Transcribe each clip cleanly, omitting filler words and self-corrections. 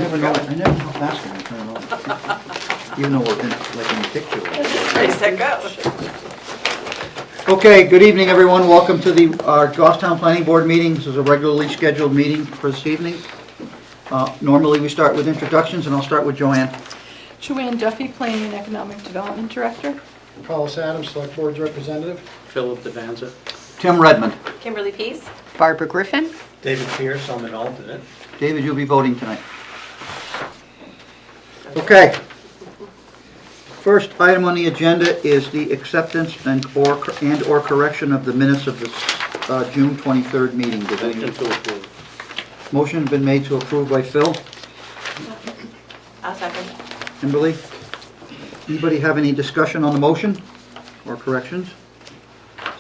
never know how fast I can turn it on. Even though we're in, like in the picture. Ready, set, go. Okay, good evening, everyone. Welcome to our Goffstown Planning Board meeting. This is a regularly scheduled meeting for this evening. Normally we start with introductions, and I'll start with Joanne. Joanne Duffy, Planning and Economic Development Director. Hollis Adams, Select Board's representative. Philip Devanza. Tim Redmond. Kimberly Pease. Barbara Griffin. David Pierce, I'm an alternate. David, you'll be voting tonight. Okay. First item on the agenda is the acceptance and/or correction of the minutes of the June 23rd meeting. Does anyone- Motion to approve. Motion has been made to approve by Phil. I'll second. Kimberly? Anybody have any discussion on the motion or corrections?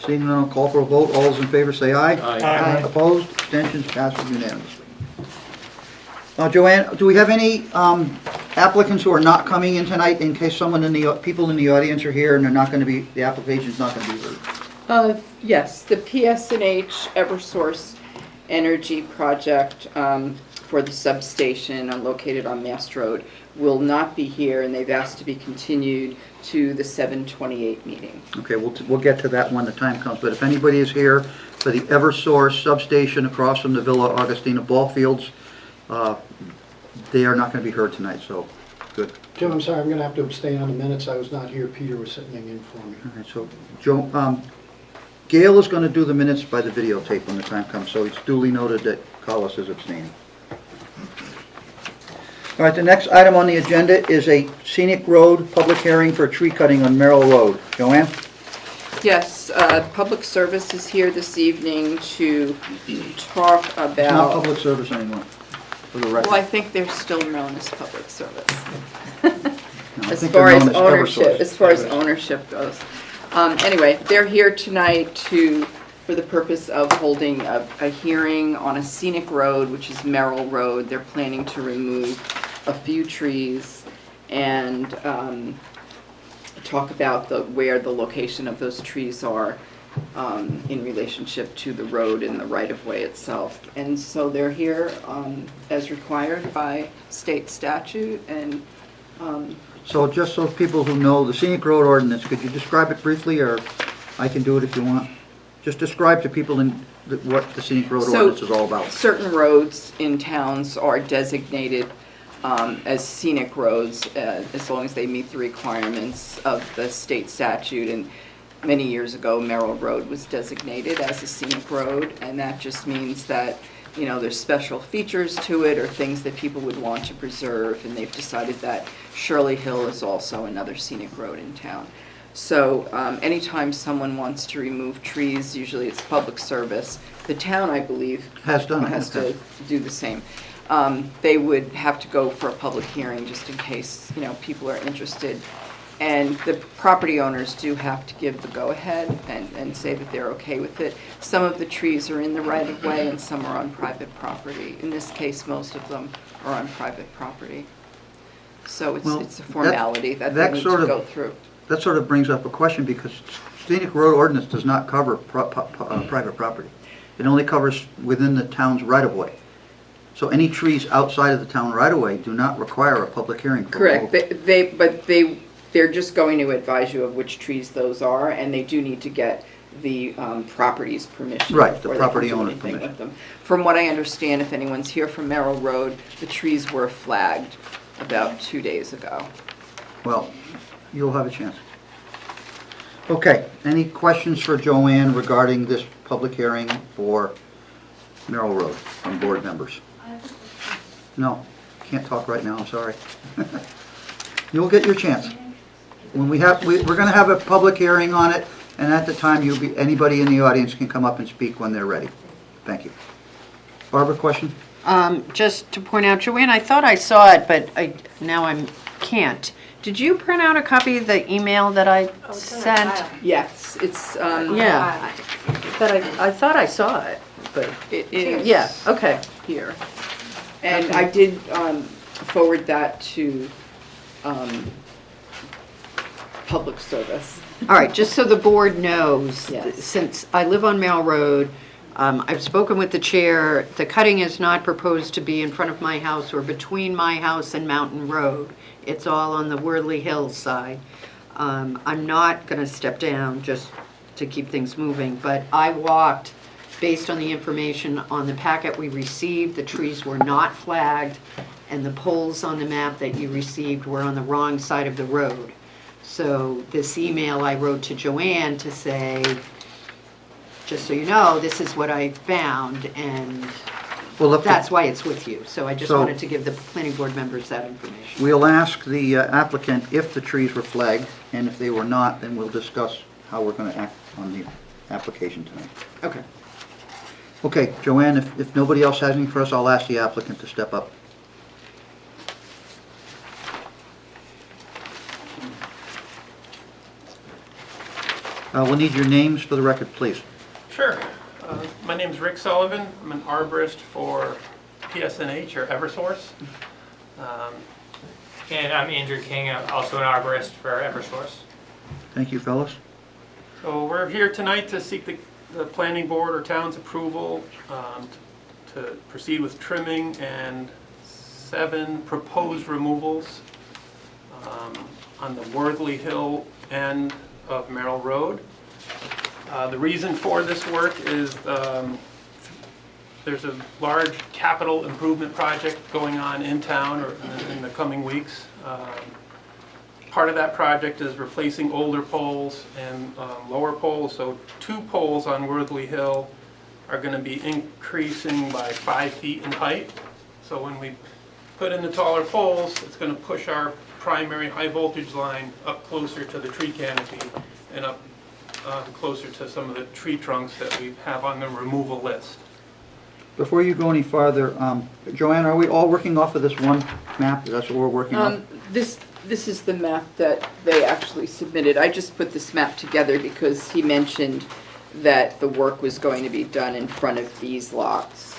Seeing none, I'll call for a vote. All those in favor say aye. Aye. Opposed? Abstentions? Passes unanimously. Joanne, do we have any applicants who are not coming in tonight in case people in the audience are here and they're not going to be, the application's not going to be heard? Yes, the PSNH Eversource Energy project for the substation located on Mast Road will not be here, and they've asked to be continued to the 7/28 meeting. Okay, we'll get to that when the time comes, but if anybody is here for the Eversource substation across from the Villa Augustina ball fields, they are not going to be heard tonight, so good. Jim, I'm sorry, I'm going to have to abstain on the minutes. I was not here. Peter was sitting in for me. All right, so Joe, Gail is going to do the minutes by the videotape when the time comes, so it's duly noted that Collis is abstaining. All right, the next item on the agenda is a scenic road public hearing for tree cutting on Merrill Road. Joanne? Yes, Public Service is here this evening to talk It's not about... public service anymore, for the record. Well, I think they're still known as Public Service. No, I As think far they're as known ownership, Eversource. as far as ownership goes. Anyway, they're here tonight for the purpose of holding a hearing on a scenic road, which is Merrill Road. They're planning to remove a few trees and talk about where the location of those trees are in relationship to the road and the right-of-way itself. And so they're here as required by state statute, and So just so people who know, the scenic road ordinance, could you describe it briefly, or I can do it if you want? Just describe to people what the scenic road ordinance is all about. certain roads in towns are designated as scenic roads as long as they meet the requirements of the state statute. And many years ago, Merrill Road was designated as a scenic road, and that just means that, you know, there's special features to it or things that people would want to preserve, and they've decided that Shirley Hill is also another scenic road in town. So anytime someone wants to remove trees, usually it's public service. The town, I believe, Has done it. has to do the same. They would have to go for a public hearing just in case, you know, people are interested. And the property owners do have to give the go-ahead and say that they're okay with it. Some of the trees are in the right-of-way and some are on private property. In this case, most of them are on private property. So Well, it's a formality that they that need sort to of- go through. That sort of brings up a question, because scenic road ordinance does not cover private property. It only covers within the town's right-of-way. So any trees outside of the town right-of-way do not require a public hearing. For Correct, they're just going to advise you of which trees those are, and they do need to get the property's permission. Right, the before they property can do owner's anything permission. with them. From what I understand, if anyone's here from Merrill Road, the trees were flagged about 2 days ago. Well, you'll have a chance. Okay, any questions for Joanne regarding this public hearing for Merrill Road from board members? No, can't talk right now, I'm sorry. You'll get your chance. When we're going to have a public hearing on it, and at the time, anybody in the audience can come up and speak when they're ready. Thank you. Barbara, question? Just to point out, Joanne, I thought I saw it, but now I can't. Did you print out a copy of the email that I sent? Yes, it's, Yeah, but I thought I saw it, but, it is. yeah, okay. Here. And Okay. I did forward that to Public Service. All right, just so the board knows, Yes. since I live on Merrill Road, I've spoken with the chair. The cutting is not proposed to be in front of my house or between my house and Mountain Road. It's all on the Worley Hills side. I'm not going to step down just to keep things moving, but I walked, based on the information on the packet we received, the trees were not flagged, and the poles on the map that you received were on the wrong side of the road. So this email I wrote to Joanne to say, just so you know, this is what I found, and Well, if that's why it's with you. So I just So- wanted to give the planning board members that information. we'll ask the applicant if the trees were flagged, and if they were not, then we'll discuss how we're going to act on the application tonight. Okay. Okay, Joanne, if nobody else has anything for us, I'll ask the applicant to step up. We'll need your names for the record, please. Sure. My name's Rick Sullivan. I'm an arborist for PSNH or Eversource. And I'm Andrew King, I'm also an arborist for Eversource. Thank you, fellas. So we're here tonight to seek the planning board or town's approval to proceed with trimming and 7 proposed removals on the Worthley Hill end of Merrill Road. The reason for this work is there's a large capital improvement project going on in town or in the coming weeks. Part of that project is replacing older poles and lower poles. So 2 poles on Worthley Hill are going to be increasing by 5 feet in height. So when we put in the taller poles, it's going to push our primary high voltage line up closer to the tree canopy and up closer to some of the tree trunks that we have on the removal list. Before you go any farther, Joanne, are we all working off of this one map? That's what we're working on? This is the map that they actually submitted. I just put this map together because he mentioned that the work was going to be done in front of these lots.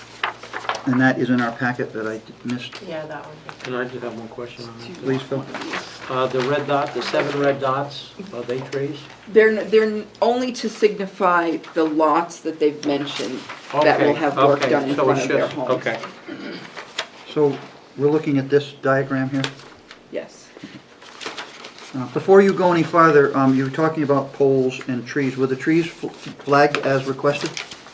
And that is in our packet that I missed. Yeah, that one. Can I just have one question on Please, Phil. that? The red dot, the 7 red dots, are they trees? They're only to signify the lots that they've mentioned that will Okay, have work okay, done in so front it's of their just- homes. Okay. So we're looking at this diagram here. Yes. Before you go any farther, you were talking about poles and trees. Were the trees flagged as requested?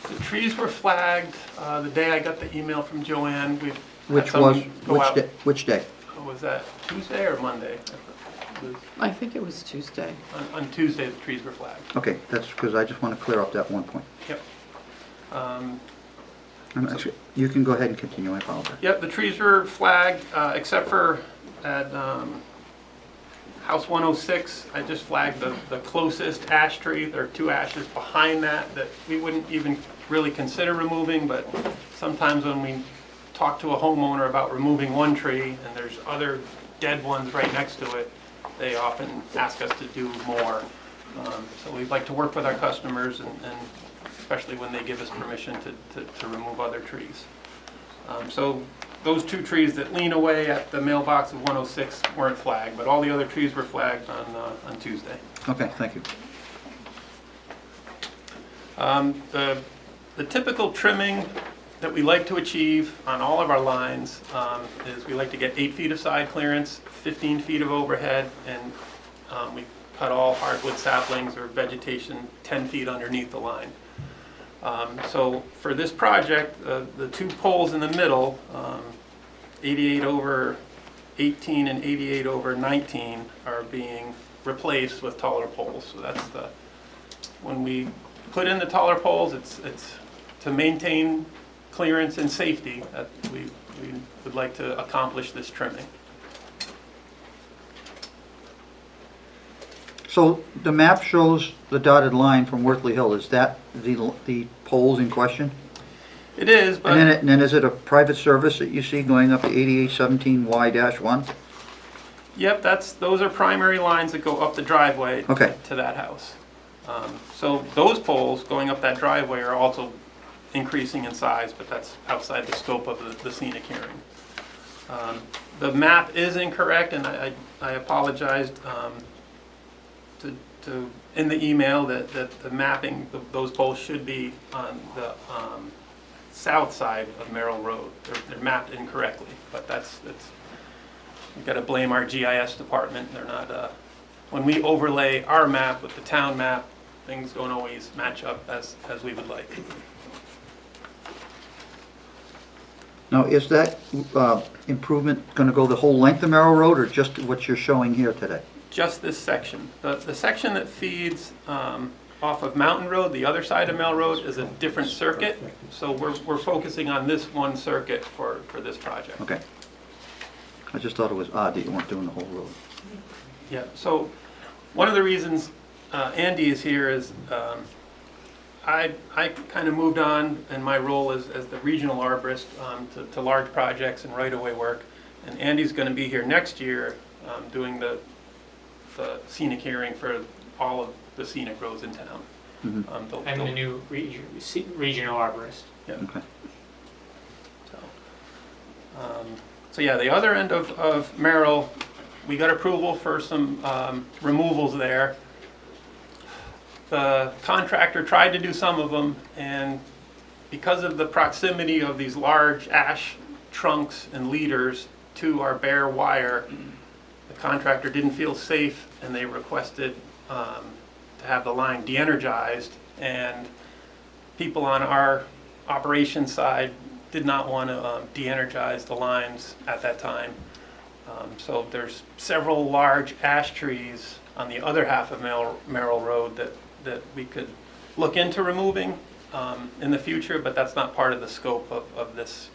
The trees were flagged the day I got the email from Joanne. We've had Which some was, go out. which day? Was that Tuesday or Monday? It was I think it was Tuesday. on Tuesday, the trees were flagged. Okay, that's because I just want to clear up that one point. Yep. You can go ahead and continue, I apologize. Yep, the trees were flagged, except for at House 106. I just flagged the closest ash tree. There are 2 ashes behind that we wouldn't even really consider removing, but sometimes when we talk to a homeowner about removing one tree and there's other dead ones right next to it, they often ask us to do more. So we'd like to work with our customers and especially when they give us permission to remove other trees. So those 2 trees that lean away at the mailbox of 106 weren't flagged, but all the other trees were flagged on Tuesday. Okay, thank you. The typical trimming that we like to achieve on all of our lines is we like to get 8 feet of side clearance, 15 feet of overhead, and we cut all hardwood saplings or vegetation 10 feet underneath the line. So for this project, the 2 poles in the middle, 88 over 18 and 88 over 19, are being replaced with taller poles. So that's when we put in the taller poles, it's to maintain clearance and safety that we would like to accomplish this trimming. So the map shows the dotted line from Worthley Hill. Is that the poles in question? It is, but And then is it a private service that you see going up to 8817Y-1? yep, those are primary lines that go up the driveway Okay. to that house. So those poles going up that driveway are also increasing in size, but that's outside the scope of the scenic hearing. The map is incorrect, and I apologized in the email that the mapping, those poles should be on the south side of Merrill Road. They're mapped incorrectly, but we've got to blame our GIS department. They're not, when we overlay our map with the town map, things don't always match up as we would like. Now, is that improvement going to go the whole length of Merrill Road, or just what you're showing here today? Just this section. The section that feeds off of Mountain Road, the other side of Merrill Road, is a different circuit. So we're focusing on this one circuit for this project. Okay. I just thought it was odd that you weren't doing the whole road. Yeah, so one of the reasons Andy is here is I kind of moved on in my role as the regional arborist to large projects and right-of-way work. And Andy's going to be here next year doing the scenic hearing for all of the scenic roads in town. Mm-hmm. And the new regional arborist. Yeah. Okay. So yeah, the other end of Merrill, we got approval for some removals there. The contractor tried to do some of them, and because of the proximity of these large ash trunks and leaders to our bare wire, the contractor didn't feel safe, and they requested to have the line de-energized, and people on our operations side did not want to de-energize the lines at that time. So there's several large ash trees on the other half of Merrill Road that we could look into removing in the future, but that's not part of the scope of this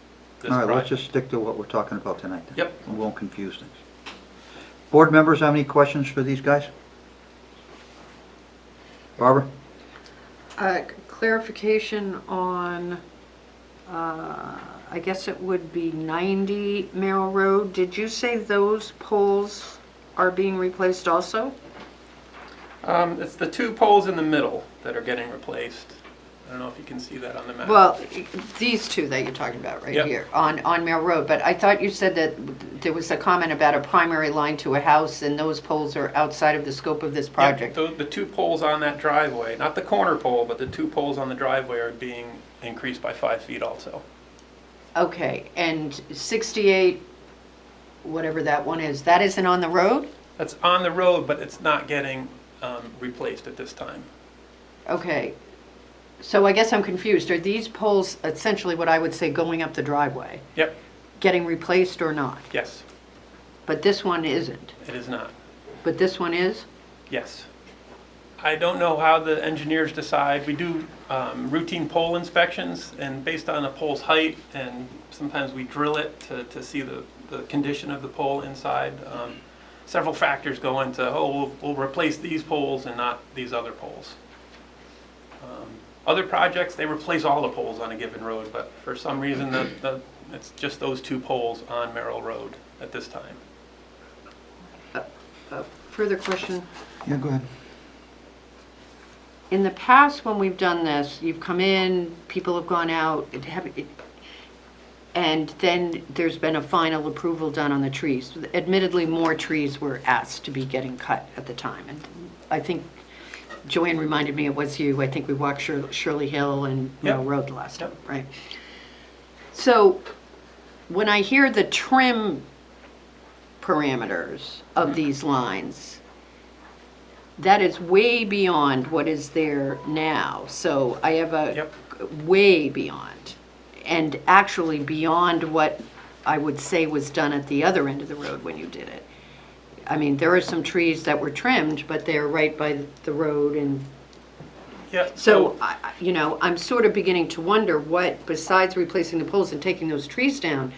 All right, let's project. just stick to what we're talking about tonight then. Yep. We won't confuse things. Board members have any questions for these guys? Barbara? Clarification on, I guess it would be 90 Merrill Road. Did you say those poles are being replaced also? It's the two poles in the middle that are getting replaced. I don't know if you can see that on the map. Well, these two that you're talking about right Yep. here on Merrill Road, but I thought you said that there was a comment about a primary line to a house and those poles are outside of the scope of this project. Yeah, the two poles on that driveway, not the corner pole, but the two poles on the driveway are being increased by 5 feet also. Okay, and 68, whatever that one is, that isn't on the road? That's on the road, but it's not getting replaced at this time. Okay, so I guess I'm confused. Are these poles essentially what I would say going up the driveway, Yep, getting replaced or not? yes, But this one isn't. it is not. But this one is? Yes. I don't know how the engineers decide. We do routine pole inspections, and based on the pole's height, and sometimes we drill it to see the condition of the pole inside. Several factors go into, we'll replace these poles and not these other poles. Other projects, they replace all the poles on a given road, but for some reason, it's just those two poles on Merrill Road at this time. Further question? Yeah, go ahead. In the past, when we've done this, you've come in, people have gone out, and then there's been a final approval done on the trees. Admittedly, more trees were asked to be getting cut at the time. And I think Joanne reminded me it was you. I think we walked Shirley Hill and Mill Yep. Road the last time, Yep. right? So when I hear the trim parameters of these lines, that is way beyond what is there now. So I have a Yep. way beyond, and actually beyond what I would say was done at the other end of the road when you did it. I mean, there are some trees that were trimmed, but they're right by the road, and Yeah. so, I'm sort of beginning to wonder what, besides replacing the poles and taking those trees down,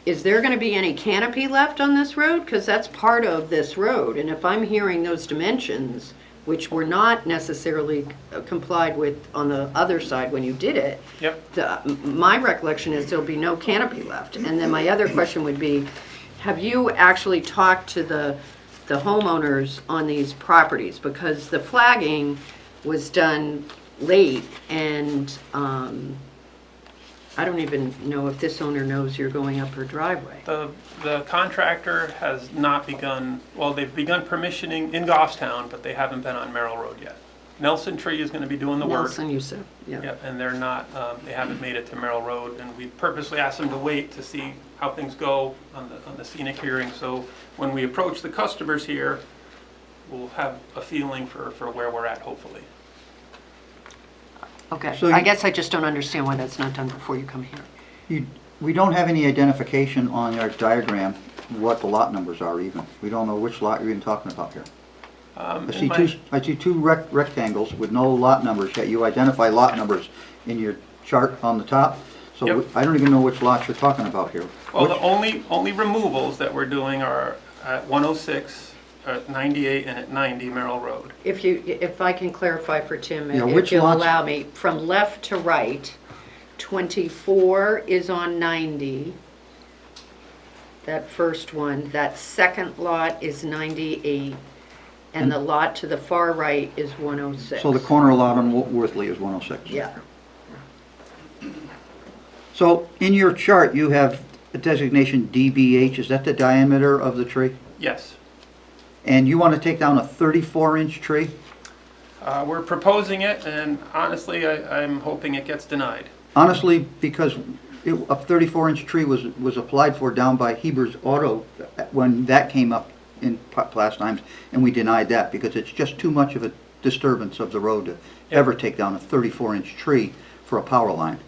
is there going to be any canopy left on this road? Because that's part of this road, and if I'm hearing those dimensions, which were not necessarily complied with on the other side when you did it, Yep. my recollection is there'll be no canopy left. And then my other question would be, have you actually talked to the homeowners on these properties? Because the flagging was done late, and I don't even know if this owner knows you're going up her driveway. The contractor has not begun, well, they've begun permissioning in Goffstown, but they haven't been on Merrill Road yet. Nelson Tree is going to be doing the work. Nelson, you said, yeah. Yep, and they're not, they haven't made it to Merrill Road, and we purposely asked them to wait to see how things go on the scenic hearing, so when we approach the customers here, we'll have a feeling for where we're at, hopefully. Okay, So I you- guess I just don't understand why that's not done before you come here. We don't have any identification on our diagram what the lot numbers are even. We don't know which lot you're even talking about here. I see two rectangles with no lot numbers, yet you identify lot numbers in your chart on the top. So Yep. I don't even know which lots you're talking about here. Well, Which- the only removals that we're doing are at 106, at 98, and at 90 Merrill Road. If I can clarify for Tim, Yeah, if which you'll lots- allow me, from left to right, 24 is on 90. That first one. That second lot is 98. And the lot to the far right is 106. So the corner lot on Worthley is 106. Yeah. So in your chart, you have a designation DBH. Is that the diameter of the tree? Yes. And you want to take down a 34-inch tree? We're proposing it, and honestly, I'm hoping it gets denied. Honestly, because a 34-inch tree was applied for down by Heber's Auto when that came up in past times, and we denied that because it's just too much of a disturbance of the road to ever take down a 34-inch tree for a power line.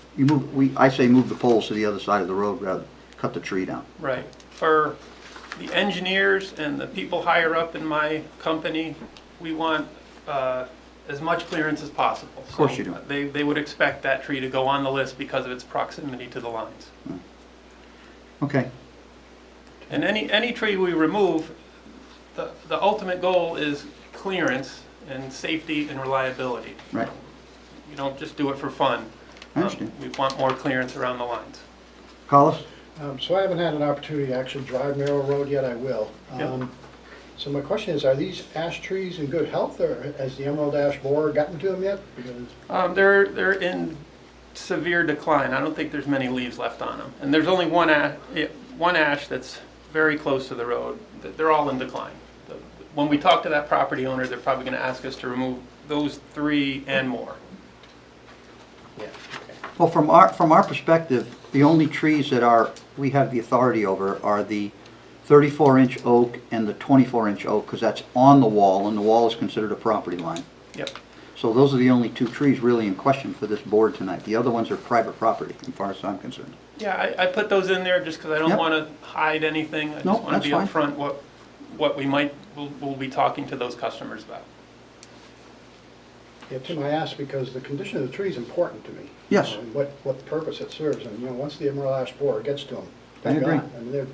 I say move the poles to the other side of the road rather than cut the tree down. Right. For the engineers and the people higher up in my company, we want as much clearance as possible. Of course you do. They would expect that tree to go on the list because of its proximity to the lines. Okay. And any tree we remove, the ultimate goal is clearance and safety and reliability. Right. You don't just do it for fun. I understand. We want more clearance around the lines. Collis? So I haven't had an opportunity to actually drive Merrill Road yet, I will. Yep. So my question is, are these ash trees in good health, or has the emerald ash borer gotten to them yet? Because They're in severe decline. I don't think there's many leaves left on them. And there's only one ash that's very close to the road. They're all in decline. When we talk to that property owner, they're probably going to ask us to remove those 3 and more. Yeah, okay. Well, from our perspective, the only trees that we have the authority over are the 34-inch oak and the 24-inch oak, because that's on the wall, and the wall is considered a property line. Yep. So those are the only 2 trees really in question for this board tonight. The other ones are private property, as far as I'm concerned. Yeah, I put those in there just because I don't Yep. want to hide anything. I No, just want to that's be upfront what we'll be talking to those customers about. Yeah, Tim, I asked because the condition of the tree is important to me. Yes. And what purpose it serves, and, once the emerald ash borer gets to them, I they're agree. gone. I mean, they're,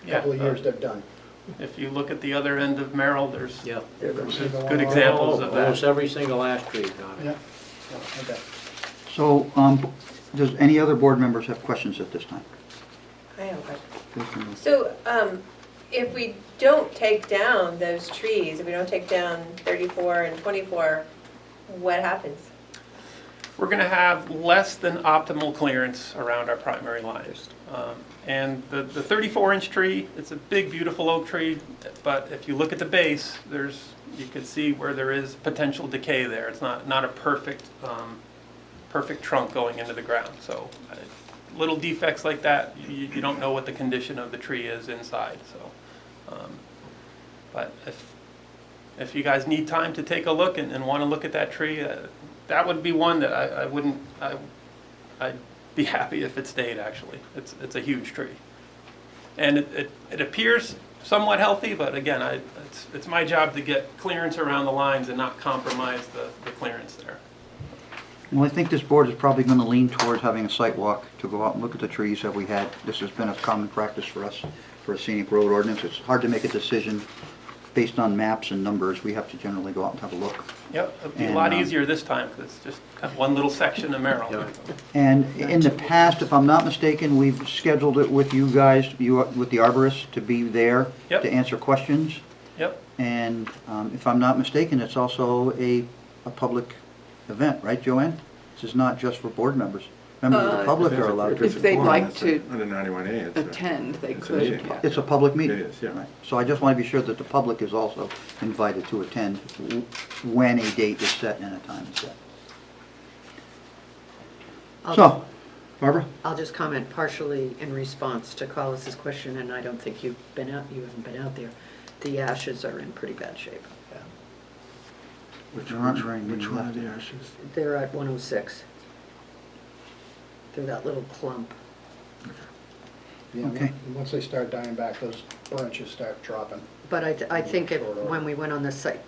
Yeah, couple of years, they're done. If you look at the other end of Merrill, there's Yeah. Every single one good of them. examples of that. Almost every single ash tree got it. Yeah, okay. So, does any other board members have questions at this time? I have a question. So, if we don't take down those trees, if we don't take down 34 and 24, what happens? We're going to have less than optimal clearance around our primary lines. And the 34-inch tree, it's a big, beautiful oak tree, but if you look at the base, you can see where there is potential decay there. It's not a perfect trunk going into the ground. So little defects like that, you don't know what the condition of the tree is inside. So, but if you guys need time to take a look and want to look at that tree, that would be one that I'd be happy if it stayed, actually. It's a huge tree. And it appears somewhat healthy, but again, it's my job to get clearance around the lines and not compromise the clearance there. Well, I think this board is probably going to lean towards having a site walk to go out and look at the trees that we had. This has been a common practice for us for a scenic road ordinance. It's hard to make a decision based on maps and numbers. We have to generally go out and have a look. Yep, it'll be a And, lot easier this time because it's just kind of one little section of Merrill. And in the past, if I'm not mistaken, we've scheduled it with you guys, with the arborist, to be there Yep. to answer questions. Yep, And if I'm not mistaken, it's also a public event, right, Joanne? This is not just for board members. members of the public are allowed to. If they'd like to Under 91A, it's a... attend, they it's a could. meeting. Yeah. It's a public meeting. It is, yeah. Right. So I just want to be sure that the public is also invited to attend when a date is set and a time is set. So, Barbara? I'll just comment partially in response to Collis's question, and I don't think you haven't been out there. The ashes are in pretty bad shape. Which There aren't very many which one are left. the ashes? They're at 106. They're that little clump. Yeah, Okay. once they start dying back, those branches start dropping. But I think if, Short order. when we went on the site,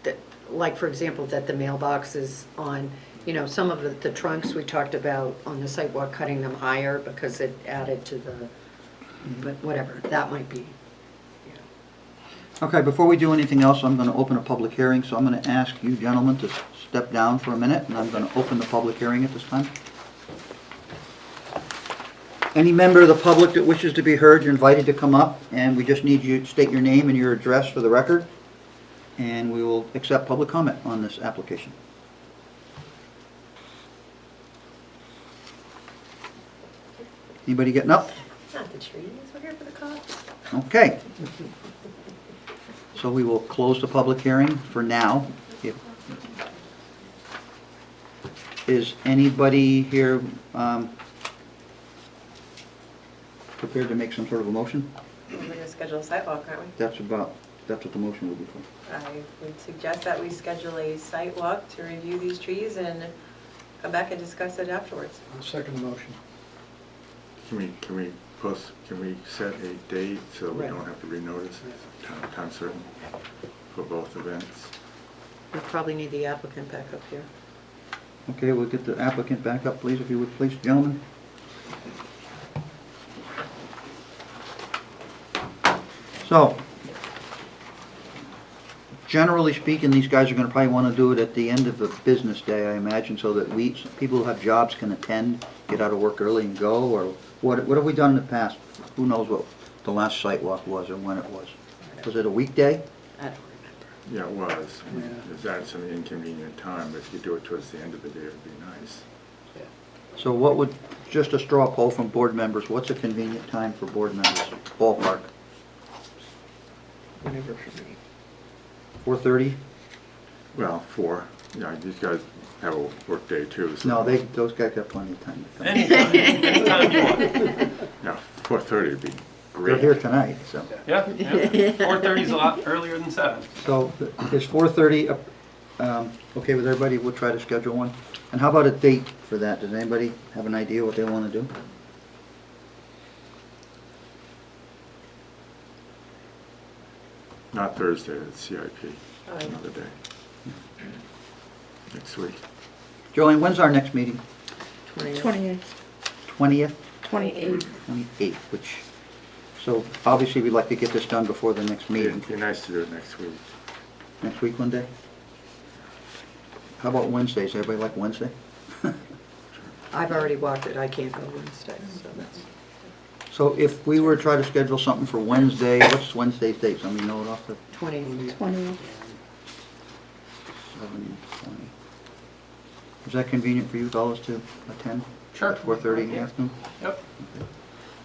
that, like, for example, that the mailbox is on, you know, some of the trunks we talked about on the sidewalk, cutting them higher because it added to the, but whatever, that might be, Okay, before we do anything else, I'm going to open a public hearing, so I'm going to ask you gentlemen to step down for a minute, and I'm going to open the public hearing at this time. Any member of the public that wishes to be heard, you're invited to come up, and we just need you to state your name and your address for the record, and we will accept public comment on this application. Anybody getting up? Not the trees, we're here for the cops. Okay. So we will close the public hearing for now. Is anybody here prepared to make some sort of a motion? We're going to schedule a sidewalk, aren't we? That's what the motion would be for. I would suggest that we schedule a site walk to review these trees and come back and discuss it afterwards. I'll second the motion. Can we set a date so we Right. don't have to renotice time certain for both events? we probably need the applicant back up here. Okay, we'll get the applicant back up, please, if you would, please, gentlemen. So, generally speaking, these guys are gonna probably wanna do it at the end of the business day, I imagine, so that people who have jobs can attend, get out of work early and go, or what have we done in the past? Who knows what the last site walk was or when it was? Was it a weekday? I don't remember. Yeah, it was. Yeah. Is that some inconvenient time, but if you do it towards the end of the day, it would be nice. So what would, just a straw poll from board members, what's a convenient time for board members? Ballpark, Whatever for me. 4:30? Well, these guys have a work day too, so... No, those guys got plenty of time to come. Anytime you want. Yeah, 4:30 would be They're great. here tonight, so. Yeah, 4:30 is a lot earlier than 7. So is 4:30, okay with everybody? We'll try to schedule one. And how about a date for that? Does anybody have an idea what they want to do? Not Thursday, it's CIP, Oh, another day. Next week. Joanne, when's our next meeting? 28th. 20th? 28th. 28th, which, so obviously we'd like to get this done before the next meeting. It'd be nice to do it next week. Next week, one day? How about Wednesdays? Everybody like Wednesday? I've already walked it, I can't go Wednesday, so that's, So if we were to try to schedule something for Wednesday, what's Wednesday's date? Somebody know it off the 20th. 7:20? Is that convenient for you fellows to attend? Sure. At 4:30 in the afternoon? Yep.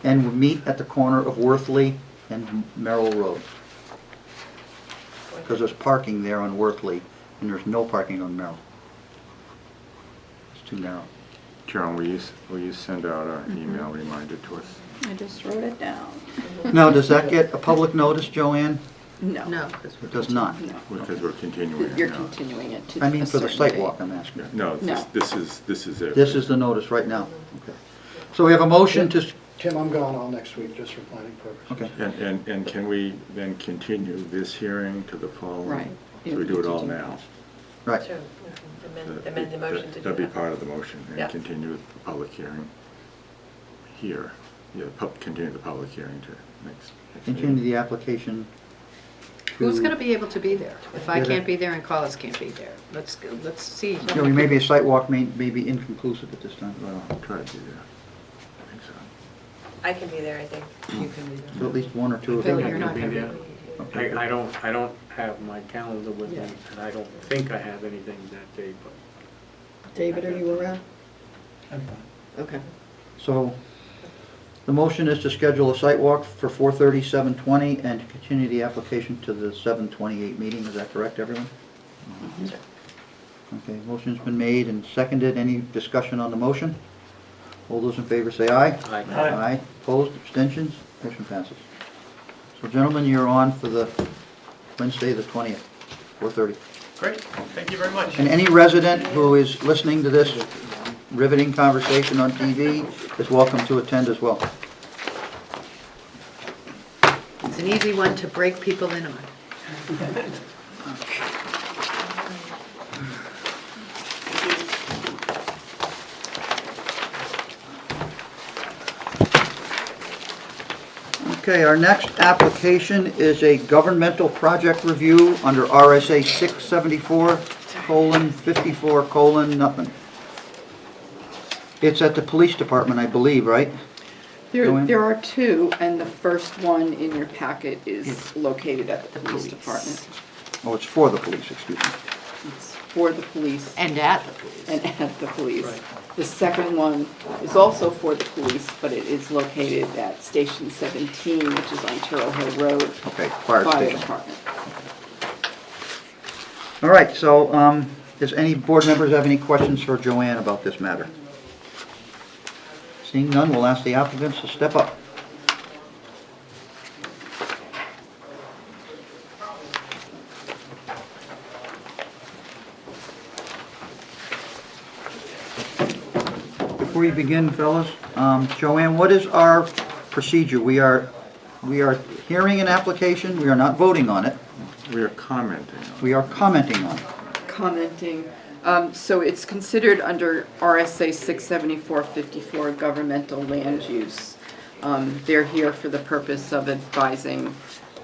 And we'll meet at the corner of Worthley and Merrill Road. Because there's parking there on Worthley, and there's no parking on Merrill. It's too narrow. Carol, will you send out an email reminder to us? I just wrote it down. Now, does that get a public notice, Joanne? No. no, because It does not. No. Because we're continuing it You're now. continuing it to I mean, a for the certain site date. walk, I'm asking. Yeah, No, No. this is it. This is the notice right now. Okay. So we have a motion to, Tim, I'm gone all next week, just for planning purposes. okay. And can we then continue this hearing to the following? Right. So we do it all now? Right. Sure, we can amend the motion to do That'd be that. part of the motion, Yeah. and continue the public hearing here. Yeah, continue the public hearing to next Continue meeting. the application to... who's gonna be able to be there? If I Yeah, can't be there and Collis can't be there, let's see. You know, maybe a site walk may be inconclusive at this time. Well, I'll try to do that. I think so. I can be there, I think. You can be there. So at least one or two of Bill, them. you're not be gonna be there. there. Okay. I don't have my calendar with me, and I don't think I have anything that day, but David, are you around? Okay. So the motion is to schedule a site walk for 4:30, 7:20, and to continue the application to the 7:28 meeting. Is that correct, everyone? Okay, motion's been made and seconded. Any discussion on the motion? All those in favor say aye. Aye. Aye. Opposed, abstentions, motion passes. So gentlemen, you're on for the Wednesday, the 20th, 4:30. Great, thank you very much. And any resident who is listening to this riveting conversation on TV is welcome to attend as well. It's an easy one to break people in on. Okay, our next application is a governmental project review under RSA 674:54:nothing. It's at the police department, I believe, right? Joanne? There are two, and the first one in your packet is located at the police department. Oh, it's for the police, excuse me. It's for the police And at the police. and at the police. The second one is also for the police, but it is located at Station 17, which is on Terrell Hill Road. Okay, fire station. Department. All right, so, does any board members have any questions for Joanne about this matter? Seeing none, we'll ask the applicants to step up. Before we begin, fellas, Joanne, what is our procedure? We are hearing an application, we are not voting on it, We are commenting on we are commenting on it. Commenting. So it's considered under RSA 674:54 governmental land use. They're here for the purpose of advising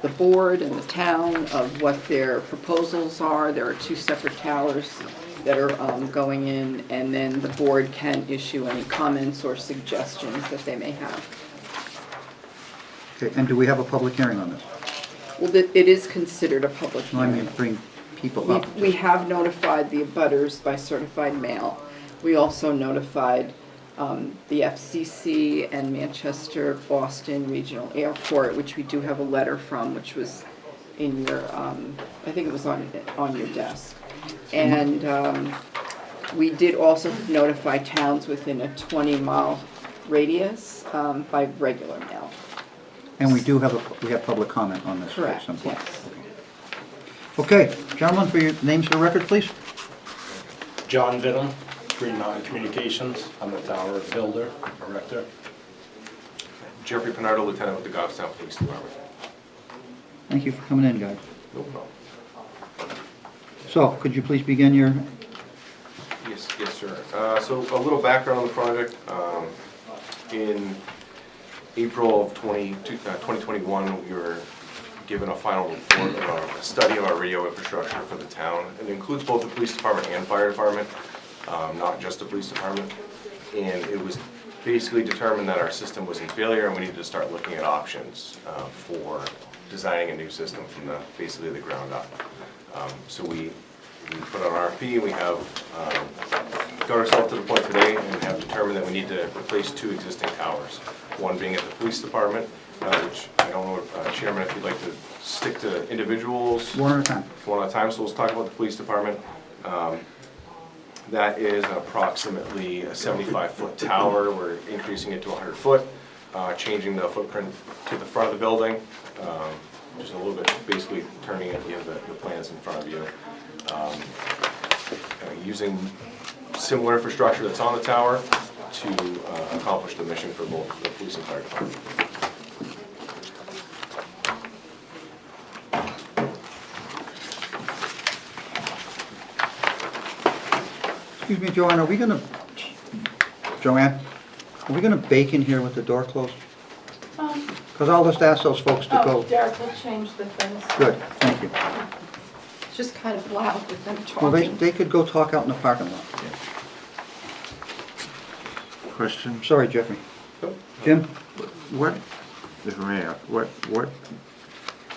the board and the town of what their proposals are. There are two separate towers that are going in, and then the board can issue any comments or suggestions that they may have. Okay, and do we have a public hearing on this? Well, it is considered a public No, I hearing. mean, bring people up. We have notified the abutters by certified mail. We also notified the FCC and Manchester Boston Regional Airport, which we do have a letter from, which was in your, I think it was on your desk. And we did also notify towns within a 20-mile radius by regular mail. And we do have public comment on this at Correct, some point. yes. Okay, gentlemen, for your names for the record, please. John Vittum, Green Mountain Communications. I'm the tower builder, erector. Jeffrey Pinardo, Lieutenant with the Goffstown Police Department. Thank you for coming in, guys. No problem. So, could you please begin your, Yes, sir. So a little background on the project. In April of 2021, we were given a final report of a study of our radio infrastructure for the town. It includes both the police department and fire department, not just the police department. And it was basically determined that our system was in failure and we needed to start looking at options for designing a new system from basically the ground up. So we put on RFP and we have got ourselves to the point today and have determined that we need to replace two existing towers. One being at the police department, which I don't know, Chairman, if you'd like to stick to individuals. one at a time? One at a time, so let's talk about the police department. That is approximately a 75-foot tower. We're increasing it to 100 foot, changing the footprint to the front of the building. Just a little bit, basically turning it, you have the plans in front of you. Using similar infrastructure that's on the tower to accomplish the mission for both the police and fire department. Excuse me, Joanne, are we gonna bake in here with the door closed? Because I'll just ask those folks to go. Derek will change the things. Good, thank you. It's just kind of loud with them Well, talking. they could go talk out in the parking lot. Question? Sorry, Jeffrey. Jim? What, if I may, what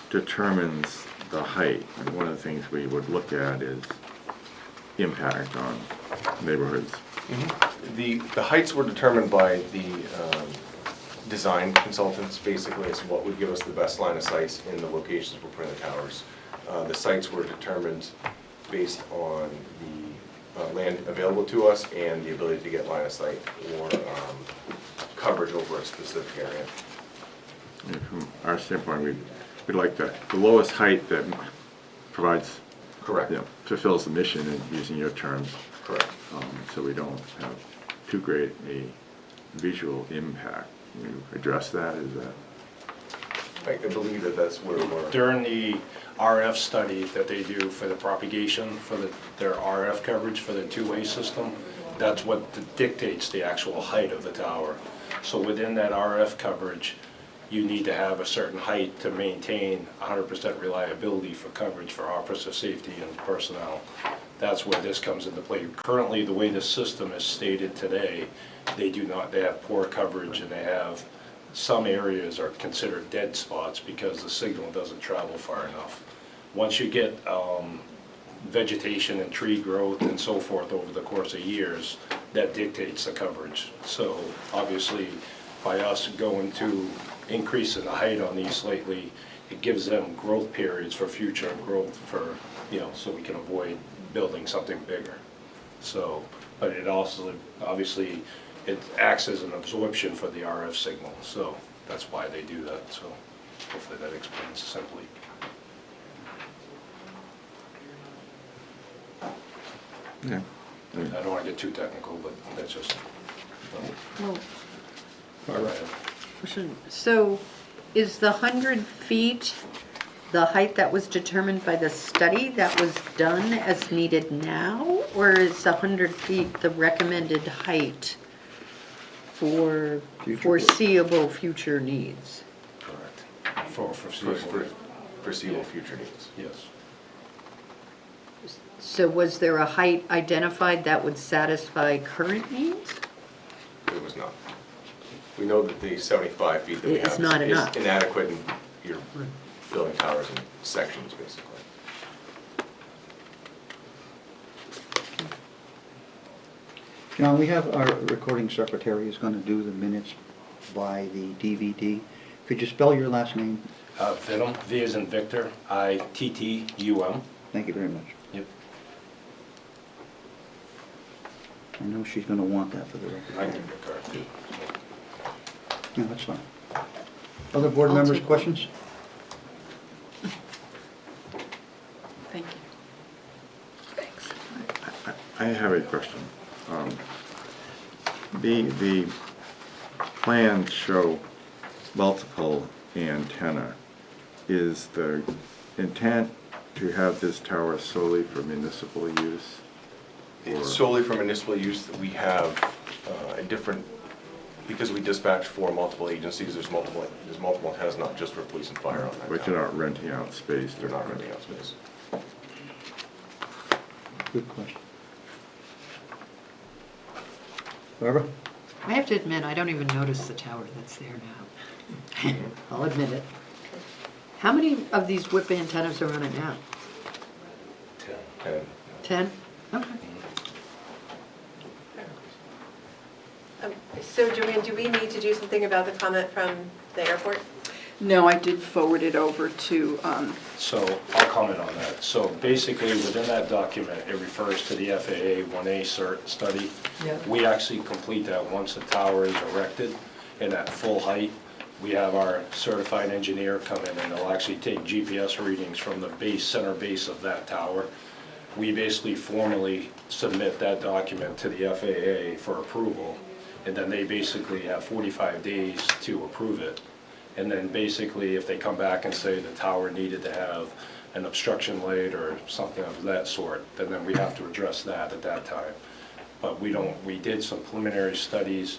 determines the height? And one of the things we would look at is impact on neighborhoods. The heights were determined by the design consultants, basically, as what would give us the best line of sight in the locations we're putting the towers. The sites were determined based on the land available to us and the ability to get line of sight or coverage over a specific area. Yeah, from our standpoint, we'd like the lowest height that provides, Correct. you know, fulfills the mission, in using your terms, Correct. so we don't have too great a visual impact. You address that, is that? I believe that that's where we're. During the RF study that they do for the propagation, for their RF coverage for the two-way system, that's what dictates the actual height of the tower. So within that RF coverage, you need to have a certain height to maintain 100% reliability for coverage for officer safety and personnel. That's where this comes into play. Currently, the way the system is stated today, they have poor coverage, and they have some areas are considered dead spots because the signal doesn't travel far enough. Once you get vegetation and tree growth and so forth over the course of years, that dictates the coverage. So obviously, by us going to increasing the height on these slightly, it gives them growth periods for future growth for, you know, so we can avoid building something bigger. So, but it also, obviously, it acts as an absorption for the RF signal, so that's why they do that. So hopefully that explains simply. Yeah. I don't want to get too technical, but that's just. Well, All right. so is the 100 feet the height that was determined by the study that was done as needed now? Or is 100 feet the recommended height for foreseeable future needs? Correct. For Foreseeable future needs. Yes. So was there a height identified that would satisfy current needs? It was not. We know that the 75 feet that we It's have not is enough. inadequate, and you're building towers in sections, basically. John, we have our recording secretary is going to do the minutes by the DVD. Could you spell your last name? Vittum, V as in Victor, I-T-T-U-M. Thank you very much. Yep. I know she's going to want that for the record. I can get a card too. No, that's fine. Other board I'll members, take one. questions? Thank you. Thanks. I have a question. The plans show multiple antenna. Is the intent to have this tower solely for municipal use? It's solely for municipal use. That we have a different, because we dispatch for multiple agencies, there's multiple antennas, not just for police and fire on that But tower. you're not renting out space? They're not renting out space. Good question. Barbara? I have to admit, I don't even notice the tower that's there now. I'll admit it. How many of these whip antennas are on it now? 10. 10? Okay. So Joanne, do we need to do something about the comment from the airport? No, I did forward it over to, So I'll comment on that. So basically, within that document, it refers to the FAA 1A cert study. Yeah. We actually complete that once the tower is erected and at full height. We have our certified engineer come in, and they'll actually take GPS readings from the base, center base of that tower. We basically formally submit that document to the FAA for approval, and then they basically have 45 days to approve it. And then basically, if they come back and say the tower needed to have an obstruction light or something of that sort, then we have to address that at that time. But we did some preliminary studies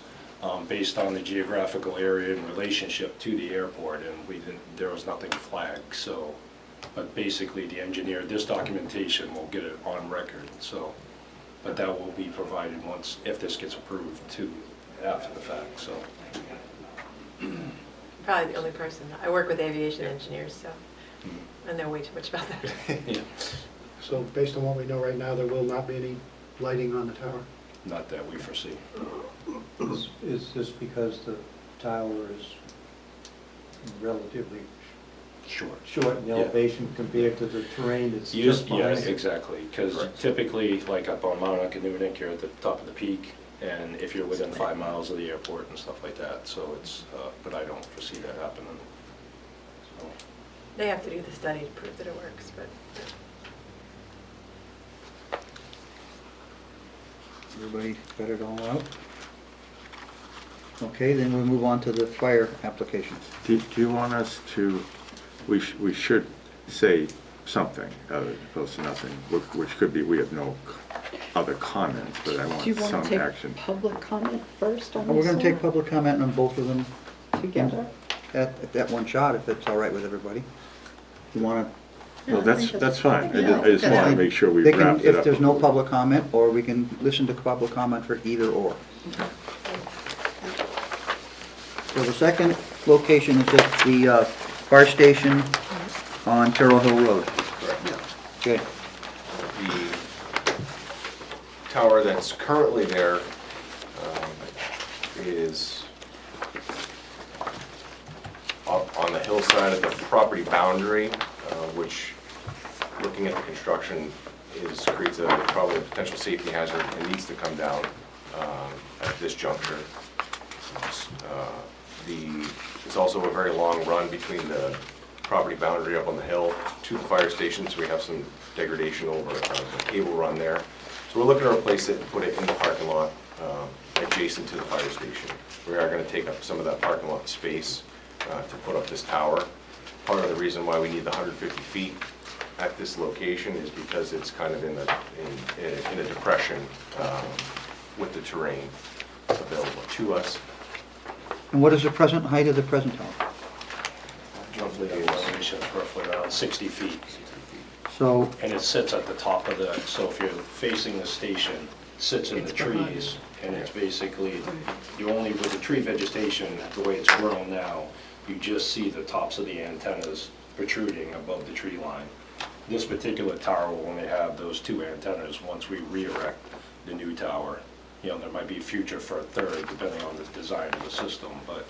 based on the geographical area in relationship to the airport, and there was nothing flagged, so. But basically, the engineer, this documentation will get it on record, so. But that will be provided if this gets approved too, after the fact, so. Probably the only person. I work with aviation engineers, so I know way too much about that. Yeah. So based on what we know right now, there will not be any lighting on the tower? not that we foresee. Is this because the tower is relatively short in Yeah. elevation compared to the terrain that's just Yeah, behind it? exactly, because typically, like up on Mount Uncanunic, you're at the top of the peak, and if you're within 5 miles of the airport and stuff like that, so it's, but I don't foresee that happening. So, They have to do the study to prove that it works, but. Everybody got it all out? Okay, then we'll move on to the fire applications. Do you want us to, we should say something other opposed to nothing, which could be, we have no other comments, but I Do you want want some to take action. public comment first on We're this gonna take one? public comment on both of them Together? at that one shot, if it's all right with everybody. You wanna? Well, that's fine. Yeah, I just want to make sure we They can, wrap it up. if there's no public comment, or we can listen to public comment for either or. So the second location is at the fire station on Terrell Hill Road. Good. The tower that's currently there is up on the hillside of the property boundary, which, looking at the construction, creates probably a potential safety hazard and needs to come down at this juncture. It's also a very long run between the property boundary up on the hill to the fire station, so we have some degradation over the cable run there. So we're looking to replace it and put it in the parking lot adjacent to the fire station. We are going to take up some of that parking lot space to put up this tower. Part of the reason why we need the 150 feet at this location is because it's kind of in a depression with the terrain available to us. And what is the present height of the present tower? Roughly, the elevation is roughly around 60 feet. So, And it sits at the top of the, so if you're facing the station, it sits in the trees, and it's basically, you only, with the tree vegetation, the way it's grown now, you just see the tops of the antennas protruding above the tree line. This particular tower will only have those 2 antennas once we re-erect the new tower. You know, there might be future for a third, depending on the design of the system, but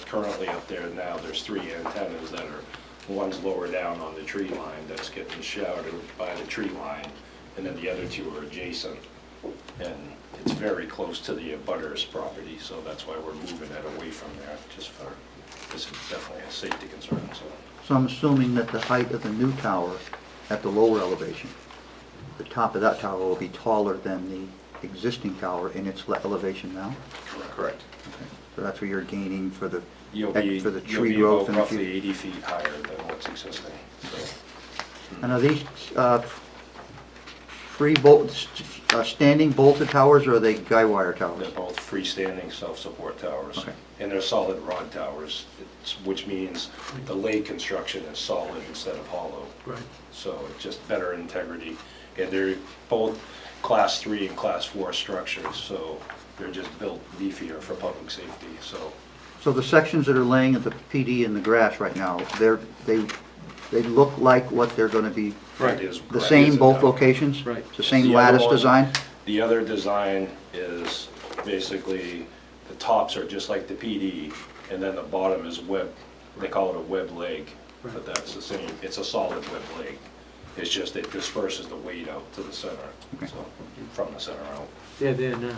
currently up there now, there's 3 antennas that are, one's lower down on the tree line that's getting shadowed by the tree line, and then the other 2 are adjacent. And it's very close to the abutter's property, so that's why we're moving it away from there, just for, this is definitely a safety concern, so. so I'm assuming that the height of the new tower at the lower elevation, the top of that tower will be taller than the existing tower in its elevation now? Correct. Okay. So that's where you're gaining for the, You'll be tree growth in the roughly future. 80 feet higher than what's existing, so. And are these standing bolted towers, or are they guy wire towers? They're both freestanding self-support towers. Okay. And they're solid rod towers, which means the lay construction is solid instead of hollow. Right. So it's just better integrity. And they're both class 3 and class 4 structures, so they're just built beefier for public safety, so. So the sections that are laying at the PD in the grass right now, they look like what they're going to be? Right. Is The same, both locations? Right. It's the same The other lattice one- design? The other design is basically, the tops are just like the PD, and then the bottom is web, they call it a web leg, but that's the same, it's a solid web leg. It's just it disperses the weight out to the center, Okay. so, from the center out. They're there now.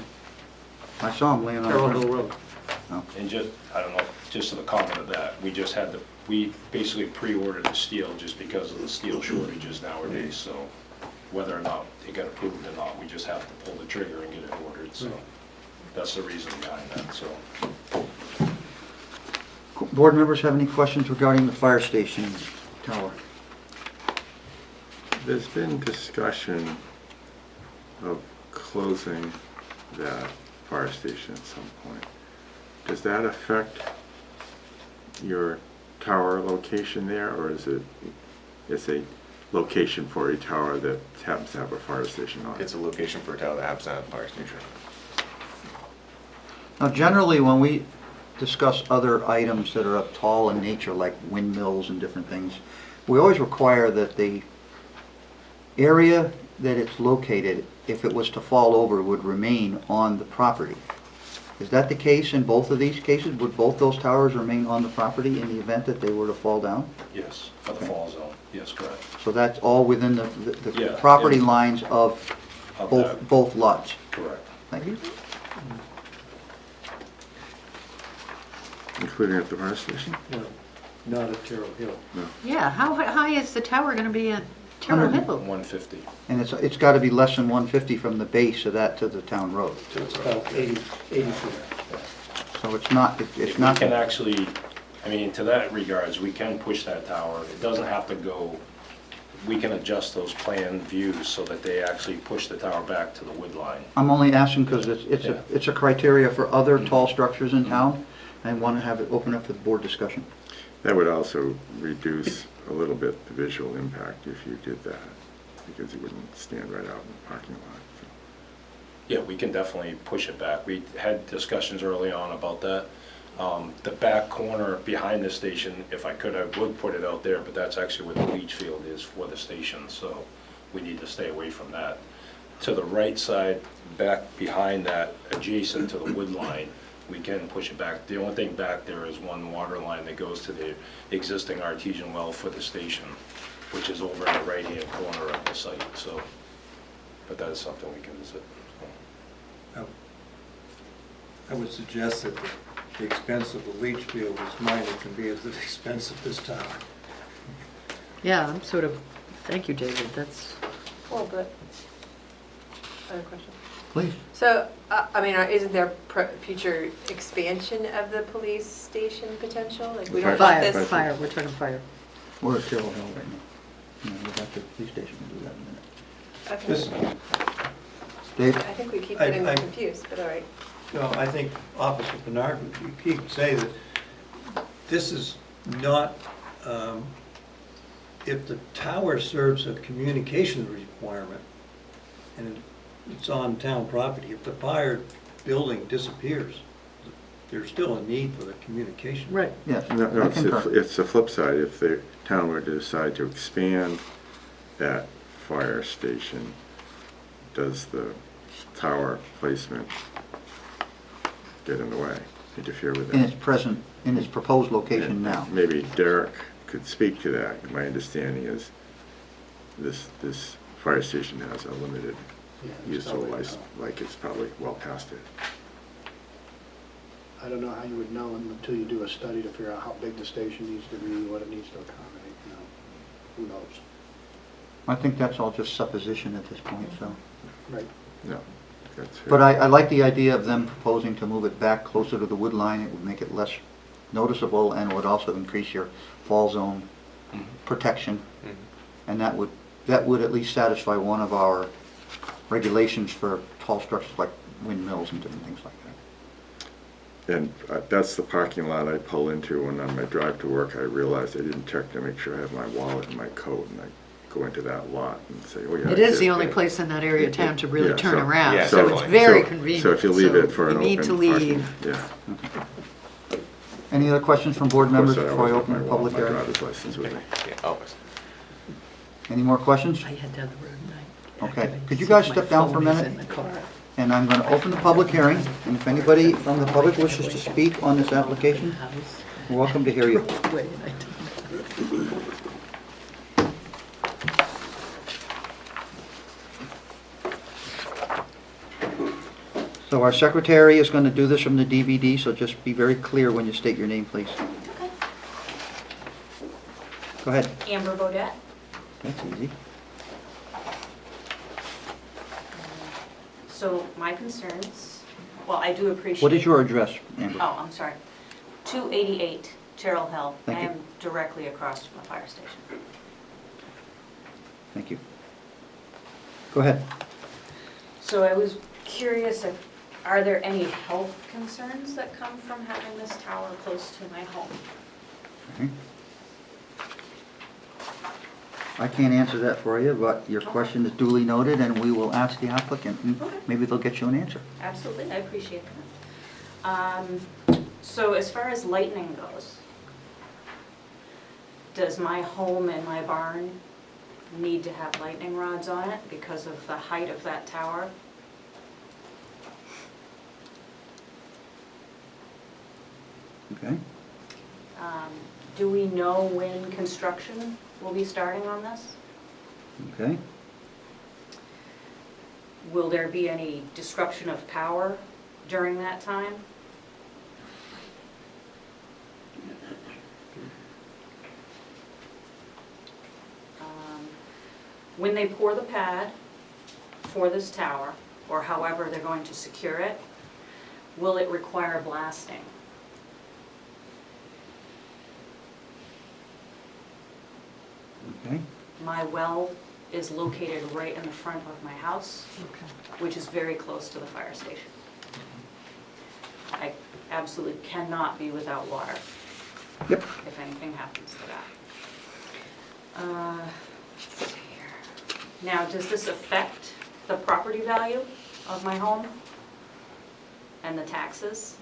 I saw them laying on Carroll the Hill ground. Road. And just, I don't know, just to the comment of that, we just had we basically pre-ordered the steel just because of the steel shortages nowadays, so whether or not it got approved or not, we just have to pull the trigger and get it ordered, so that's the reason behind that, so. Board members have any questions regarding the fire station tower? There's been discussion of closing that fire station at some point. Does that affect your tower location there, or is it's a location for a tower that happens to have a fire station on it? It's a location for a tower that happens to have a fire station. Now, generally, when we discuss other items that are of tall in nature, like windmills and different things, we always require that the area that it's located, if it was to fall over, would remain on the property. Is that the case in both of these cases? Would both those towers remain on the property in the event that they were to fall down? Yes, for the fall zone, yes, correct. So that's all within the Yeah, property yeah. lines of Of that, both lots? correct. Thank you. Including at the fire station? No, not at Terrell Hill. Yeah, how high is the tower gonna be at Terrell Hill? 150. And it's got to be less than 150 from the base of that to the town road. It's about 80 feet. So it's not, If it's we not, can actually, I mean, to that regards, we can push that tower. It doesn't have to go, we can adjust those plan views so that they actually push the tower back to the wood line. I'm only asking because it's a criteria for other Mm-hmm. tall structures in town. I want to have it open up for the board discussion. That would also reduce a little bit the visual impact if you did that, because you wouldn't stand right out in the parking lot. So. Yeah, we can definitely push it back. We had discussions early on about that. The back corner behind the station, if I could, I would put it out there, but that's actually where the leach field is for the station, so we need to stay away from that. To the right side, back behind that, adjacent to the wood line, we can push it back. The only thing back there is one water line that goes to the existing artesian well for the station, which is over in the right-hand corner of the site, so, but that is something we can visit. I would suggest that the expense of the leach field is minor can be at the expense of this tower. Yeah, I'm sort of, thank you, David, that's, Well, but, other question. Please. So, I mean, isn't there future expansion of the police station potential? Like, we don't want fire, this. fire, we're talking fire. We're at Terrell Hill right now. We'll have the police station to do that in a minute. This, Okay. Dave? I think we keep I- getting I- confused, but all right. no, I think Officer Bernard would say that this is not, if the tower serves a communication requirement, and it's on town property, if the fire building disappears, there's still a need for the communication. Right. Yes, No, I concur. it's the flip side. If the town were to decide to expand that fire station, does the tower placement get in the way, interfere with In its that? in its proposed location And now. Maybe Derek could speak to that. My understanding is this fire station has a limited Yeah, it's useful probably life, like it's probably well past it. I don't know how you would know until you do a study to figure out how big the station needs to be, what it needs to accommodate, you know. Who knows? I think that's all just supposition at this point, so. Right. No, that's fair. But I like the idea of them proposing to move it back closer to the wood line. It would make it less noticeable and it would also increase your fall zone protection. And that would at least satisfy one of our regulations for tall structures like windmills and different things like that. And that's the parking lot I pull into when on my drive to work. I realized I didn't check to make sure I have my wallet and my coat, and I go into that lot and say, oh yeah. It I is did the only that. place in that area of town to really Yeah, turn so- around, Yeah, so it's definitely. very So- convenient. So if you leave So it for an you need open to parking, leave. yeah. Any other questions from board members Of before I course, open the public my hearing? driver's license with me. Yeah, always. Any more questions? I head down the road and I Okay. activate Could you to guys see if my step down for a phone is minute? in the car. And I'm going to open the public hearing, and if anybody from the public wishes to speak on this application, House. we're welcome to hear you. Wait, I didn't. So our secretary is going to do this from the DVD, so just be very clear when you state your name, please. Go ahead. Amber Bodette. That's easy. So my concerns, well, I do appreciate. What is your address, Amber? Oh, I'm sorry. 288 Terrell Hill. Thank I you. am directly across from the fire station. Thank you. Go ahead. So I was curious if, are there any health concerns that come from having this tower close to my home? Okay. I can't answer that for you, but your question is duly noted, and we will ask the applicant, and Okay. maybe they'll get you an answer. Absolutely, I appreciate that. So as far as lightning goes, does my home and my barn need to have lightning rods on it because of the height of that tower. Okay. Do we know when construction will be starting on this? Okay. Will there be any disruption of power during that time? When they pour the pad for this tower, or however they're going to secure it, will it require blasting? Okay. My well is located right in the front of my house, which is very close to the fire station. I absolutely cannot be without water. Yep. If anything happens to that. Let's see here. Now, does this affect the property value of my home and the taxes?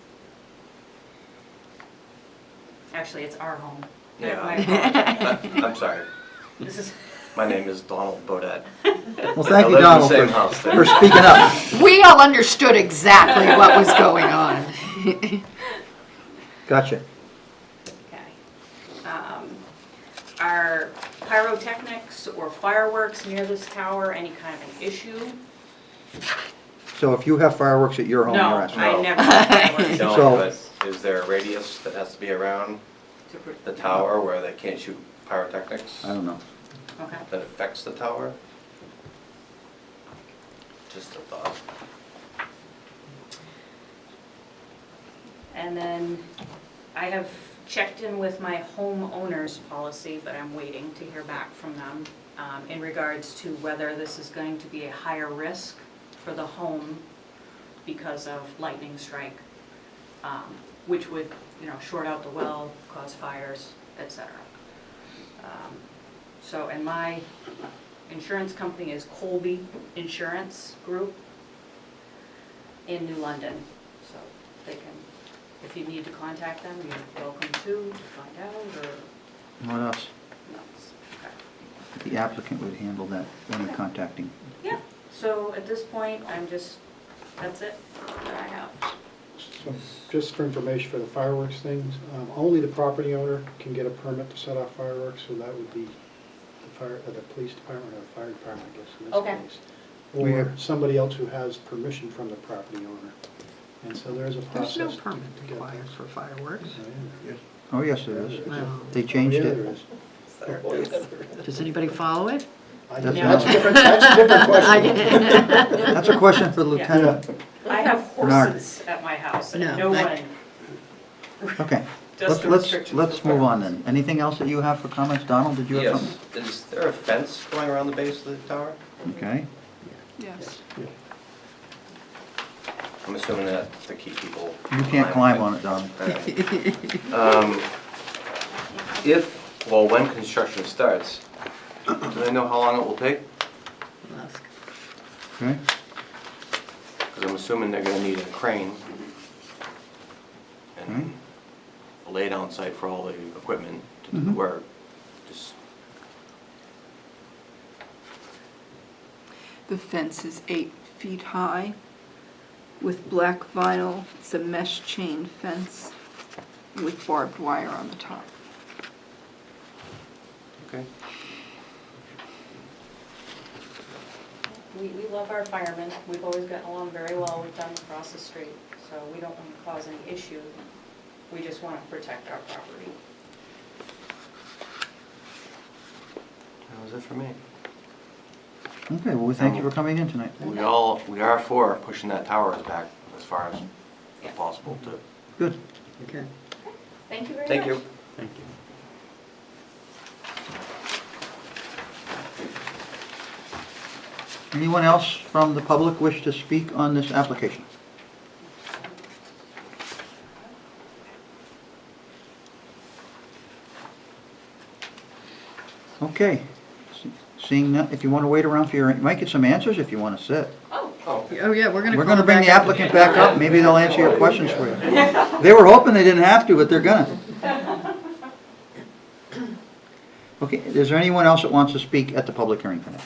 Actually, it's our home. I apologize. I'm sorry. This is. My name is Donald Bodette. Well, thank you, I live in the Donald, same house there. for speaking up. We all understood exactly what was going on. Gotcha. Okay. Are pyrotechnics or fireworks near this tower any kind of an issue? So if you have fireworks at your home, No, you're asking? I never have fireworks. No, So- but is there a radius that has to be around the tower where they can't shoot pyrotechnics I don't know. Okay. that affects the tower? Just a thought. And then I have checked in with my homeowner's policy, but I'm waiting to hear back from them in regards to whether this is going to be a higher risk for the home because of lightning strike, which would, short out the well, cause fires, etc. So, and my insurance company is Colby Insurance Group in New London, so they can, if you need to contact them, you're welcome to find out, or What else? no. Okay. The applicant would handle that, any contacting. Yeah, so at this point, that's it that I have. So, just for information for the fireworks things, only the property owner can get a permit to set off fireworks, so that would be the police department or the fire department, I guess, in this Okay. case. We Or have- somebody else who has permission from the property owner. And so there's a There's process. no to permit get required those. for fireworks. Oh, yes, there is. Well, They changed Yeah, it. there is. does anybody follow it? That's a different question. That's a question for the lieutenant. I have Bernard. horses at my house, and No, no I- one, Okay. just the Let's restrictions. let's of move on fireworks. then. Anything else that you have for comments? Donald, did you have Yes. something? Is there a fence going around the base of the tower? Okay. Yes. I'm assuming that's to keep people. You can't climb on it, Donald. When construction starts, do they know how long it will take? Ask. Okay. Because I'm assuming they're gonna need a crane and a lay-down site for all the equipment to do the Mhm. work. Just, The fence is 8 feet high with black vinyl. It's a mesh chain fence with barbed wire on the top. okay. We love our firemen, we've always gotten along very well with them across the street, so we don't want to cause any issue. We just want to protect our property. That was it for me. Okay, well, we thank you for coming in tonight. We are for pushing that towers back as far as possible too. Good. Okay. Thank you very much. Thank you. Thank you. Anyone else from the public wish to speak on this application? Okay. Seeing that, if you want to wait around for you might get some answers if you want to sit. Oh, yeah, we're gonna. We're call going to bring back the up. applicant back up. Maybe they'll answer your questions for you. They were hoping they didn't have to, but they're gonna. Okay, is there anyone else that wants to speak at the public hearing tonight?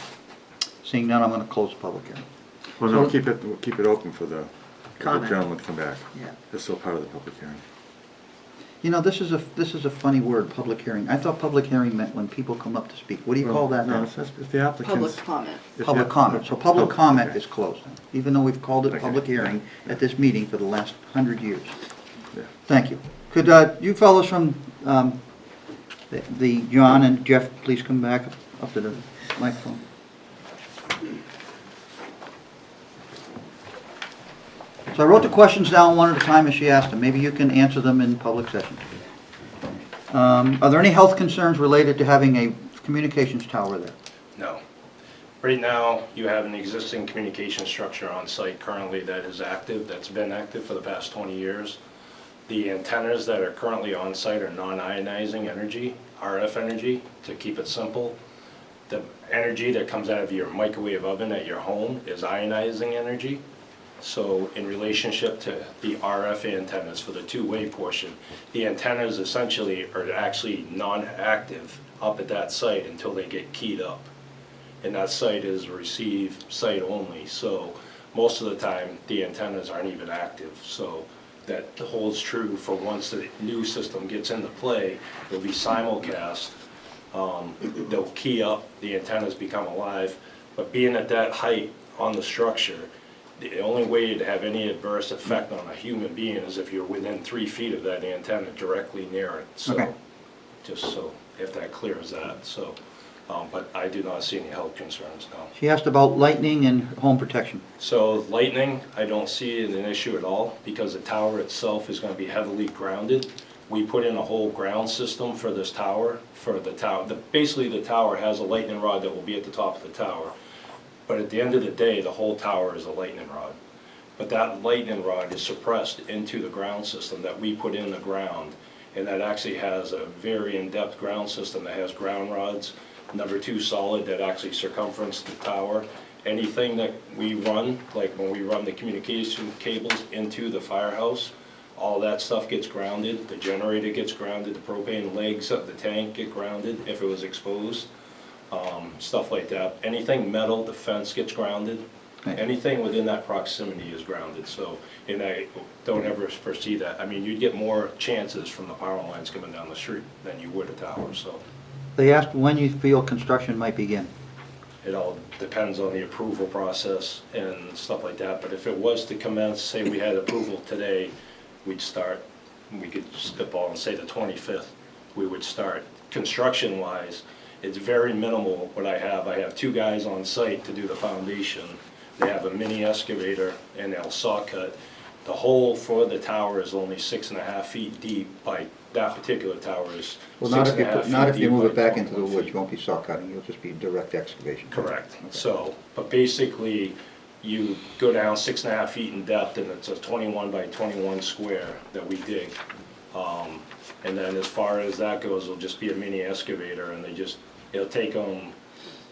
Seeing none, I'm going to close the public hearing. Well, no, So- we'll keep it open for the Comment. gentleman to come back. Yeah. It's still part of the public hearing. You know, this is a funny word, public hearing. I thought public hearing meant when people come up to speak. What do you call that No, now? it's the applicants. Public comment. if the Public app- comment. So public comment okay. is closed, then, even though we've called it Okay. public hearing at this meeting for the last 100 years. Yeah. Thank you. Could you fellows from the John and Jeff please come back up to the microphone? So I wrote the questions down one at a time as she asked them. Maybe you can answer them in public session. Are there any health concerns related to having a communications tower there? No. Right now, you have an existing communication structure on site currently that is active, that's been active for the past 20 years. The antennas that are currently on site are non-ionizing energy, RF energy, to keep it simple. The energy that comes out of your microwave oven at your home is ionizing energy. So in relationship to the RF antennas for the two-way portion, the antennas essentially are actually non-active up at that site until they get keyed up. And that site is receive site only, so most of the time the antennas aren't even active. So that holds true for once the new system gets into play, it'll be simulcast. They'll key up, the antennas become alive, but being at that height on the structure, the only way to have any adverse effect on a human being is if you're within 3 feet of that antenna directly near it. So, Okay. just so, if that clears that, so, but I do not see any health concerns, no. She asked about lightning and home protection. So lightning, I don't see it an issue at all because the tower itself is going to be heavily grounded. We put in a whole ground system for this tower, basically the tower has a lightning rod that will be at the top of the tower. But at the end of the day, the whole tower is a lightning rod. But that lightning rod is suppressed into the ground system that we put in the ground. And that actually has a very in-depth ground system that has ground rods, #2 solid that actually circumference the tower. Anything that we run, like when we run the communication cables into the firehouse, all that stuff gets grounded. The generator gets grounded, the propane legs of the tank get grounded if it was exposed. Stuff like that. Anything metal, the fence gets grounded. Right. Anything within that proximity is grounded. So, and I don't ever foresee that. I mean, you'd get more chances from the power lines coming down the street than you would a tower. So, They asked when you feel construction might begin. it all depends on the approval process and stuff like that. But if it was to commence, say we had approval today, we'd start. We could spitball and say the 25th. We would start. Construction-wise, it's very minimal what I have. I have 2 guys on site to do the foundation. They have a mini excavator and they'll saw cut. The hole for the tower is only 6.5 feet deep. By that particular tower is Well, not if you, 6.5 not feet if you deep move it by back into the 21 woods, feet. you won't be saw cutting, you'll just be direct excavation. Correct. Okay. So, but basically, you go down 6.5 feet in depth and it's a 21 by 21 square that we dig. And then as far as that goes, it'll just be a mini excavator and it'll take them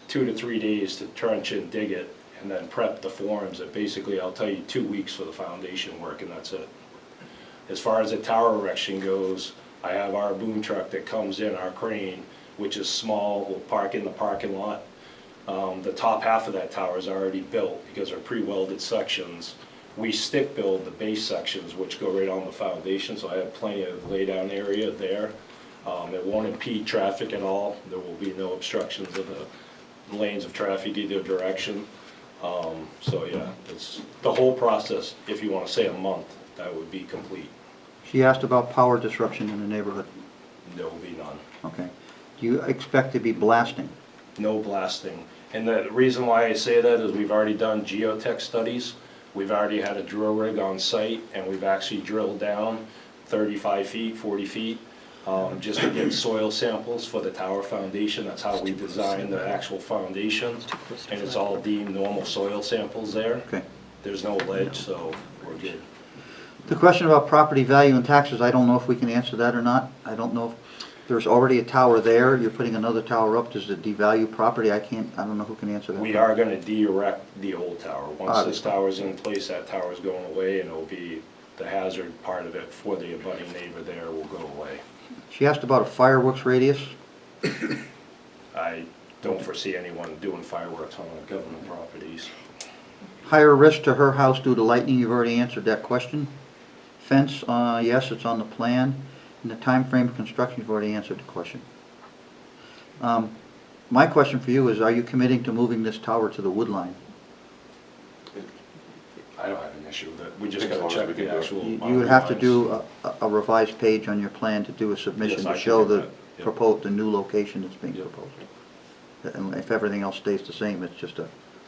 2 to 3 days to trench and dig it and then prep the forms. And basically, I'll tell you 2 weeks for the foundation work and that's it. As far as the tower erection goes, I have our boom truck that comes in, our crane, which is small, will park in the parking lot. The top half of that tower is already built because they're pre-welded sections. We stick build the base sections which go right on the foundation, so I have plenty of laydown area there. It won't impede traffic at all. There will be no obstructions of the lanes of traffic either direction. So yeah, it's the whole process, if you want to say a month, that would be complete. She asked about power disruption in the neighborhood. There will be none. Okay. Do you expect to be blasting? No blasting. And the reason why I say that is we've already done geotech studies. We've already had a drill rig on site and we've actually drilled down 35 feet, 40 feet, just to get soil samples for the tower foundation. That's how we designed the actual foundation. And it's all deemed normal soil samples there. Okay. There's no ledge, so we're good. The question about property value and taxes, I don't know if we can answer that or not. I don't know if there's already a tower there, you're putting another tower up, does it devalue property? I don't know who can answer that. We are going to de-erect the old tower. Once this Obviously. tower's in place, that tower's going away and it'll be, the hazard part of it for the abutting neighbor there will go away. She asked about a fireworks radius. I don't foresee anyone doing fireworks on government properties. Higher risk to her house due to lightning, you've already answered that question. Fence, yes, it's on the plan. And the time frame of construction, you've already answered the question. My question for you is, are you committing to moving this tower to the wood line? I don't have an issue with it. We just As gotta long as check we can the do it. actual. You would have to do a revised page on your plan to do a submission Yes, I to can show do the that, yeah. proposed, the new location that's being Yeah. proposed. And if everything else stays the same, it's just a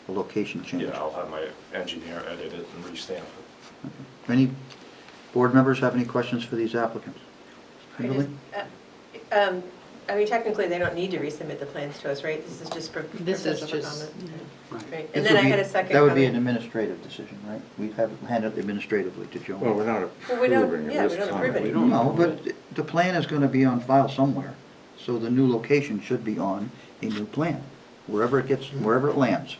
location change. Yeah, I'll have my engineer edit it and restamp it. Any board members have any questions for these applicants? I Kimberly? just, I mean, technically, they don't need to resubmit the plans to us, right? This is just for This is purposes of a just- comment. Right. This And then would I be- had a second That would be an comment. administrative decision, right? We'd have it handled administratively to Joanne. Well, without Well, we don't- approving yeah, it, we this don't approve comment, we it. don't. No, but the plan is gonna be on file somewhere, so the new location should be on a new plan, wherever it gets, wherever it lands.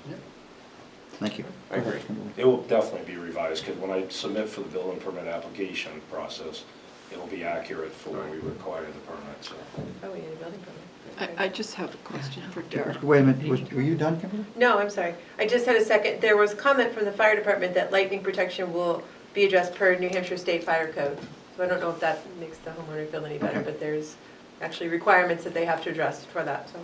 Thank you. I agree. It will definitely be revised, because when I submit for the building permit application process, it'll be accurate for when we require the permit, so. Oh, we need a building permit. I just have a question for Derek. Wait a minute, were you done, Kimberly? No, I'm sorry. I just had a second. There was comment from the fire department that lightning protection will be addressed per New Hampshire State Fire Code. So I don't know if that makes the homeowner feel any better, Okay. but there's actually requirements that they have to address for that, so.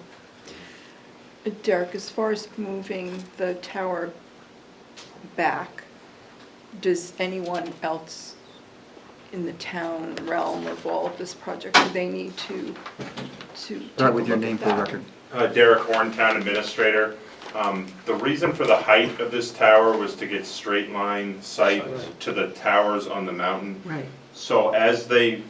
Derek, as far as moving the tower back, does anyone else in the town realm of all of this project, do they need to take Start a with your look name at for the that? record. Derek Horn, Town Administrator. The reason for the height of this tower was to get straight line sight to the towers on the mountain. Right. So as they,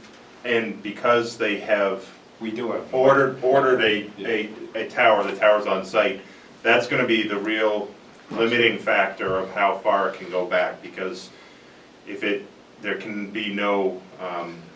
and because they have We do have. ordered a tower, the tower's on site, that's gonna be the real limiting factor of how far it can go back, because if it, there can be no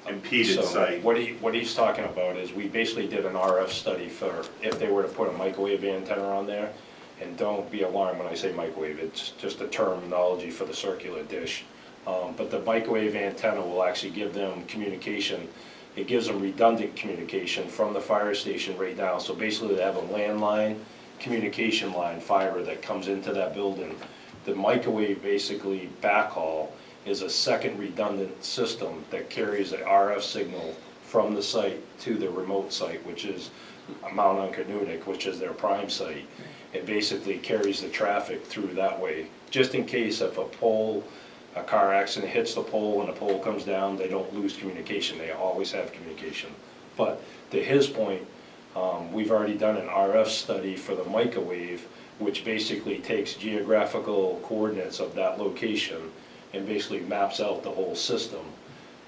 impeded So site. what he's talking about is, we basically did an RF study for if they were to put a microwave antenna on there. And don't be alarmed when I say microwave, it's just a terminology for the circular dish. But the microwave antenna will actually give them communication. It gives them redundant communication from the fire station right now. So basically they have a landline, communication line, fiber that comes into that building. The microwave basically backhaul is a second redundant system that carries an RF signal from the site to the remote site, which is Mount Uncanunic, which is their prime site. It basically carries the traffic through that way, just in case if a car accident hits the pole and the pole comes down, they don't lose communication, they always have communication. But to his point, we've already done an RF study for the microwave, which basically takes geographical coordinates of that location and basically maps out the whole system.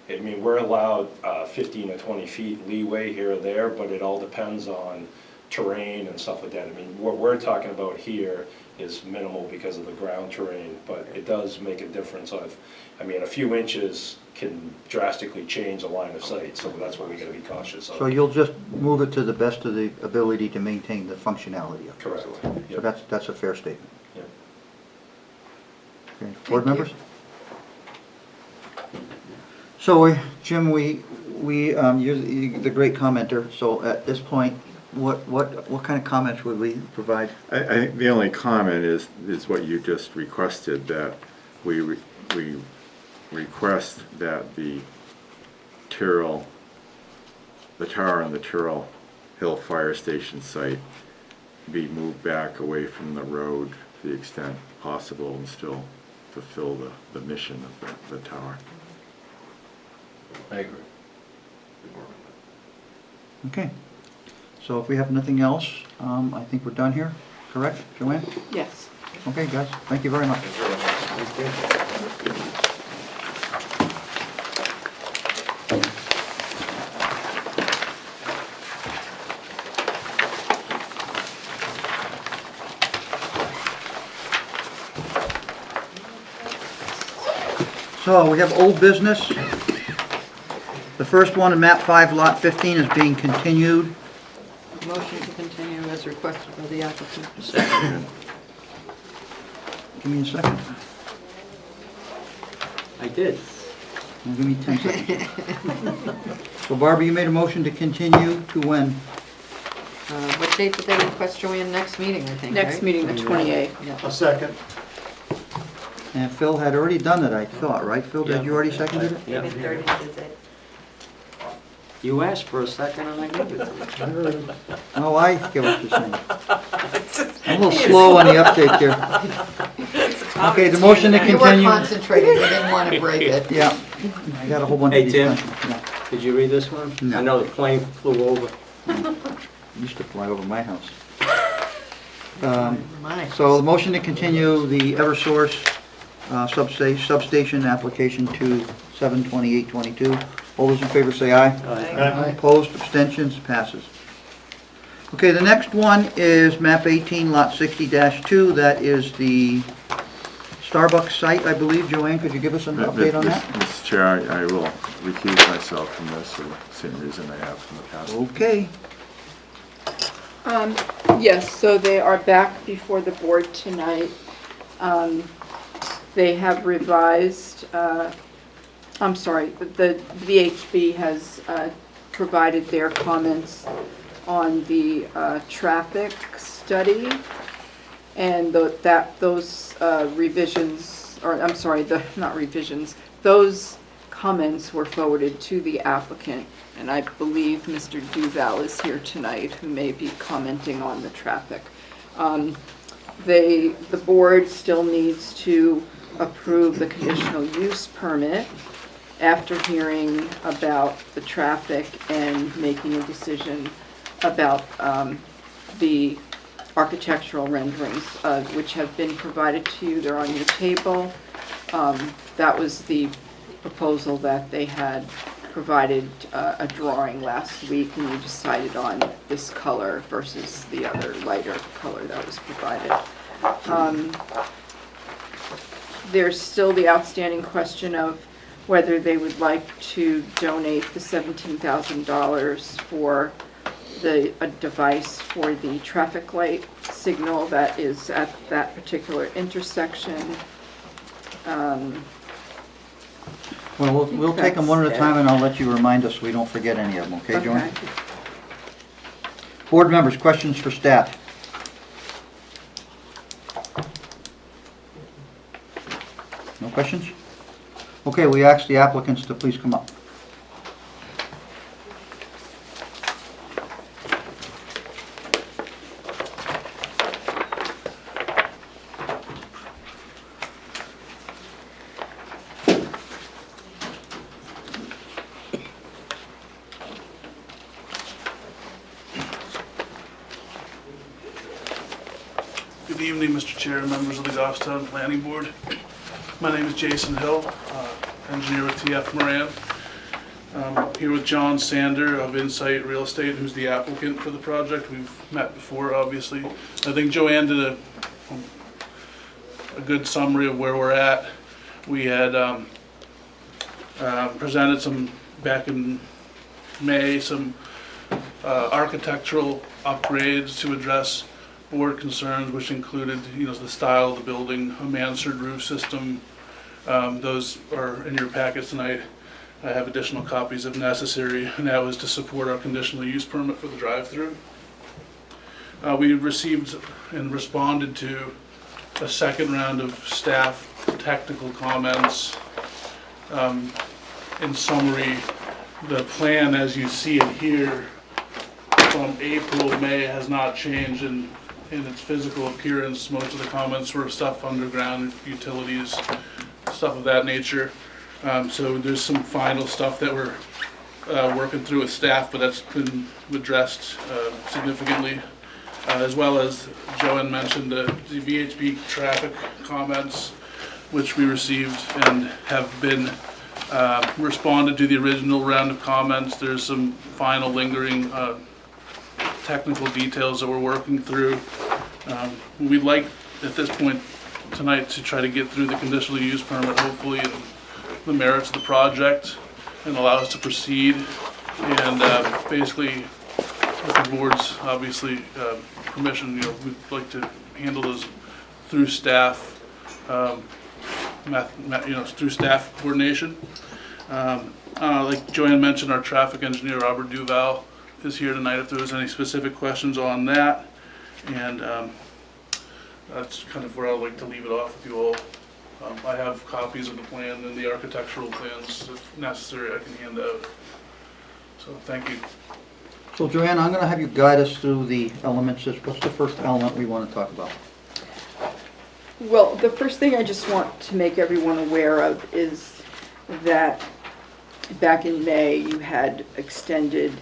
I mean, we're allowed 15 to 20 feet leeway here or there, but it all depends on terrain and stuff like that. I mean, what we're talking about here is minimal because of the ground terrain, but it does make a difference of, I mean, a few inches can drastically change the line of sight, so that's what we gotta be cautious of. So you'll just move it to the best of the ability to maintain the functionality of it? Correct. So that's a fair statement. Yep. Okay. Board members? So, Jim, you're the great commenter, so at this point, what kind of comments would we provide? I think the only comment is what you just requested, that we request that the tower on the Tyrrell Hill Fire Station site be moved back away from the road to the extent possible and still fulfill the mission of the tower. I agree. Okay. So if we have nothing else, I think we're done here, correct, Joanne? Yes. Okay, guys, thank you very much. So we have old business. The first one, in map 5, lot 15, is being continued. Motion to continue as requested by the applicant. Give me a second. I did. Now give me 10 seconds. So Barbara, you made a motion to continue to when? What date did they request, Joanne? Next meeting, I think, Next right? meeting, the 28th. Yeah. A second. And Phil had already done it, I thought, right? Phil, did you already seconded it? Yeah. Maybe 30 is it. You asked for a second and I gave it to you. Oh, I get what you're saying. I'm a little slow on the uptake here. Okay, the motion to You were continue. concentrating, you didn't want to break it. Yeah, I got a whole bunch of Hey, these. Tim. questions. Yeah. Did you read this one? No. I know the plane flew over. Used to fly over my house. My. So the motion to continue the Eversource substation application to 7/28/22. All those in favor say aye. Aye. Opposed, abstentions, passes. Okay, the next one is map 18, lot 60-2. That is the Starbucks site, I believe. Joanne, could you give us an update on that? Mr. Chair, I will recuse myself from this for the same reason I have from the past. Okay. Yes, so they are back before the board tonight. They have revised, I'm sorry, the VHB has provided their comments on the traffic study, and those revisions, or I'm sorry, not revisions, those comments were forwarded to the applicant, and I believe Mr. Duval is here tonight, who may be commenting on the traffic. The board still needs to approve the conditional use permit after hearing about the traffic and making a decision about the architectural renderings, which have been provided to you. They're on your table. That was the proposal that they had provided a drawing last week, and you decided on this color versus the other lighter color that was provided. There's still the outstanding question of whether they would like to donate the $17,000 for a device for the traffic light signal that is at that particular intersection. Well, we'll take them one at a time, and I'll let you remind us so we don't forget any of them, okay, Joanne? Okay. Board members, questions for staff? No questions? Okay, we ask the applicants to please come up. Good evening, Mr. Chair and members of the Goffstown Planning Board. My name is Jason Hill, engineer with TF Moran. I'm here with John Sander of Insight Real Estate, who's the applicant for the project. We've met before, obviously. I think Joanne did a good summary of where we're at. We had presented some, back in May, some architectural upgrades to address board concerns, which included, the style of the building, a mansard roof system. Those are in your packets tonight. I have additional copies if necessary, and that was to support our conditional use permit for the drive-through. We received and responded to a second round of staff technical comments. In summary, the plan as you see it here from April, May has not changed in its physical appearance. Most of the comments were stuff underground, utilities, stuff of that nature. So there's some final stuff that we're working through with staff, but that's been addressed significantly. As well as Joanne mentioned, the VHB traffic comments, which we received and have been responded to the original round of comments. There's some final lingering technical details that we're working through. We'd like, at this point tonight, to try to get through the conditional use permit, hopefully, and the merits of the project, and allow us to proceed. And basically, with the board's obviously permission, we'd like to handle those through staff, through staff coordination. Like Joanne mentioned, our traffic engineer, Robert Duval, is here tonight if there was any specific questions on that. And that's kind of where I'd like to leave it off with you all. I have copies of the plan and the architectural plans, if necessary, I can hand out. So thank you. So Joanne, I'm going to have you guide us through the elements. What's the first element we want to talk about? Well, the first thing I just want to make everyone aware of is that back in May, you had extended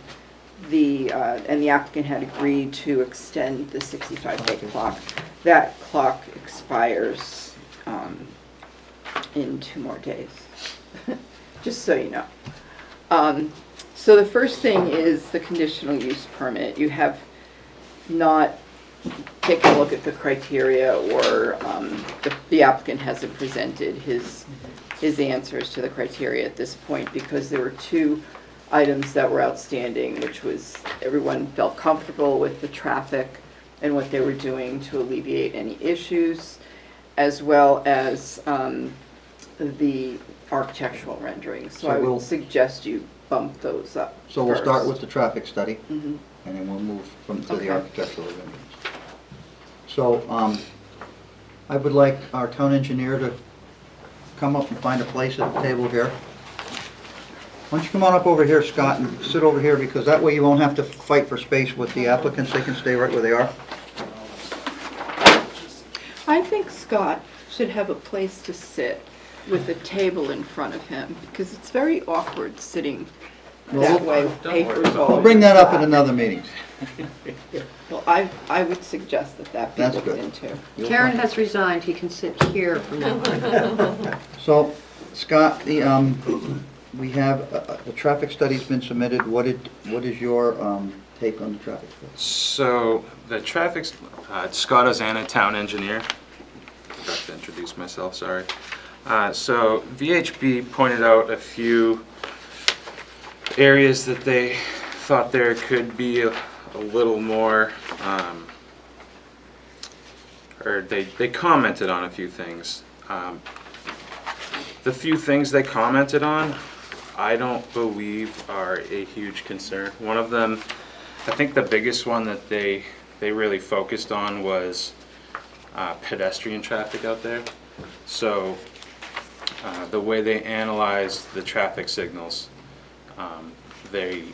and the applicant had agreed to extend the 65-day clock. That clock expires in 2 more days, just so you know. So the first thing is the conditional use permit. You have not taken a look at the criteria, or the applicant hasn't presented his answers to the criteria at this point, because there were 2 items that were outstanding, which was everyone felt comfortable with the traffic and what they were doing to alleviate any issues, as well as the architectural renderings. So I would suggest you bump those up. So we'll start with the traffic study, Mhm. and then we'll move to Okay. the architectural renderings. So I would like our town engineer to come up and find a place at the table here. Why don't you come on up over here, Scott, and sit over here, because that way you won't have to fight for space with the applicants. They can stay right where they are. I think Scott should have a place to sit with a table in front of him, because it's very awkward sitting that way with papers all We'll over bring his that up at lap. another meeting. Well, I would suggest that be That's looked good. into. Karen has resigned, he can sit here from now on. So, Scott, we have, the traffic study's been submitted. What is your take on the traffic study? So, the traffic, Scott Ozana, town engineer. Forgot to introduce myself, sorry. So, VHB pointed out a few areas that they thought there could be a little more, or they commented on a few things. The few things they commented on, I don't believe are a huge concern. One of them, I think the biggest one that they really focused on was pedestrian traffic out there. So the way they analyzed the traffic signals, they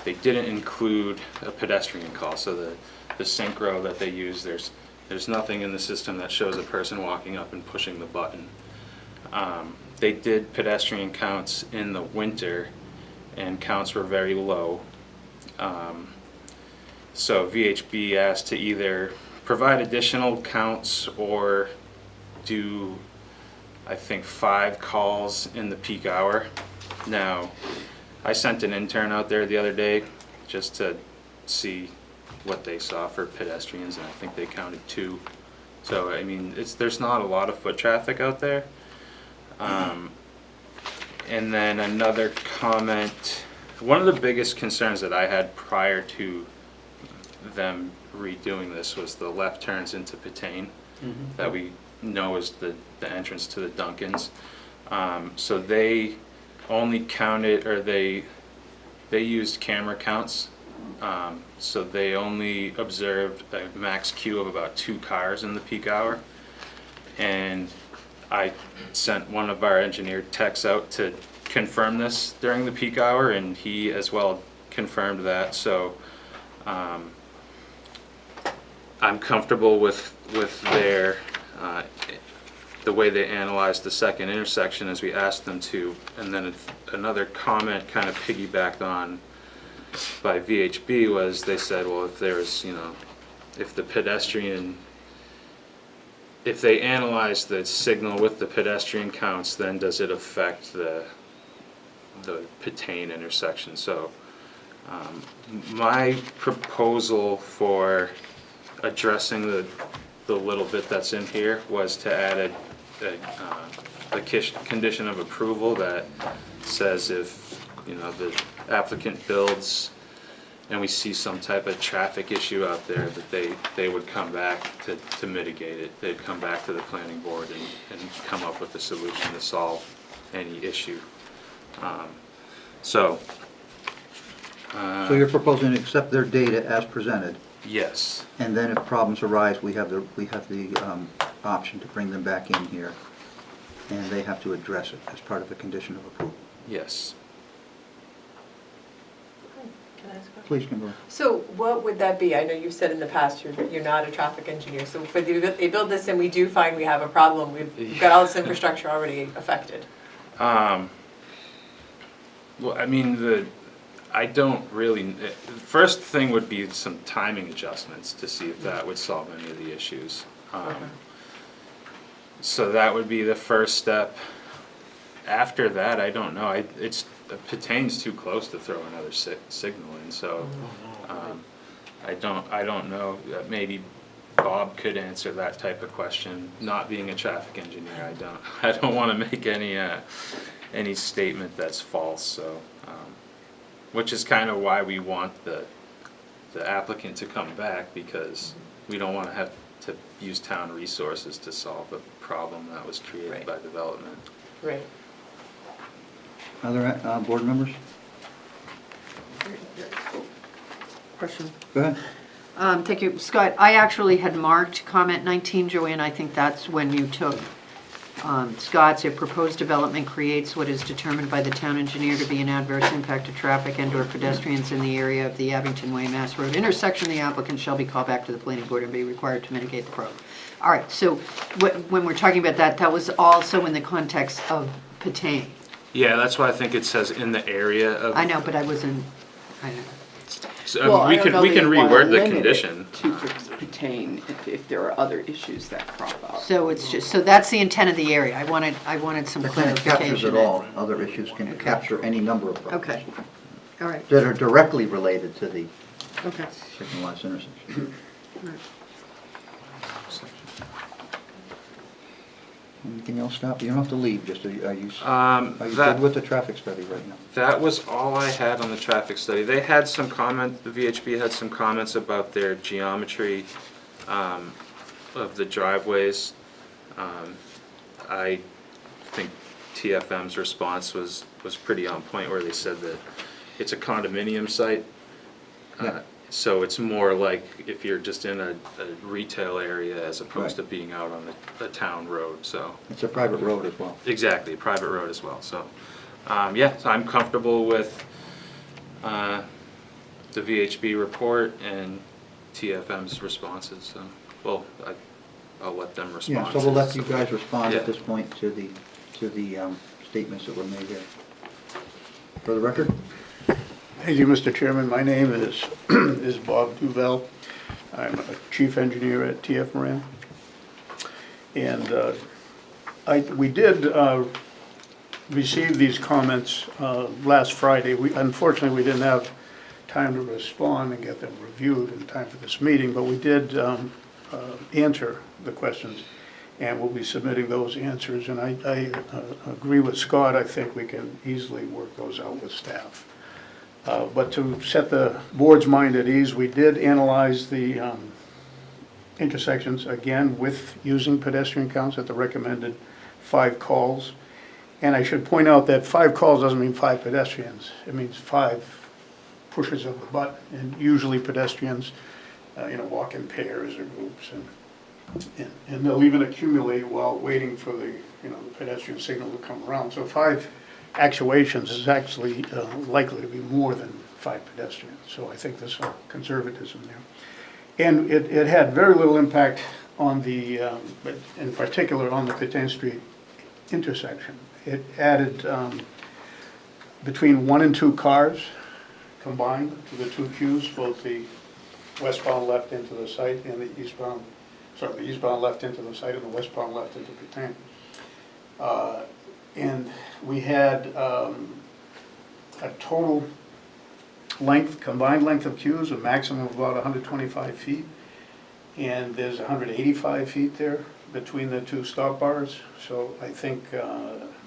didn't include a pedestrian call. So the synchro that they use, there's nothing in the system that shows a person walking up and pushing the button. They did pedestrian counts in the winter, and counts were very low. So VHB asked to either provide additional counts or do, I think, 5 calls in the peak hour. Now, I sent an intern out there the other day just to see what they saw for pedestrians, and I think they counted 2. So, I mean, there's not a lot of foot traffic out there. And then another comment, one of the biggest concerns that I had prior to them redoing this was the left turns into Pitane, that we know is the entrance to the Duncans. So they only counted, or they used camera counts. So they only observed a max queue of about 2 cars in the peak hour. And I sent one of our engineered techs out to confirm this during the peak hour, and he as well confirmed that. So I'm comfortable with their the way they analyzed the second intersection as we asked them to. And then another comment kind of piggybacked on by VHB was they said, well, if there's, if the pedestrian, if they analyze the signal with the pedestrian counts, then does it affect the Pitane intersection? So my proposal for addressing the little bit that's in here was to add a condition of approval that says if the applicant builds and we see some type of traffic issue out there, that they would come back to mitigate it. They'd come back to the planning board and come up with a solution to solve any issue. So So you're proposing to accept their data as presented, Yes, and then if problems arise, we have the option to bring them back in here, and they have to address it as part of the condition of approval. yes. Can I ask a question? Please, Kimberly. So what would that be? I know you've said in the past you're not a traffic engineer, so if they build this and we do find we have a problem, we've got all this infrastructure already affected. Well, I mean, I don't really, the first thing would be some timing adjustments to see if that would solve any of the issues. So that would be the first step. After that, I don't know. Patain's too close to throw another signal in, so I don't know. Maybe Bob could answer that type of question. Not being a traffic engineer, I don't want to make any statement that's false. So, which is kind of why we want the applicant to come back, because we don't want to have to use town resources to solve a problem that was created by development. Right. Other board members? Question. Go ahead. Thank you. Scott, I actually had marked comment 19, Joanne. I think that's when you took Scott's. If proposed development creates what is determined by the town engineer to be an adverse impact to traffic and/or pedestrians in the area of the Abington Way Mass Road intersection, the applicant shall be called back to the planning board and be required to mitigate the problem. All right, so when we're talking about that, that was also in the context of Patain. Yeah, that's why I think it says in the area of. I know, but I wasn't, I don't know. So, Well, I we don't can know we that can you wanna reword the limit it condition. To pertain if there are other issues that crop up. So it's just, so that's the intent of the area. I wanted some The plan clarification. captures it all. Other issues can capture any number of problems. Okay, all right, That are directly related to the okay. signalized intersection. All right. Anything else, Scott? You don't have to leave, just are you that- good with the traffic study right now? That was all I had on the traffic study. They had some comment, the VHB had some comments about their geometry of the driveways. I think TFM's response was pretty on point, where they said that it's a condominium site. Yeah. So it's more like if you're just in a retail area as opposed to Right. being out on the town road, so. It's a private road as well. Exactly, private road as well, so, yeah, so I'm comfortable with, the VHB report and TFM's responses, so, well, I'll let them respond. Yeah, so we'll let you guys respond Yeah. at this point to the statements that were made here. For the record? Thank you, Mr. Chairman. My name is Bob Duvel. I'm a chief engineer at TF Moran. And we did receive these comments last Friday. Unfortunately, we didn't have time to respond and get them reviewed in time for this meeting, but we did answer the questions, and we'll be submitting those answers. And I agree with Scott. I think we can easily work those out with staff. But to set the board's mind at ease, we did analyze the intersections again with using pedestrian counts at the recommended 5 calls. And I should point out that 5 calls doesn't mean 5 pedestrians. It means 5 pushes of the button. And usually pedestrians, walk in pairs or groups, and they'll even accumulate while waiting for the pedestrian signal to come around. So 5 actuations is actually likely to be more than 5 pedestrians. So I think there's some conservatism there. And it had very little impact on the, in particular on the Patain Street intersection. It added between 1 and 2 cars combined to the 2 queues, both the westbound left into the site and the eastbound left into the site and the westbound left into Patain. And we had a total combined length of queues, a maximum of about 125 feet. And there's 185 feet there between the 2 stop bars. So I think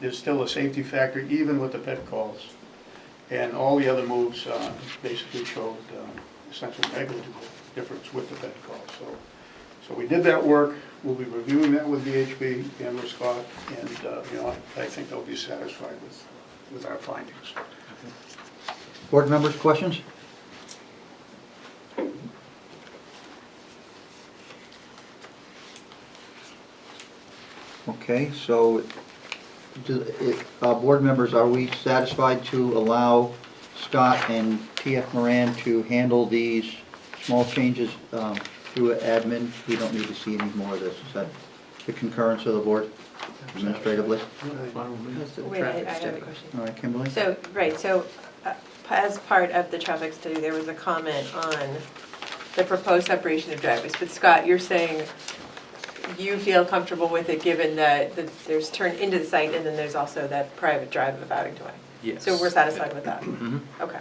there's still a safety factor even with the pet calls. And all the other moves basically showed essentially negligible difference with the pet calls. So we did that work. We'll be reviewing that with VHB and with Scott, and I think they'll be satisfied with our findings. Board members, questions? Okay, so, board members, are we satisfied to allow Scott and TF Moran to handle these small changes through admin? We don't need to see any more of this. Is that the concurrence of the board administratively? Wait, I have a question. All right, Kimberly? So, right, so as part of the traffic study, there was a comment on the proposed separation of driveways. But Scott, you're saying you feel comfortable with it, given that there's turn into the site, and then there's also that private drive of Abington Way? Yes. So we're satisfied with that? Mhm. Okay.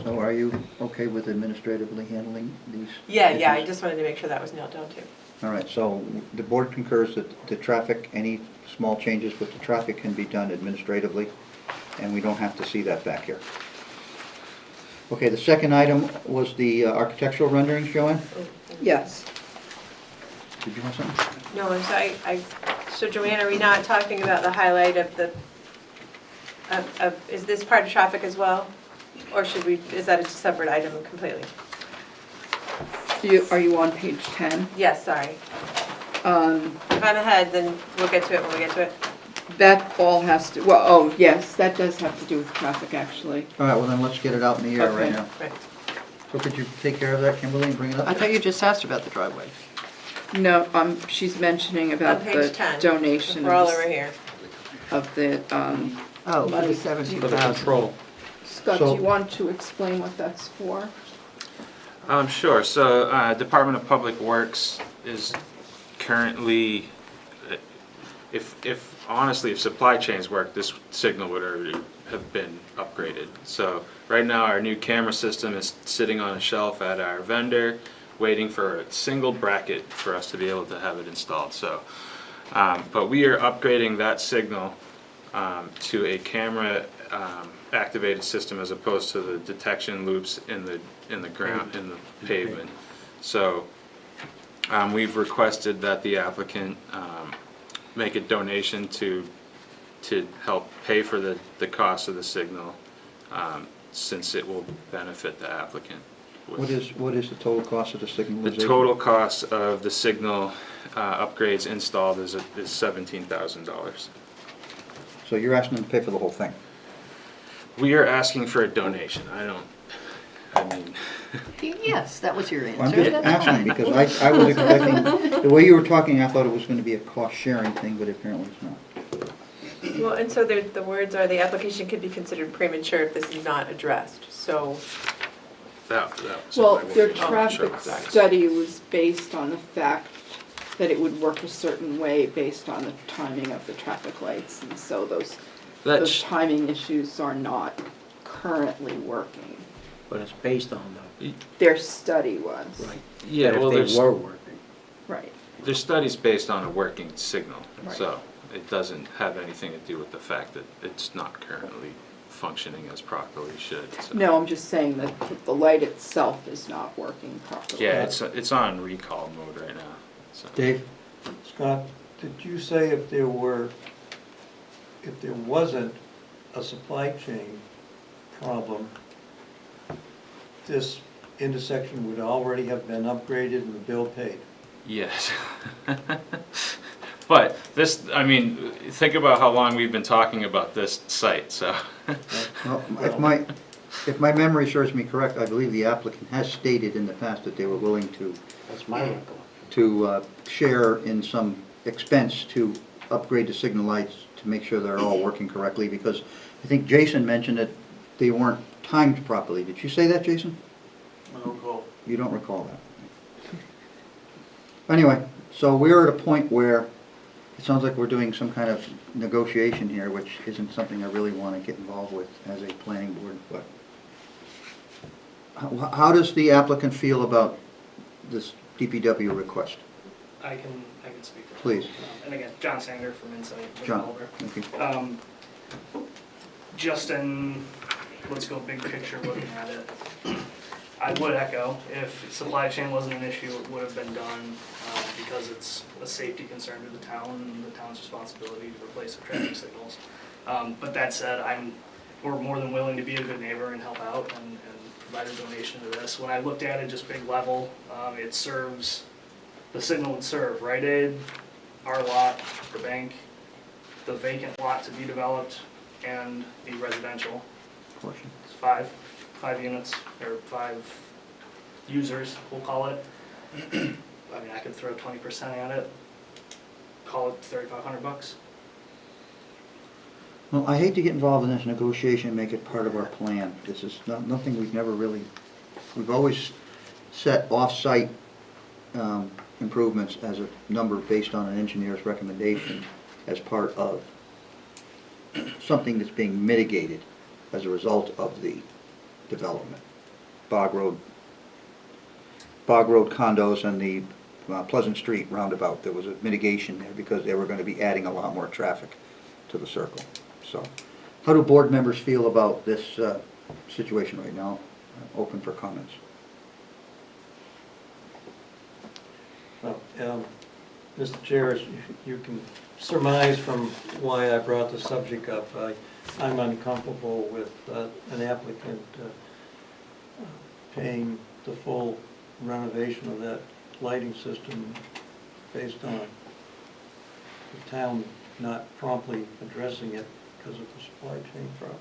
So are you okay with administratively handling these? Yeah, I issues? just wanted to make sure that was nailed down too. All right, so the board concurs that the traffic, any small changes with the traffic can be done administratively, and we don't have to see that back here. Okay, the second item was the architectural renderings, Joanne? Yes. Did you want something? No, I'm sorry, so Joanne, are we not talking about the highlight of the, is this part of traffic as well? Or should we, is that a separate item completely? Are you on page 10? Yes, sorry. If I'm ahead, then we'll get to it when we get to it. That all has to, well, oh, yes, that does have to do with traffic, actually. All right, well then let's get it out in the air right Okay. now. Right. So could you take care of that, Kimberly, and bring it up? I thought you just asked about the driveway. No, she's mentioning On about page the 10. donation We're all of over the, here. of the, Oh, for money. the For the 17,000. control. Scott, So- do you want to explain what that's for? Sure. So, Department of Public Works is currently, honestly, if supply chains work, this signal would already have been upgraded. So, right now, our new camera system is sitting on a shelf at our vendor, waiting for a single bracket for us to be able to have it installed. So, but we are upgrading that signal to a camera activated system as opposed to the detection loops in the ground, in the pavement. So we've requested that the applicant make a donation to help pay for the cost of the signal, since it will benefit the applicant. What is the total cost of the The signalization? total cost of the signal upgrades installed is $17,000. So you're asking them to pay for the whole thing? We are asking for a donation. I mean, Yes, that was your I'm answer. just That's asking, fine. because I was expecting, the way you were talking, I thought it was going to be a cost-sharing thing, but apparently it's not. Well, and so the words are, the application could be considered premature if this is not addressed, so. that was Well, my their word. traffic Sure. study was based on the fact that it would work a certain way based on the timing of the traffic lights, and so those timing issues are not currently working. But it's based on Their study was. Right. Yeah, But well, if they were working. Right. Their study's based on a working signal, Right. so it doesn't have anything to do with the fact that it's not currently functioning as properly should. So. No, I'm just saying that the light itself is not working properly. Yeah, it's on recall mode right now. So. Dave? Scott, did you say if there wasn't a supply chain problem, this intersection would already have been upgraded and the bill paid? Yes. But this, I mean, think about how long we've been talking about this site, so. Well, if my memory serves me correct, I believe the applicant has stated in the past that they were willing to. That's my recollection. To share in some expense to upgrade the signal lights to make sure they're all working correctly, because I think Jason mentioned that they weren't timed properly. Did you say that, Jason? I don't recall. You don't recall that. Anyway, so we're at a point where it sounds like we're doing some kind of negotiation here, which isn't something I really want to get involved with as a planning board, but how does the applicant feel about this DPW request? I can speak to that. Please. And again, John Sanger from Insight. John, thank you. Just in, let's go big picture looking at it. I would echo, if supply chain wasn't an issue, it would have been done because it's a safety concern to the town and the town's responsibility to replace the traffic signals. But that said, I'm we're more than willing to be a good neighbor and help out and provide a donation to this. When I looked at it, just big level, it serves, the signal would serve Rite Aid, our lot, the bank, the vacant lot to be developed, and the residential. Portion. It's five units, or 5 users, we'll call it. I mean, I could throw 20% at it, call it $3,500. Well, I hate to get involved in this negotiation and make it part of our plan. This is nothing we've never really, we've always set off-site improvements as a number based on an engineer's recommendation as part of something that's being mitigated as a result of the development. Bog Road condos and the Pleasant Street roundabout, there was a mitigation there because they were going to be adding a lot more traffic to the circle. So, how do board members feel about this situation right now? Open for comments. Well, Mr. Chair, as you can surmise from why I brought the subject up, I'm uncomfortable with an applicant paying the full renovation of that lighting system based on the town not promptly addressing it because of the supply chain problem.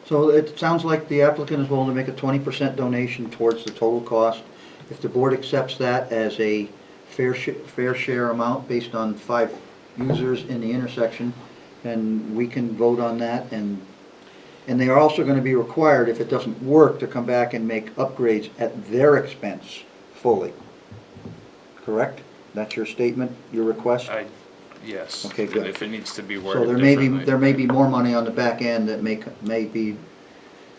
So it sounds like the applicant is willing to make a 20% donation towards the total cost. If the board accepts that as a fair share amount based on 5 users in the intersection, then we can vote on that. And they are also going to be required, if it doesn't work, to come back and make upgrades at their expense fully. Correct? That's your statement, your request? Yes. Okay, good. If it needs to be So worded there differently. may be more money on the back end that may be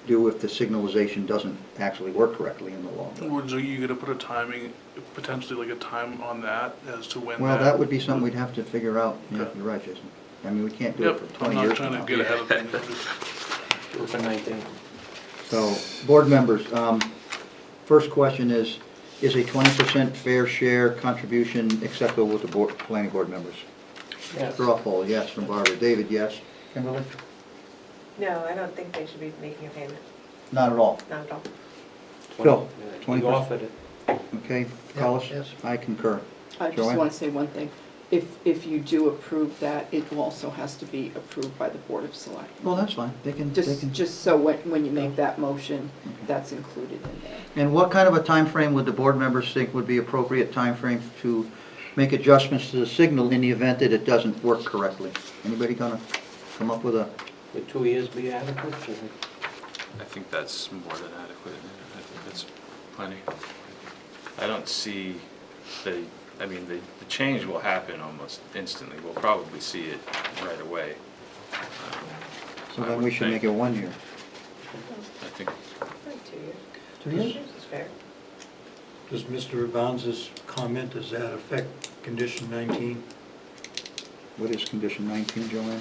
due if the signalization doesn't actually work correctly in the long run. So you gonna put a timing, potentially like a time on that as to when Well, that would be something we'd have to figure out. Yeah, Okay. you're right, Jason. I mean, we can't do it for 20 I'm years not from trying now. to get ahead of things. Do it for 19. So, board members, first question is a 20% fair share contribution acceptable with the planning board members? Yes. Straw poll, yes, from Barbara. David, yes. Kimberly? No, I don't think they should be making a payment, Not at all. not at all. Phil? You 20%? offered it. Okay, Collis? Yes. I concur. I just Joanne? want to say one thing. If you do approve that, it also has to be approved by the Board of Selectmen. Well, that's fine. They can. Just so when you make that motion, that's included in there. And what kind of a time frame would the board members think would be appropriate time frame to make adjustments to the signal in the event that it doesn't work correctly? Anybody gonna come up with a? Would 2 years be adequate? I think that's more than adequate. I think that's plenty. I don't see the change will happen almost instantly. We'll probably see it right away. So then we should make it 1 year. I think Like 2 years. 2 years? 2 years is fair. Does Mr. Evans's comment, does that affect condition 19? What is condition 19, Joanne?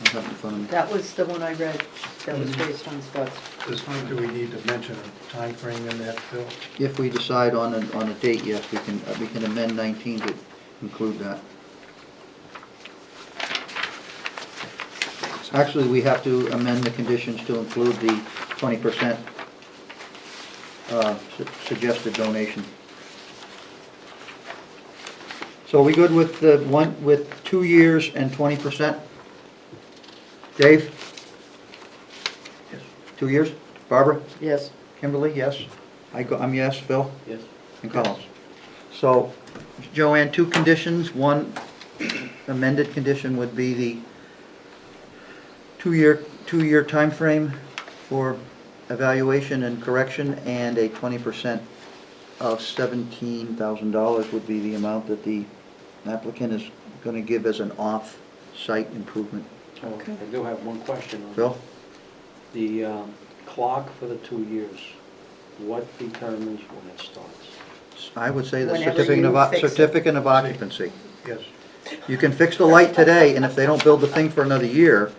I have it in front of me. That was the one I read, that was based on Scott's. Do we need to mention a time frame in that, Phil? If we decide on a date, yes, we can amend 19 to include that. Actually, we have to amend the conditions to include the 20% suggested donation. So are we good with the with 2 years and 20%? Dave? Yes. 2 years? Barbara? Yes. Kimberly, yes. I'm yes. Phil? Yes. And Collins. So, Joanne, 2 conditions. One amended condition would be the two-year time frame for evaluation and correction, and a 20% of $17,000 would be the amount that the applicant is going to give as an off-site improvement. Okay. I do have one question. On Phil? The clock for the 2 years, what determines when it starts? I would say the Whenever you fix it. certificate of occupancy. Yes. You can fix the light today, and if they don't build the thing for another year,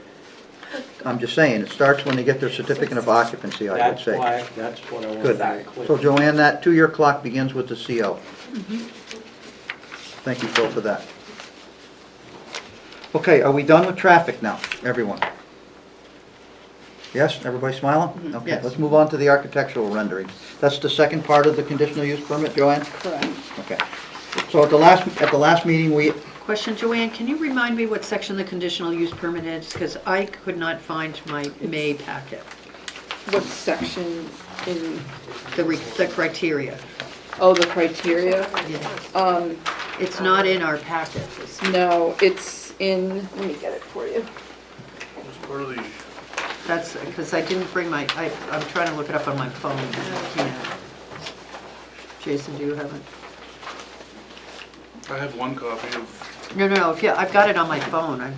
I'm just saying, it starts when they get their certificate of occupancy, I would say. That's what I want to Good. make clear. So Joanne, that 2-year clock begins with the CO. Thank you, Phil, for that. Okay, are we done with traffic now, everyone? Yes, everybody smiling? Okay, Yes. let's move on to the architectural rendering. That's the second part of the conditional use permit, Joanne? Correct. Okay. So at the last meeting, we, Question, Joanne, can you remind me what section the conditional use permit is? Because I could not find my May packet. What section in, The criteria. oh, the criteria? Yeah. It's not in our packet. No, it's in, let me get it for you. Where are the, That's, because I didn't bring my, I'm trying to look it up on my phone. and I can't. Jason, do you have it? I have one copy of, No, if you, I've got it on my phone, I'm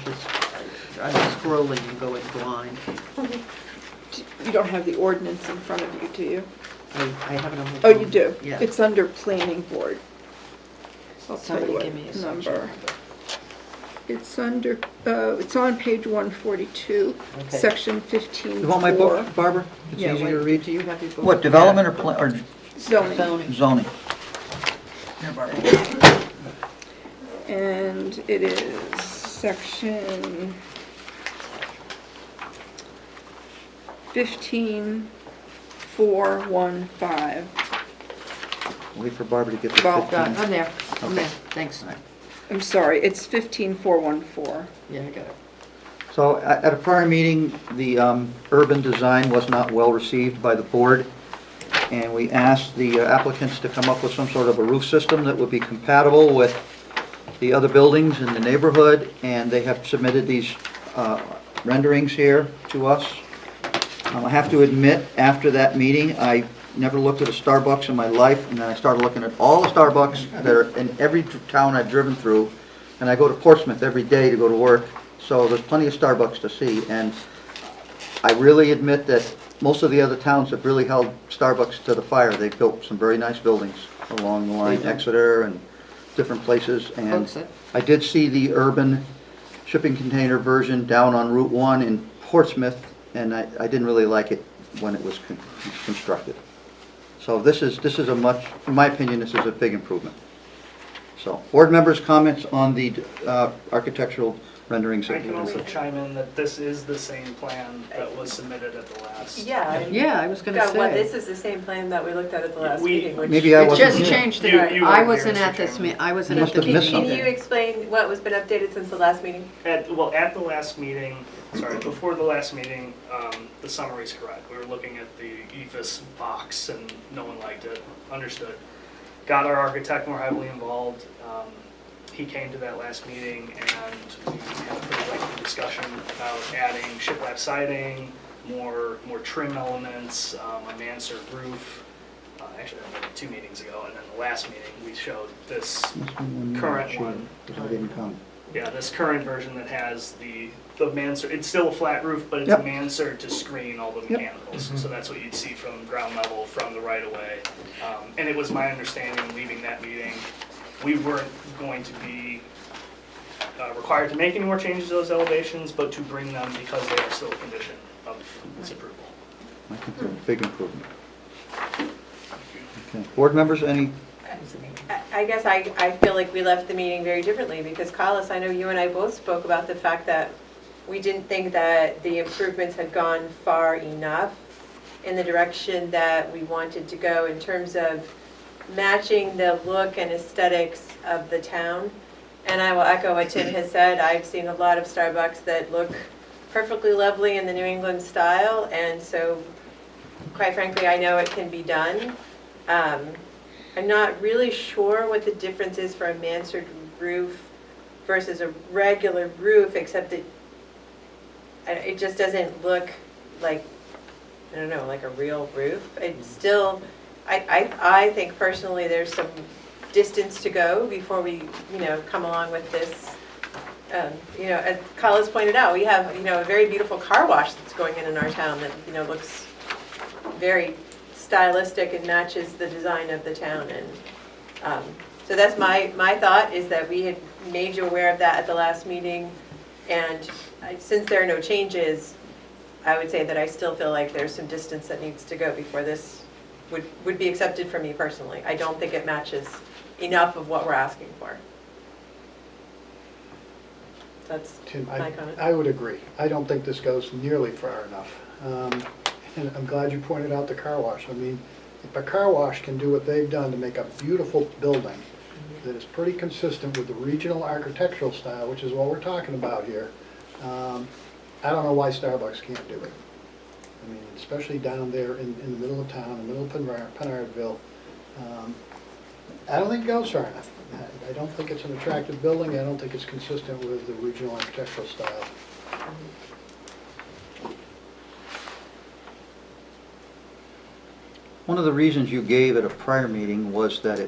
scrolling and going blind. You don't have the ordinance in front of you, do you? I have it on my Oh, phone. you do? Yeah. It's under planning board. I'll tell you Somebody give me a what section number. It's under, it's on page 142, Okay. section 15. you want my book, Barbara? It's Yeah, easier to wait, read. Do you have your book? What, development or Zoning. zoning? And it is section 15415. Wait for Barbara to get the Well, 15. I'm there, I'm Okay. there, thanks. I'm sorry, it's 15414. Yeah, I got it. So at a prior meeting, the urban design was not well received by the board, and we asked the applicants to come up with some sort of a roof system that would be compatible with the other buildings in the neighborhood, and they have submitted these renderings here to us. I have to admit, after that meeting, I never looked at a Starbucks in my life, and then I started looking at all the Starbucks that are in every town I've driven through, and I go to Portsmouth every day to go to work, so there's plenty of Starbucks to see, and I really admit that most of the other towns have really held Starbucks to the fire. They've built some very nice buildings along the line, Exeter and different places, and Folks, I did see the urban shipping container version down on Route 1 in Portsmouth, and I didn't really like it when it was constructed. So this is a much, in my opinion, this is a big improvement. So, board members' comments on the architectural renderings. I can also chime in that this is the same plan that was submitted at the last. Yeah. Yeah, I was gonna God, well, say. this is the same plan that we looked at the last We- meeting, which. Maybe I It wasn't just here. changed, You I weren't wasn't here, at Mr. this, Chairman. I wasn't You at must the have missed meeting. Can you explain what was been updated since the last meeting? At the last meeting, before the last meeting, the summary's correct. We were looking at the EFS box and no one liked it, understood. Got our architect more heavily involved. He came to that last meeting and we had a pretty lengthy discussion about adding shiplap siding, more trim elements, a mansard roof. Actually, that was 2 meetings ago, and then the last meeting, we showed this current one. Because I didn't come. Yeah, this current version that has the mansard, it's still a flat roof, but it's Yep. a mansard to screen all the mechanicals. Mm-hmm. So that's what you'd see from ground level, from the right of way. And it was my understanding, leaving that meeting, we weren't going to be required to make any more changes to those elevations, but to bring them because they are still a condition of this approval. I think it's a big improvement. Okay. Board members, any? I guess I feel like we left the meeting very differently because Collis, I know you and I both spoke about the fact that we didn't think that the improvements had gone far enough in the direction that we wanted to go in terms of matching the look and aesthetics of the town. And I will echo what Tim has said. I've seen a lot of Starbucks that look perfectly lovely in the New England style, and so quite frankly, I know it can be done. I'm not really sure what the difference is for a mansard roof versus a regular roof, except it just doesn't look like, I don't know, like a real roof. It's still, I think personally there's some distance to go before we, come along with this. As Collis pointed out, we have, a very beautiful car wash that's going in our town that, looks very stylistic and matches the design of the town. And so that's my thought, is that we had made you aware of that at the last meeting. And since there are no changes, I would say that I still feel like there's some distance that needs to go before this would be accepted for me personally. I don't think it matches enough of what we're asking for. That's Tim, my comment. I would agree. I don't think this goes nearly far enough. And I'm glad you pointed out the car wash. I mean, if a car wash can do what they've done to make a beautiful building that is pretty consistent with the regional architectural style, which is what we're talking about here, I don't know why Starbucks can't do it. I mean, especially down there in the middle of town, in the middle of Penardville. I don't think it goes far enough. I don't think it's an attractive building. I don't think it's consistent with the regional architectural style. One of the reasons you gave at a prior meeting was that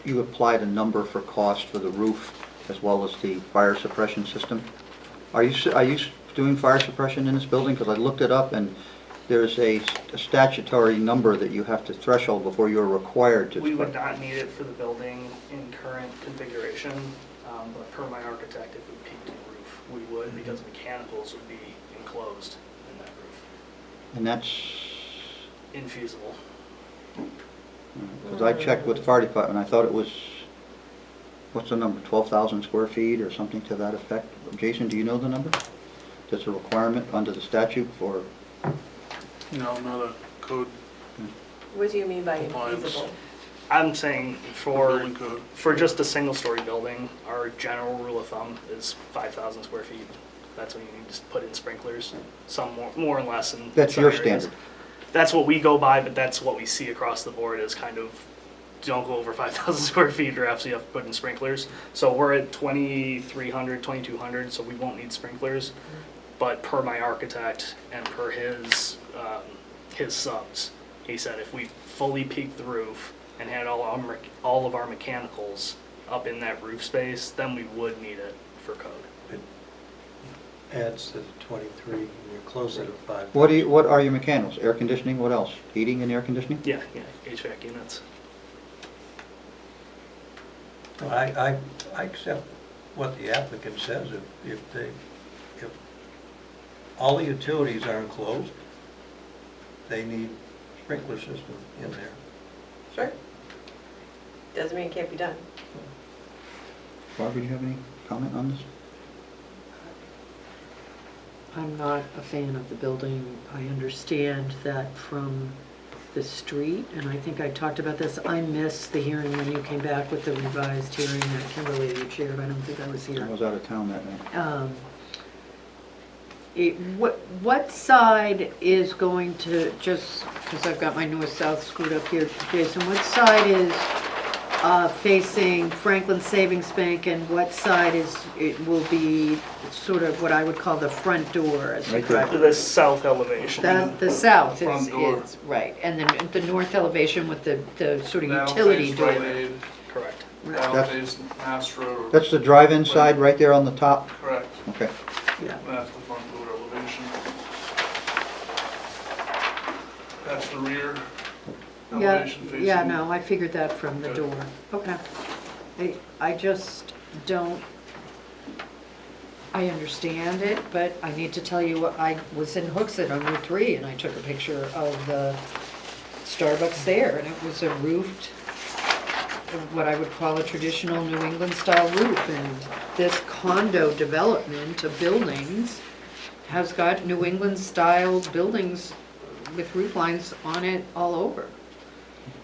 you applied a number for cost for the roof as well as the fire suppression system. Are you doing fire suppression in this building? Because I looked it up and there's a statutory number that you have to threshold before you're required to. We would not need it for the building in current configuration, but per my architect, if we peaked the roof, we would, because mechanicals would be enclosed in that roof. And that's, Infeasible. because I checked with the fire department, I thought it was, what's the number, 12,000 square feet or something to that effect? Jason, do you know the number? That's a requirement under the statute for? No, not a code. What do you mean by Compliance. infeasible? I'm saying Building code. for just a single-story building, our general rule of thumb is 5,000 square feet. That's when you need to put in sprinklers, some more or less in That's some your areas. standard. That's what we go by, but that's what we see across the board is kind of, don't go over 5,000 square feet or else you have to put in sprinklers. So we're at 2,300, 2,200, so we won't need sprinklers. But per my architect and per his subs, he said if we fully peaked the roof and had all of our mechanicals up in that roof space, then we would need it for code. It adds to the 23, and you're closer to 5. What are your mechanicals? Air conditioning, what else? Heating and air conditioning? Yeah, HVAC units. I accept what the applicant says. If all the utilities are enclosed, they need sprinkler system in there. Sure. Doesn't mean it can't be done. Barbara, do you have any comment on this? I'm not a fan of the building. I understand that from the street, and I think I talked about this. I missed the hearing when you came back with the revised hearing that Kimberly you chaired. I don't think I was here. I was out of town that night. What side is going to, just because I've got my north-south screwed up here, Jason, what side is facing Franklin Savings Bank and what side it will be sort of what I would call the front door as you drive? The south elevation. The south Front door. is, right, and then the north elevation with the sort of That'll utility face door. Rite Aid. Correct. That'll That's- face Mass Road. That's the drive-in side right there on the top? Correct. Okay. Yeah. That's the front door elevation. That's the rear elevation facing. Yeah, no, I figured that from the Good. door. Okay. I just don't, I understand it, but I need to tell you, I was in Hooksett on Route 3 and I took a picture of the Starbucks there and it was a roofed, what I would call a traditional New England style roof. And this condo development of buildings has got New England style buildings with roof lines on it all over.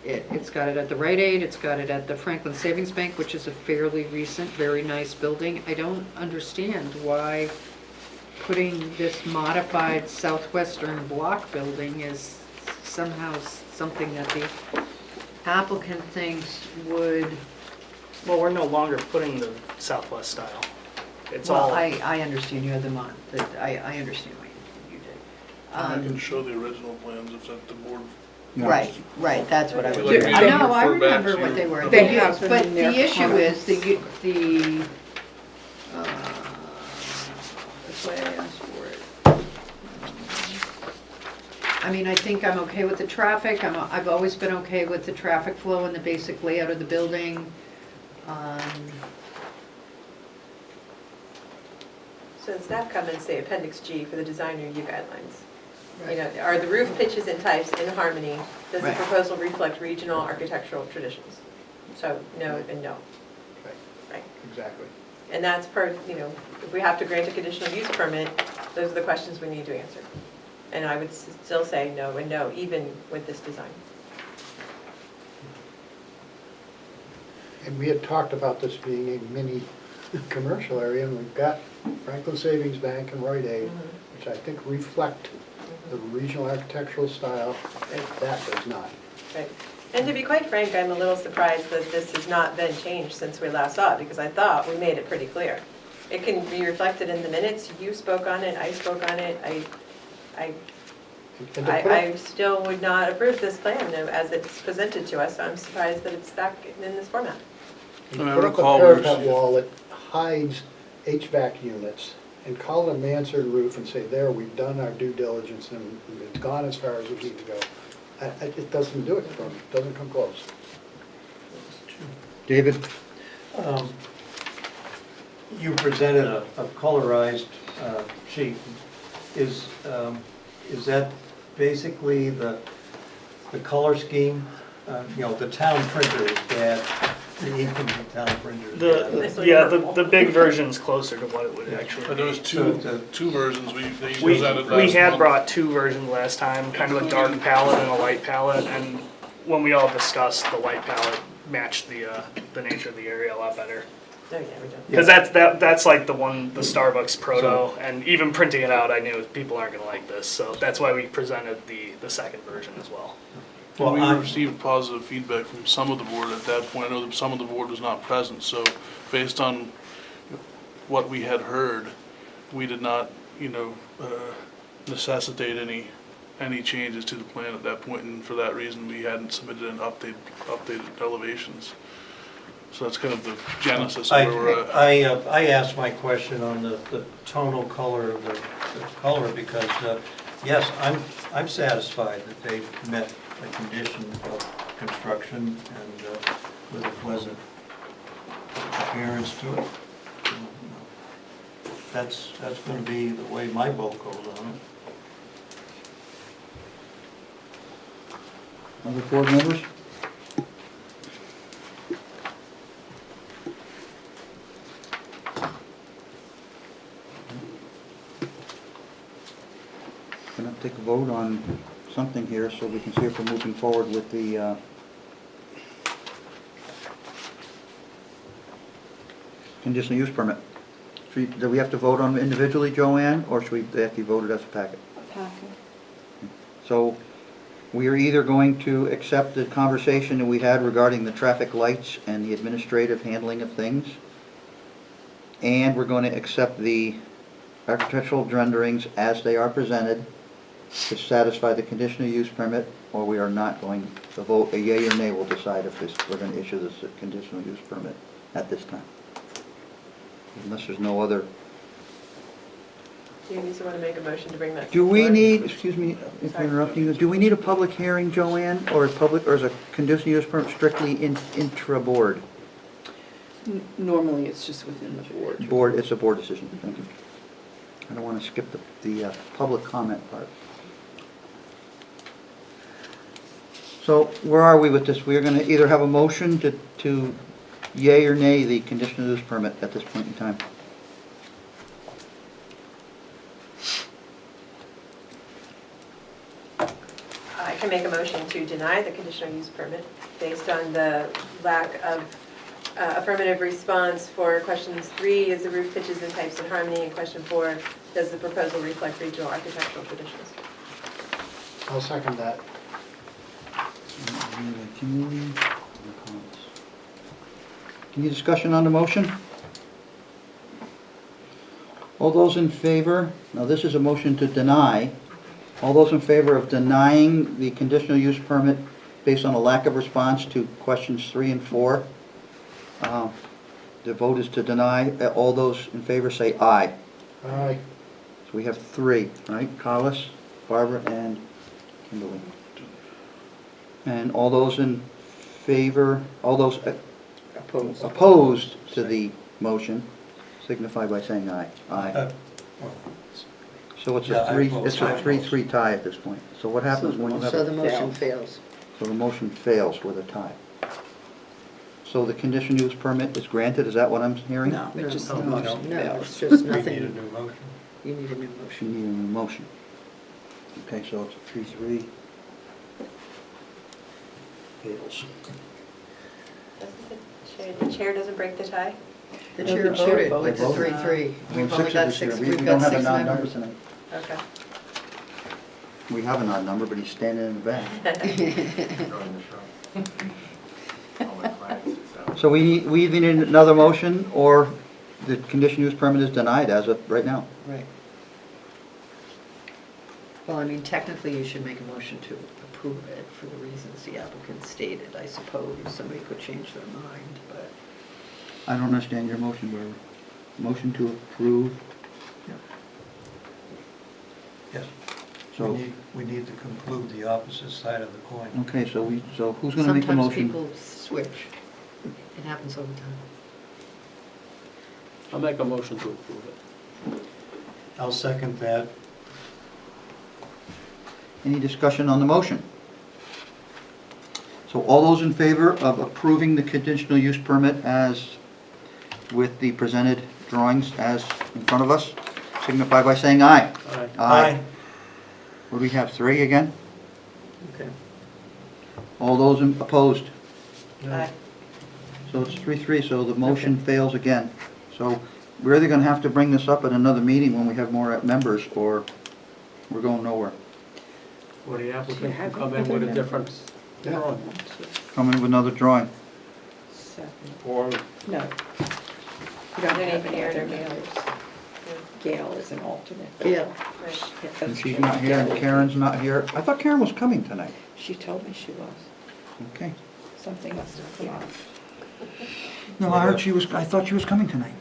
It's got it at the Rite Aid, it's got it at the Franklin Savings Bank, which is a fairly recent, very nice building. I don't understand why putting this modified southwestern block building is somehow something that the applicant thinks would. Well, we're no longer putting the southwest style. It's Well, all. I understand you had them on, I understand what you did. I can show the original plans if that the board. Right, that's what I would Like do. we I did know, I refer back remember to what they were. the- But the issue is that's why I asked for it. I mean, I think I'm okay with the traffic. I've always been okay with the traffic flow and the basic layout of the building. So the staff comments say Appendix G for the design review guidelines. You know, are the roof pitches and types in harmony? Does the Right. proposal reflect regional architectural traditions? So no and no. Right. Right. Exactly. And that's if we have to grant a conditional use permit, those are the questions we need to answer. And I would still say no and no, even with this design. And we had talked about this being a mini commercial area, and we've got Franklin Savings Bank and Rite Aid, which I think reflect the regional architectural style. That does not. Right. And to be quite frank, I'm a little surprised that this has not been changed since we last saw it, because I thought we made it pretty clear. It can be reflected in the minutes. You spoke on it, I spoke on it. I still would not approve this plan as it's presented to us, so I'm surprised that it's back in this format. You put up a parapet wall that hides HVAC units and call it a mansard roof and say, there, we've done our due diligence and it's gone as far as we need to go. It doesn't do it for me, it doesn't come close. David? You presented a colorized sheet. Is that basically the color scheme? The town printer is bad. The ink in the town printer is bad. The big version's closer to what it would actually be. There was two versions they We presented last had month. brought two versions last time, kind of a dark palette and a light palette, and when we all discussed, the light palette matched the nature of the area a lot better. Oh, yeah, we don't. Because that's like the Starbucks proto, and even printing it out, I knew people aren't gonna like this, so that's why we presented the second version as well. Well, we received positive feedback from some of the board at that point. I know that some of the board was not present, so based on what we had heard, we did not, necessitate any changes to the plan at that point, and for that reason, we hadn't submitted an updated elevations. So that's kind of the genesis of where we're at. I asked my question on the tonal color of the color because, yes, I'm satisfied that they've met the condition of construction and with a pleasant appearance to it. That's going to be the way my vote goes on it. Other board members? Going to take a vote on something here so we can see if we're moving forward with the conditional use permit. Do we have to vote on individually, Joanne, or should they have to be voted as a packet? A packet. So we are either going to accept the conversation that we had regarding the traffic lights and the administrative handling of things, and we're going to accept the architectural renderings as they are presented to satisfy the conditional use permit, or we are not going to vote. A yea or nay will decide if we're going to issue this conditional use permit at this time. Unless there's no other. Do you want to make a motion to bring that? Do we need, excuse me if I'm interrupting you, do we need a public hearing, Joanne, or is a conditional use permit strictly intra-board? Normally, it's just within the board. Board, it's a board decision, thank you. I don't want to skip the public comment part. So where are we with this? We are going to either have a motion to yea or nay the conditional use permit at this point in time. I can make a motion to deny the conditional use permit based on the lack of affirmative response for questions 3, is the roof pitches and types in harmony, and question 4, does the proposal reflect regional architectural traditions? I'll second that. Any discussion on the motion? All those in favor, now this is a motion to deny. All those in favor of denying the conditional use permit based on a lack of response to questions 3 and 4, the vote is to deny. All those in favor say aye. Aye. So we have 3, right? Carlos, Barbara, and Kimberly. And all those in favor, all those opposed to the motion signify by saying aye. Aye. So it's a 3-3 tie at this point. So what happens when you have So a the motion fails. So the motion fails with a tie. So the conditional use permit is granted, is that what I'm hearing? No, it just, the No, motion No, fails. it's just We need a nothing. new motion. You need a new You motion. need a new motion. Okay, so it's a 3-3. Fails. The chair doesn't break the tie? The No, chair the chair voted, voted. it's a 3-3. We We've have only 6 got of us here. six, We we've don't got have a 6 odd number members. tonight. Okay. We have an odd number, but he's standing in the back. So we either need another motion, or the conditional use permit is denied as of right now. Right. Well, I mean, technically, you should make a motion to approve it for the reasons the applicant stated, I suppose. Somebody could change their mind, but. I don't understand your motion, Barbara. Motion to approve. Yes. So, We need to conclude the opposite side of the coin. okay, so who's gonna make the Sometimes motion? people switch. It happens all the time. I'll make a motion to approve it. I'll second that. Any discussion on the motion? So all those in favor of approving the conditional use permit as with the presented drawings as in front of us, signify by saying aye. Aye. What do we have, 3 again? Okay. All those opposed? Aye. So it's 3-3, so the motion fails again. So we're either gonna have to bring this up at another meeting when we have more members, or we're going nowhere. Or the applicant can come in with a different drawing. Come in with another drawing. Or No. You don't have any alternates. Gail is an alternate. Yeah. And she's not here, and Karen's not here. I thought Karen was coming tonight. She told me she was. Okay. Something must have come up. No, I thought she was coming tonight.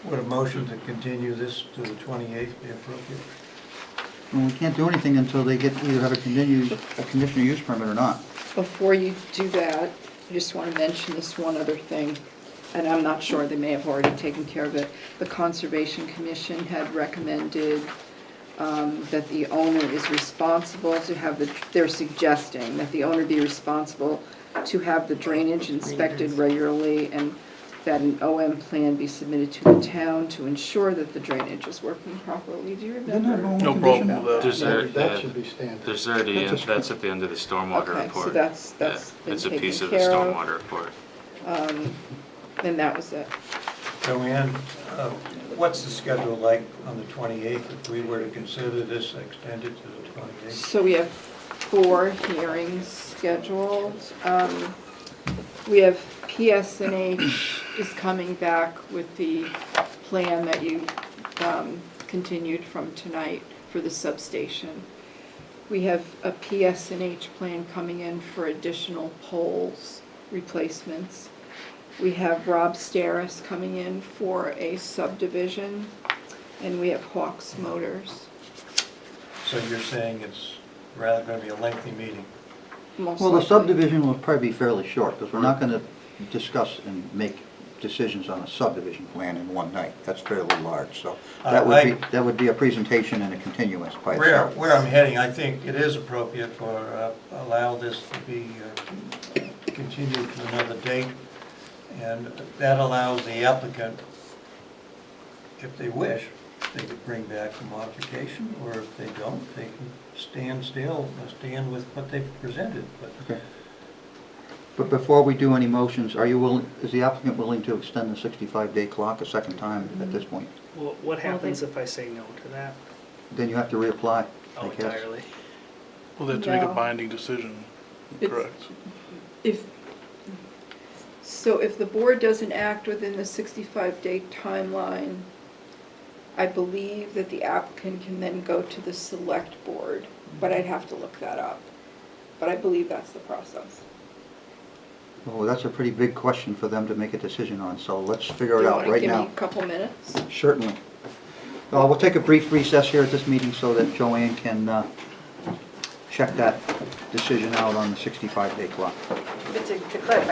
Would a motion to continue this to the 28th be appropriate? Well, we can't do anything until they either have a conditional use permit or not. Before you do that, I just want to mention this one other thing, and I'm not sure, they may have already taken care of it. The Conservation Commission had recommended that the owner is responsible to have they're suggesting that the owner be responsible to have the drainage inspected regularly, and that an OM plan be submitted to the town to ensure that the drainage is working properly. Do you remember? No problem with There's that. That should be standard. There's already, that's at the end of the stormwater Okay, report. so that's Yeah, been it's a piece taken of the care of. stormwater report. And that was it. Joanne, what's the schedule like on the 28th if we were to consider this extended to the 28th? So we have 4 hearings scheduled. We have PSNH is coming back with the plan that you continued from tonight for the substation. We have a PSNH plan coming in for additional poles replacements. We have Rob Steris coming in for a subdivision, and we have Hawks Motors. So you're saying it's rather going to be a lengthy meeting? Most Well, the likely. subdivision will probably be fairly short, because we're not gonna discuss and make decisions on a subdivision plan in one night. That's fairly large, so that would be a presentation and a continuance by itself. Where I'm heading, I think it is appropriate for, allow this to be continued to another date. And that allows the applicant, if they wish, they could bring back a modification, or if they don't, they can stand with what they've presented. But Okay. But before we do any motions, is the applicant willing to extend the 65-day clock a second time at this point? Well, what happens if I say no to that? Then you have to reapply, I Oh, guess. entirely? Well, they have to make No. a binding decision, It's- correct? So if the board doesn't act within the 65-day timeline, I believe that the applicant can then go to the select board, but I'd have to look that up. But I believe that's the process. Oh, that's a pretty big question for them to make a decision on, so let's figure it Do you out want to right give now. me a couple minutes? Certainly. We'll take a brief recess here at this meeting so that Joanne can check that decision out on the 65-day clock. But to clarify,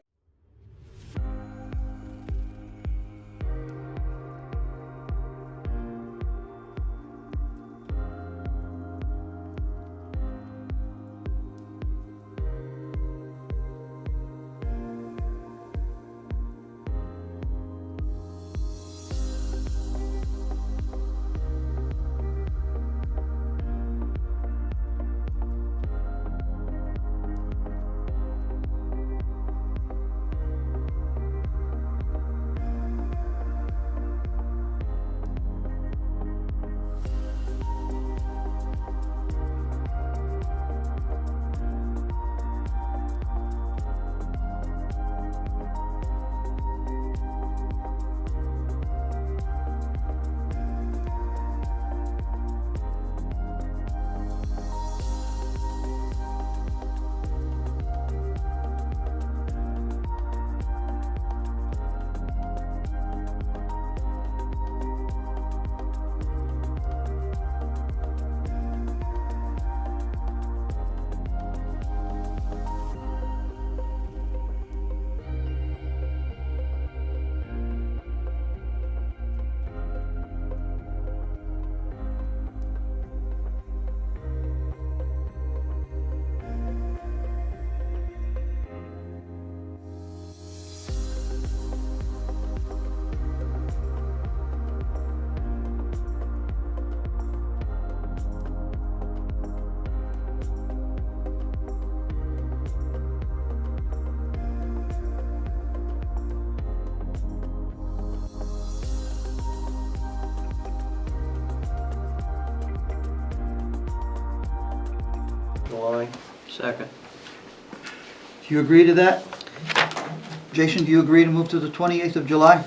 July. Second. Do you agree to that? Jason, do you agree to move to the 28th of July?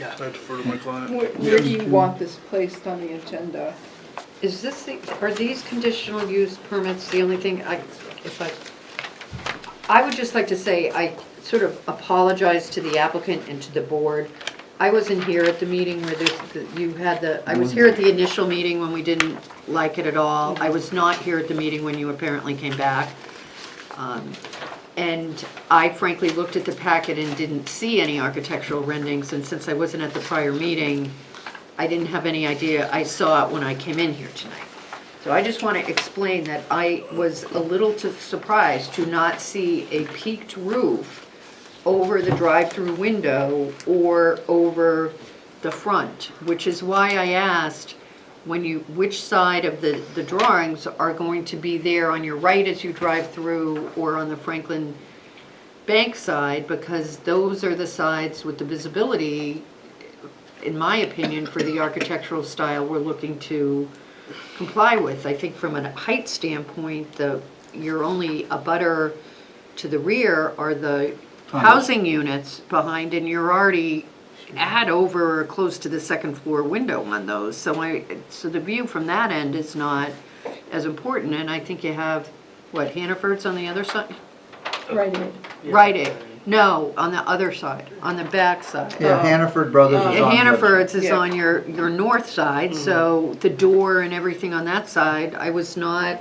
I defer to my client. Where do you want this placed on the agenda? Is this are these conditional use permits the only thing I would just like to say, I sort of apologize to the applicant and to the board. I wasn't here at the meeting where I was here at the initial meeting when we didn't like it at all. I was not here at the meeting when you apparently came back. And I frankly looked at the packet and didn't see any architectural renderings, and since I wasn't at the prior meeting, I didn't have any idea. I saw it when I came in here tonight. So I just want to explain that I was a little surprised to not see a peaked roof over the drive-through window or over the front, which is why I asked which side of the drawings are going to be there on your right as you drive through or on the Franklin Bank side, because those are the sides with the visibility, in my opinion, for the architectural style we're looking to comply with. I think from a height standpoint, you're only a butter to the rear are the housing units behind, and you're already at over or close to the second floor window on those. So the view from that end is not as important, and I think you have, Hannaford's on the other side? Rite Aid. Rite Aid. No, on the other side, on the back side. Yeah, Hannaford Brothers is on the other Hannaford's side. is on your north side, so the door and everything on that side, I was not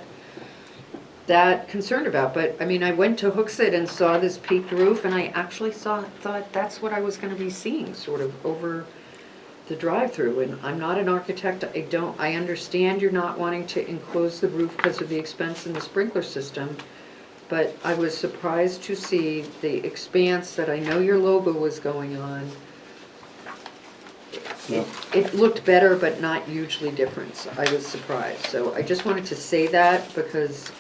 that concerned about. But, I mean, I went to Hooksett and saw this peaked roof, and I actually thought that's what I was gonna be seeing, sort of over the drive-through. And I'm not an architect, I understand you're not wanting to enclose the roof because of the expense in the sprinkler system, but I was surprised to see the expanse that I know your logo was going on. It looked better, but not hugely different. So I was surprised. So I just wanted to say that because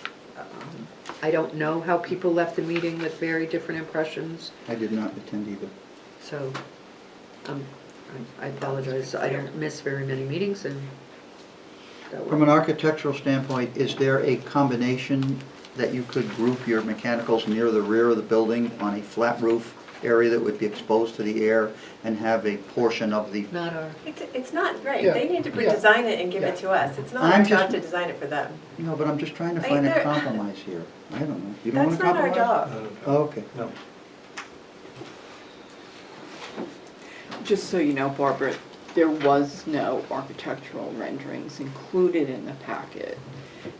I don't know how people left the meeting with very different impressions. I did not attend either. So I apologize. I don't miss very many meetings, and From an architectural standpoint, is there a combination that you could group your mechanicals near the rear of the building on a flat roof area that would be exposed to the air and have a portion of the... Not our... It's not, right, Yeah. they need to Yeah. design it and give it to us. It's not I'm our job just- to design it for them. No, but I'm just trying to find a compromise here. I don't know. You don't want That's to not our compromise? job. Oh, okay. No. Just so you know, Barbara, there was no architectural renderings included in the packet.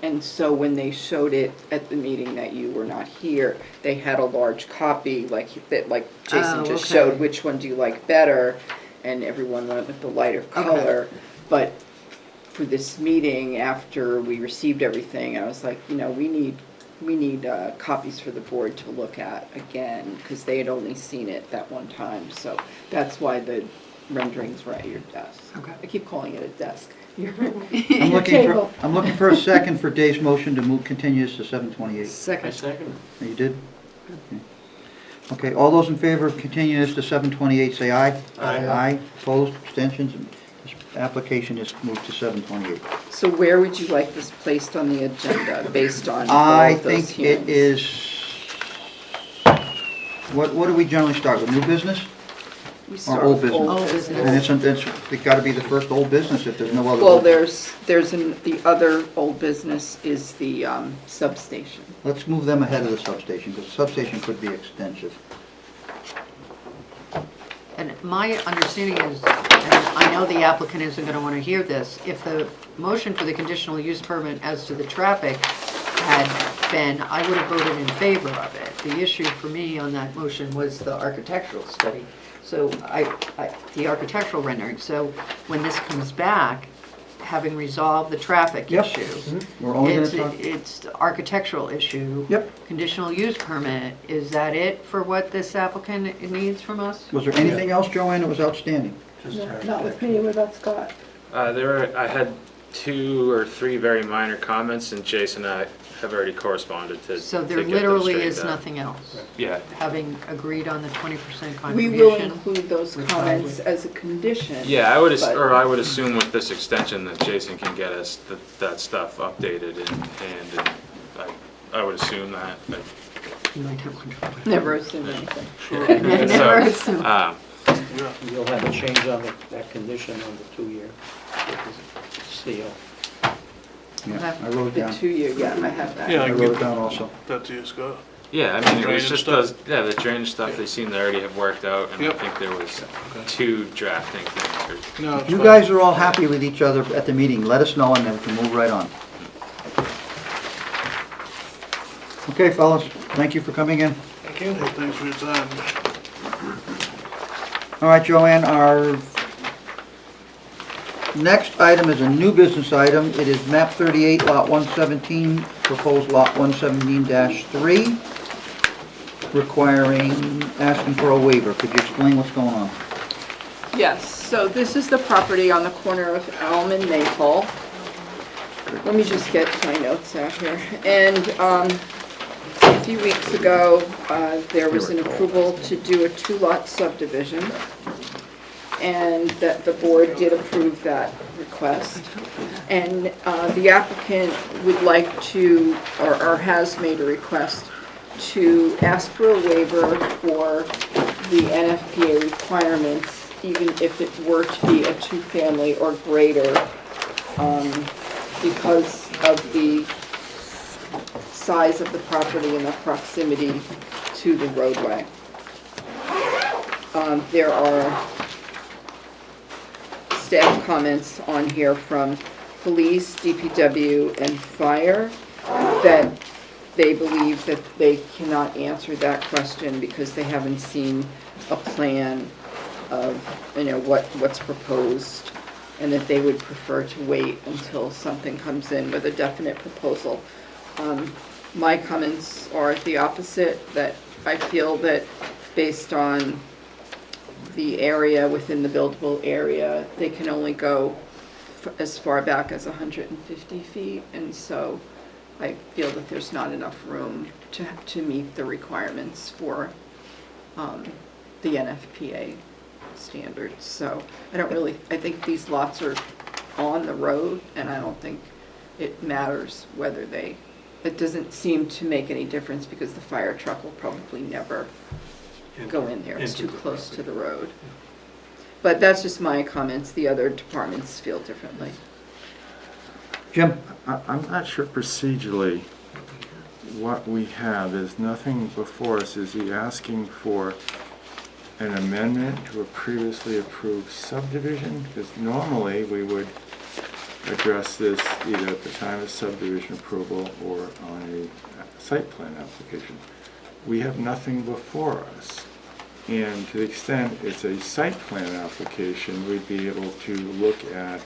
And so when they showed it at the meeting that you were not here, they had a large copy like Jason just okay. showed, which one do you like better? And everyone went with the lighter color. But for this meeting, after we received everything, I was like, we need copies for the board to look at again, because they had only seen it that one time. So that's why the renderings were at your desk. Okay. I keep calling it a desk. I'm looking for a second for Dave's motion to continue this to 7:28. Second. You did? Okay, all those in favor of continuing this to 7:28, say aye. Aye. Aye, opposed, abstentions? This application is moved to 7:28. So where would you like this placed on the agenda, based on all I of those think it hearings? is, what do we generally start with, new business? We Or start old with business? old business. And it's got to be the first old business if there's no other. Well, old business. the other old business is the substation. Let's move them ahead of the substation, because the substation could be extensive. And my understanding is, and I know the applicant isn't going to want to hear this, if the motion for the conditional use permit as to the traffic had been, I would have voted in favor of it. The issue for me on that motion was the architectural study. So the architectural rendering. So when this comes back, having resolved the traffic issue, We're only going to talk. it's the architectural issue. Yep. Conditional use permit, is that it for what this applicant needs from us? Was there anything else, Joanne, that was outstanding? Not with me, what about Scott? I had 2 or 3 very minor comments, and Jason and I have already corresponded to So to there get them literally straightened is out. nothing else, Yeah. having agreed on the 20% We contribution. will include those which comments as a condition. Yeah, I would but- assume with this extension that Jason can get us that stuff updated and I would assume that. Never assume anything. So, Never assume. You'll have a change on that condition on the 2-year CO. Yeah, I wrote it The down. 2-year, yeah, I have that. Yeah, I wrote it down also. That to you, Scott. Yeah, I mean, it was Drainage just stuff? those, yeah, the drainage stuff, they seem to already have worked out, and I Yep. think there was 2 drafting things. No, If you guys are all happy with each other at the meeting, let us know and then we can move right on. Okay, fellas, thank you for coming in. Thank you. Thanks for your time. All right, Joanne, our next item is a new business item. It is map 38, lot 117, proposed lot 117-3, asking for a waiver. Could you explain what's going on? Yes, so this is the property on the corner of Elm and Maple. Let me just get my notes out here. And a few weeks ago, there was an approval to do a 2-lot subdivision, and that the board did approve that request. And the applicant would like to, or has made a request to ask for a waiver for the NFPA requirements, even if it were to be a 2-family or greater, because of the size of the property and the proximity to the roadway. There are staff comments on here from police, DPW, and fire that they believe that they cannot answer that question because they haven't seen a plan of, what's proposed, and that they would prefer to wait until something comes in with a definite proposal. My comments are the opposite, that I feel that based on the area within the buildable area, they can only go as far back as 150 feet, and so I feel that there's not enough room to meet the requirements for the NFPA standards. So I think these lots are on the road, and I don't think it matters whether it doesn't seem to make any difference because the fire truck will probably never go in there. It's too close to the road. But that's just my comments. The other departments feel differently. Jim? I'm not sure procedurally what we have. There's nothing before us. Is he asking for an amendment to a previously approved subdivision? Because normally we would address this either at the time of subdivision approval or on a site plan application. We have nothing before us. And to the extent it's a site plan application, we'd be able to look at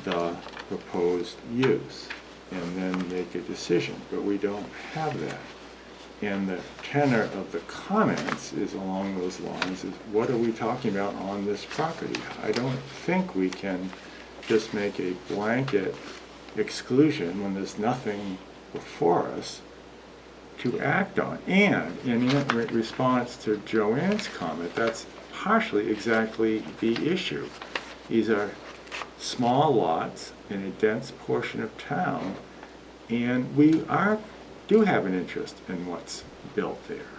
the proposed use and then make a decision, but we don't have that. And the tenor of the comments is along those lines, is what are we talking about on this property? I don't think we can just make a blanket exclusion when there's nothing before us to act on. And in response to Joanne's comment, that's partially exactly the issue. These are small lots in a dense portion of town, and we do have an interest in what's built there.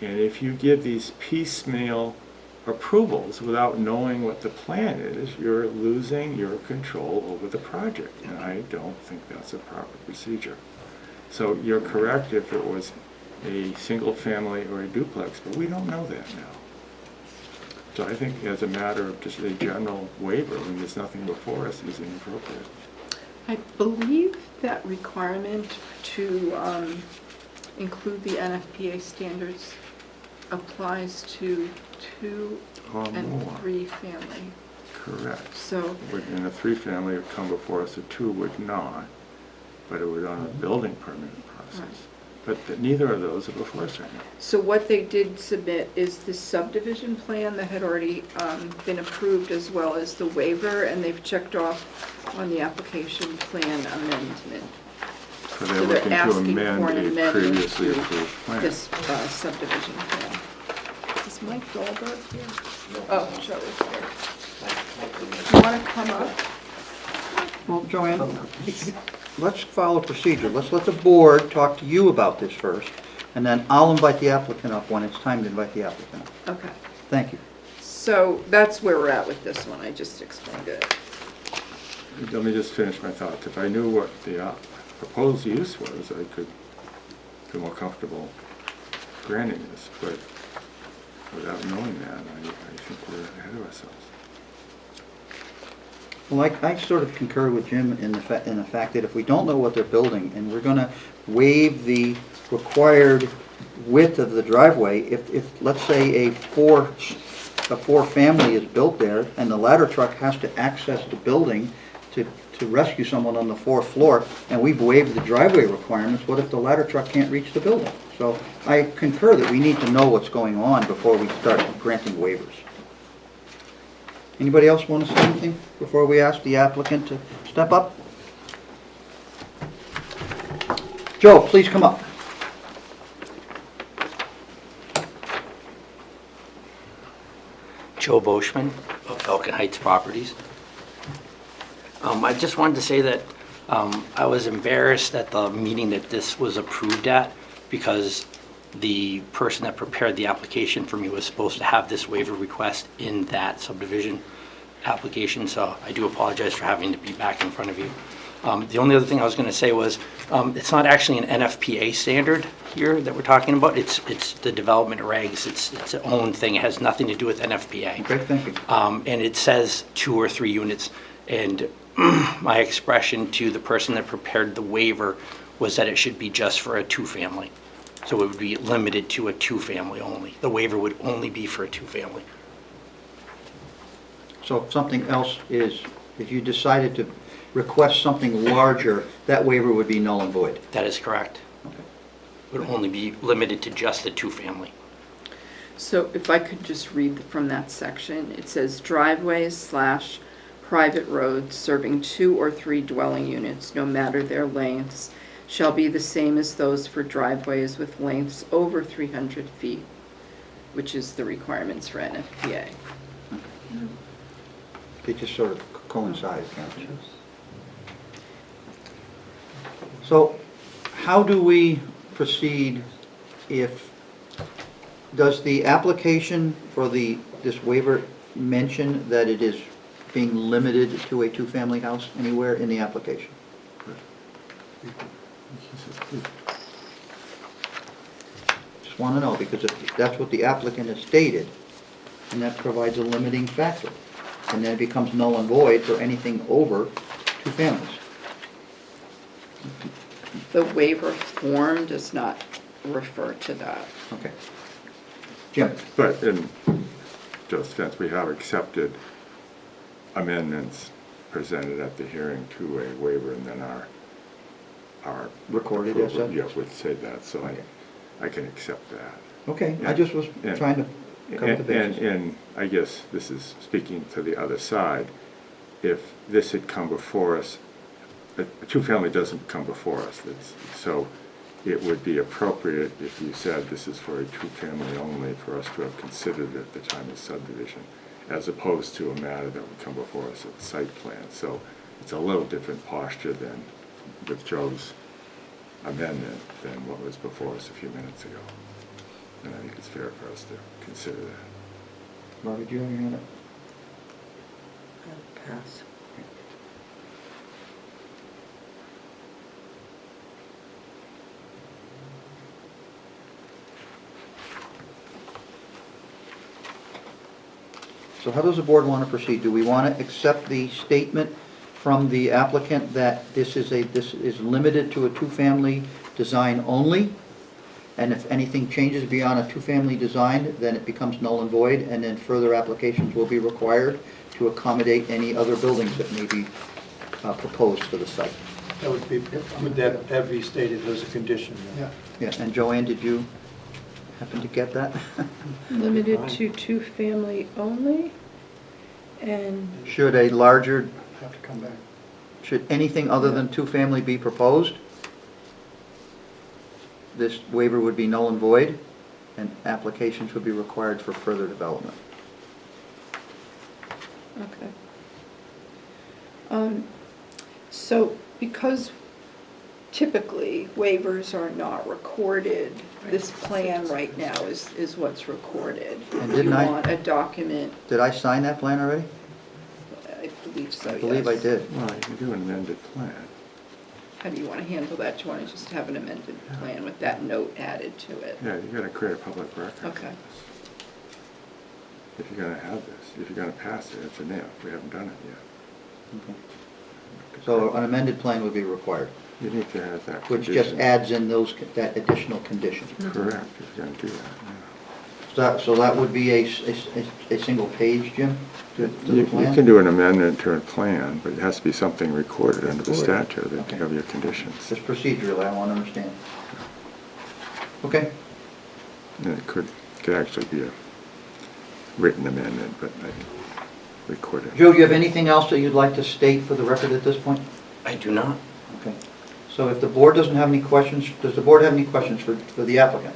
And if you give these piecemeal approvals without knowing what the plan is, you're losing your control over the project, and I don't think that's a proper procedure. So you're correct if it was a single family or a duplex, but we don't know that now. So I think as a matter of just a general waiver, when there's nothing before us, is inappropriate. I believe that requirement to include the NFPA standards applies to 2 and more. 3 family. Correct. So, And a 3-family would come before us, a 2 would not, but it would on a building permit process. Right. But neither of those are before us right now. so what they did submit is the subdivision plan that had already been approved, as well as the waiver, and they've checked off on the application plan amendment. So they're looking to asking amend for an a amendment previously to approved plan. this subdivision plan. Is Mike Dahlberg here? Oh, Joe is here. You want to come up? Well, Joanne, let's follow procedure. Let's let the board talk to you about this first, and then I'll invite the applicant up when it's time to invite the applicant up. Okay. Thank you. So that's where we're at with this one. I just explained it. Let me just finish my thoughts. If I knew what the proposed use was, I could feel more comfortable granting this, but without knowing that, I think we're ahead of ourselves. Well, I sort of concur with Jim in the fact that if we don't know what they're building, and we're gonna waive the required width of the driveway, if let's say a four family is built there, and the ladder truck has to access the building to rescue someone on the 4th floor, and we've waived the driveway requirements, what if the ladder truck can't reach the building? So I concur that we need to know what's going on before we start granting waivers. Anybody else want to say anything before we ask the applicant to step up? Joe, please come up. Joe Boschman of Falcon Heights Properties. I just wanted to say that I was embarrassed at the meeting that this was approved at, because the person that prepared the application for me was supposed to have this waiver request in that subdivision application, so I do apologize for having to be back in front of you. The only other thing I was going to say was, it's not actually an NFPA standard here that we're talking about. It's the development regs. It's its own thing. It has nothing to do with NFPA. Okay, thank you. And it says 2 or 3 units. And my expression to the person that prepared the waiver was that it should be just for a 2-family. So it would be limited to a 2-family only. The waiver would only be for a 2-family. So if something else is, if you decided to request something larger, that waiver would be null and void? That is correct. Okay. It would only be limited to just a 2-family. So if I could just read from that section, it says driveways / private roads serving 2 or 3 dwelling units, no matter their lengths, shall be the same as those for driveways with lengths over 300 feet, which is the requirements for NFPA. They just sort of coincide, can't they? So how do we proceed if, does the application for this waiver mention that it is being limited to a 2-family house anywhere in the application? Just want to know, because if that's what the applicant has stated, and that provides a limiting factor, and then it becomes null and void for anything over 2 families. The waiver form does not refer to that. Okay. Jim? But in Joe's defense, we have accepted amendments presented at the hearing to a waiver, and then our recorded as such? Yeah, would say that, so Okay. I can accept that. Okay, I just was trying to cover the bases. And I guess this is speaking to the other side. If this had come before us, a 2-family doesn't come before us, so it would be appropriate if you said this is for a 2-family only for us to have considered it at the time of subdivision, as opposed to a matter that would come before us at site plan. So it's a little different posture than with Joe's amendment than what was before us a few minutes ago. And I think it's fair for us to consider that. Barbara, do you have your hand up? Pass. So how does the board want to proceed? Do we want to accept the statement from the applicant that this is limited to a 2-family design only? And if anything changes beyond a 2-family design, then it becomes null and void, and then further applications will be required to accommodate any other buildings that may be proposed for the site. That would that be stated as a condition? Yeah. Yeah, and Joanne, did you happen to get that? Limited to 2-family only, and Should a larger, Have to come back. should anything other than 2-family be proposed, this waiver would be null and void, and applications would be required for further development. okay. So because typically waivers are not recorded. This plan right now is what's recorded. And didn't I- You want a document, Did I sign that plan already? I believe so, I believe I yes. did. Well, you can do an amended plan. How do you want to handle that? Do you want to just have an amended plan with that note added to it? Yeah, you gotta create a public record. Okay. If you're gonna have this, if you're gonna pass it, it's a no. We haven't done it yet. Okay. So an amended plan would be required, You need to have that which condition. just adds in that additional condition. Correct, if you're gonna do that, So that would be a single page, Jim, to yeah. the You plan? can do an amendment to a plan, but it has to be something recorded under the Recorded. statute that Okay. have your conditions. Just procedurally, I want to understand. Okay. And it could actually be a written amendment, but I recorded. Joe, do you have anything else that you'd like to state for the record at this point? I do not. Okay. So if the board doesn't have any questions, does the board have any questions for the applicant?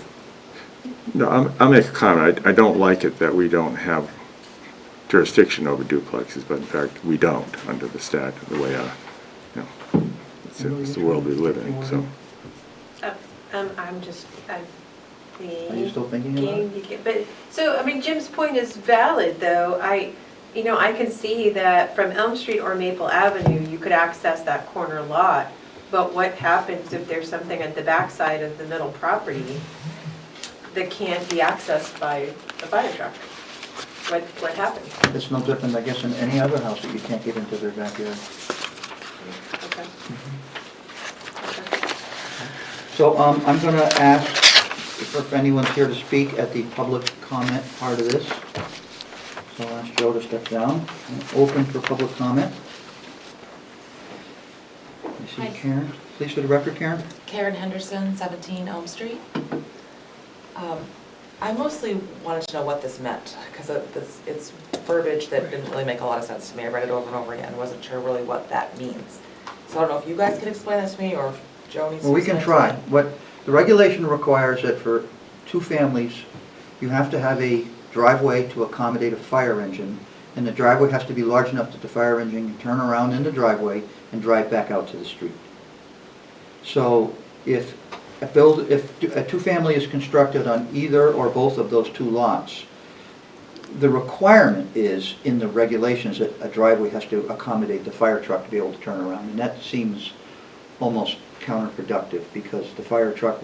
No, I'll make a comment. I don't like it that we don't have jurisdiction over duplexes, but in fact, we don't under the statute, the way it's the world we live in, so. I'm just, Are you still thinking about it? But, so, I mean, Jim's point is valid, though. I can see that from Elm Street or Maple Avenue, you could access that corner lot, but what happens if there's something at the backside of the middle property that can't be accessed by a fire truck? What happens? It's no different, I guess, in any other house that you can't get into their backyard. Okay. So I'm going to ask if anyone's here to speak at the public comment part of this. So I'll ask Joe to step down and open for public comment. I see Hi. Karen. Please for the record, Karen. Karen Henderson, 17 Elm Street. I mostly wanted to know what this meant, because it's verbiage that didn't really make a lot of sense to me. I read it over and over again, wasn't sure really what that means. So I don't know if you guys can explain this to me, or if Joe needs to Well, we explain can it to try. me. What the regulation requires that for two families, you have to have a driveway to accommodate a fire engine, and the driveway has to be large enough that the fire engine can turn around in the driveway and drive back out to the street. So if a two-family is constructed on either or both of those two lots, the requirement is in the regulations that a driveway has to accommodate the fire truck to be able to turn around, and that seems almost counterproductive because the fire truck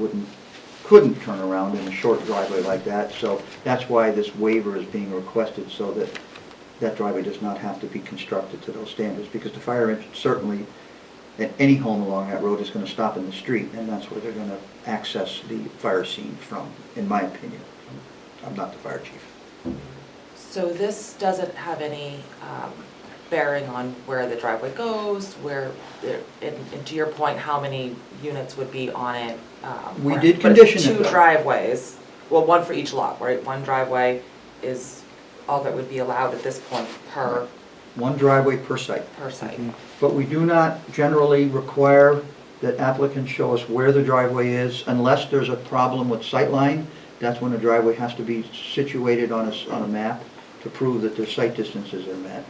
couldn't turn around in a short driveway like that. So that's why this waiver is being requested, so that that driveway does not have to be constructed to those standards, because the fire engine certainly that any home along that road is going to stop in the street, and that's where they're going to access the fire scene from, in my opinion. I'm not the fire chief. So this doesn't have any bearing on where the driveway goes, and to your point, how many units would be on it? We did condition it, But it's though. two driveways, well, one for each lot, right? One driveway is all that would be allowed at this point per One driveway per site. site. But we do not generally require that applicants show us where the driveway is unless there's a problem with sightline. That's when the driveway has to be situated on a map to prove that their site distances are met.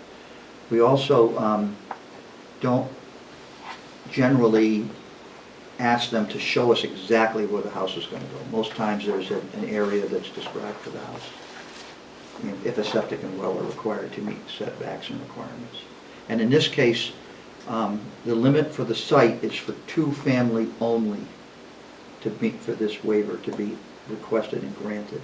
We also don't generally ask them to show us exactly where the house is going to go. Most times there's an area that's described for the house, if a septic and well are required to meet setbacks and requirements. And in this case, the limit for the site is for two-family only to meet for this waiver to be requested and granted.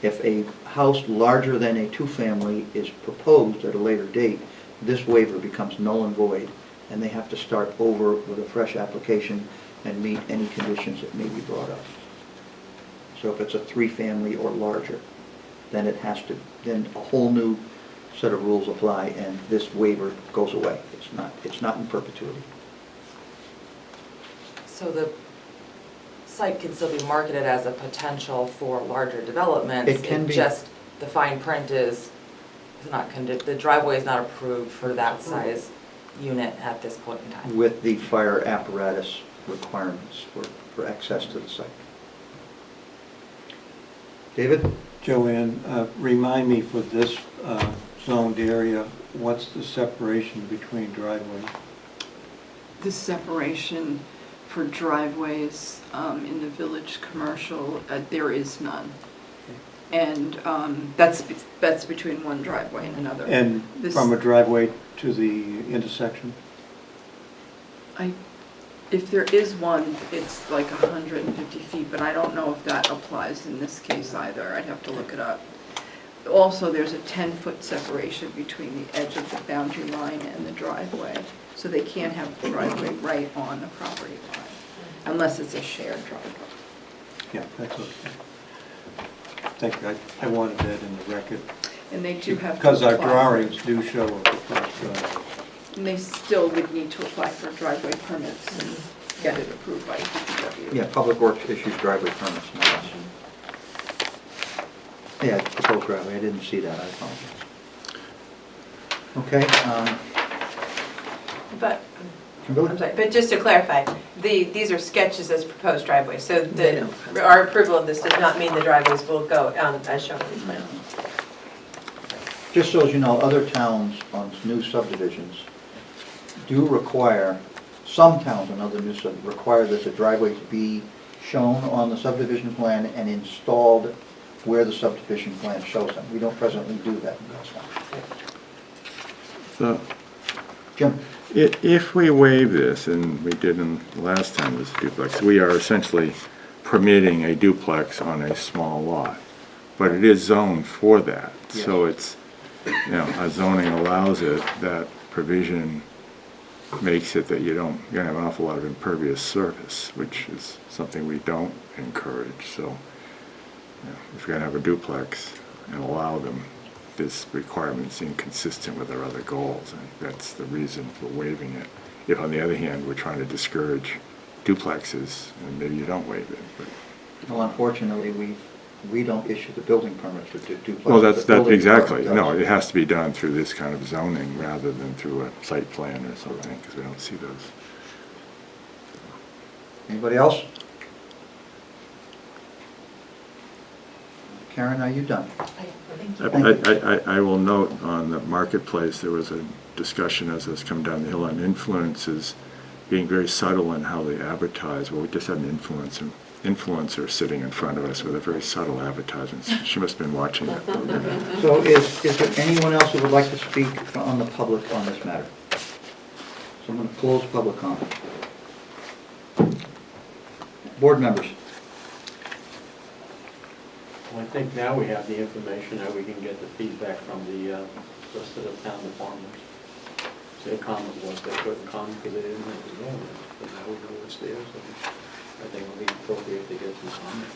If a house larger than a two-family is proposed at a later date, this waiver becomes null and void, and they have to start over with a fresh application and meet any conditions that may be brought up. So if it's a three-family or larger, then then a whole new set of rules apply, and this waiver goes away. It's not in perpetuity. So the site can still be marketed as a potential for larger developments. It can be. Just the fine print is not, the driveway is not approved for that size unit at this point in time. With the fire apparatus requirements for access to the site. David? Joanne, remind me for this zoned area, what's the separation between driveways? The separation for driveways in the village commercial, there is none. And that's between one driveway and another. And from a driveway to the intersection? If there is one, it's like 150 feet, but I don't know if that applies in this case either. I'd have to look it up. Also, there's a 10-foot separation between the edge of the boundary line and the driveway, so they can't have the driveway right on the property line, unless it's a shared driveway. Yeah, that's okay. Thank you. I wanted that in the record. And they do have to Because our apply. drawings do show a proposed driveway. And they still would need to apply for driveway permits and get it approved by DPW. Yeah, Public Works issues driveway permits, no less. Yeah, it's proposed driveway, I didn't see that, I apologize. Okay, But, Kimberly? I'm sorry, but just to clarify, these are sketches as proposed driveways, so our approval of this does not mean the driveways will go as shown in these plans. Just so as you know, other towns on new subdivisions do require, some towns on other new subdivisions require that the driveways be shown on the subdivision plan and installed where the subdivision plan shows them. We don't presently do that in this one. So, Jim? If we waive this, and we did in last time with duplex, we are essentially permitting a duplex on a small lot. But it is zoned for that. Yes. So it's, you know, our zoning allows it, that provision makes it that you're gonna have an awful lot of impervious surface, which is something we don't encourage. So, you know, if you're gonna have a duplex and allow them, this requirement's inconsistent with our other goals. I think that's the reason for waiving it. If on the other hand, we're trying to discourage duplexes, and maybe you don't waive it, but. Well, unfortunately, we don't issue the building permits for duplexes. Well, The that's building exactly, department no, does. it has to be done through this kind of zoning rather than through a site plan or something, because we don't see those. Anybody else? Karen, are you done? I will note on the marketplace, there was a discussion as it's come down the hill on influencers being very subtle in how they advertise. Well, we just had an influencer sitting in front of us with a very subtle advertisement. She must have been watching it. So is there anyone else who would like to speak on the public on this matter? So I'm going to close public comment. Board members? Well, I think now we have the information that we can get the feedback from the rest of the town departments. Their comment was they couldn't come because they didn't have the zoning, but now we know what's there, so I think it'll be appropriate to get some comment.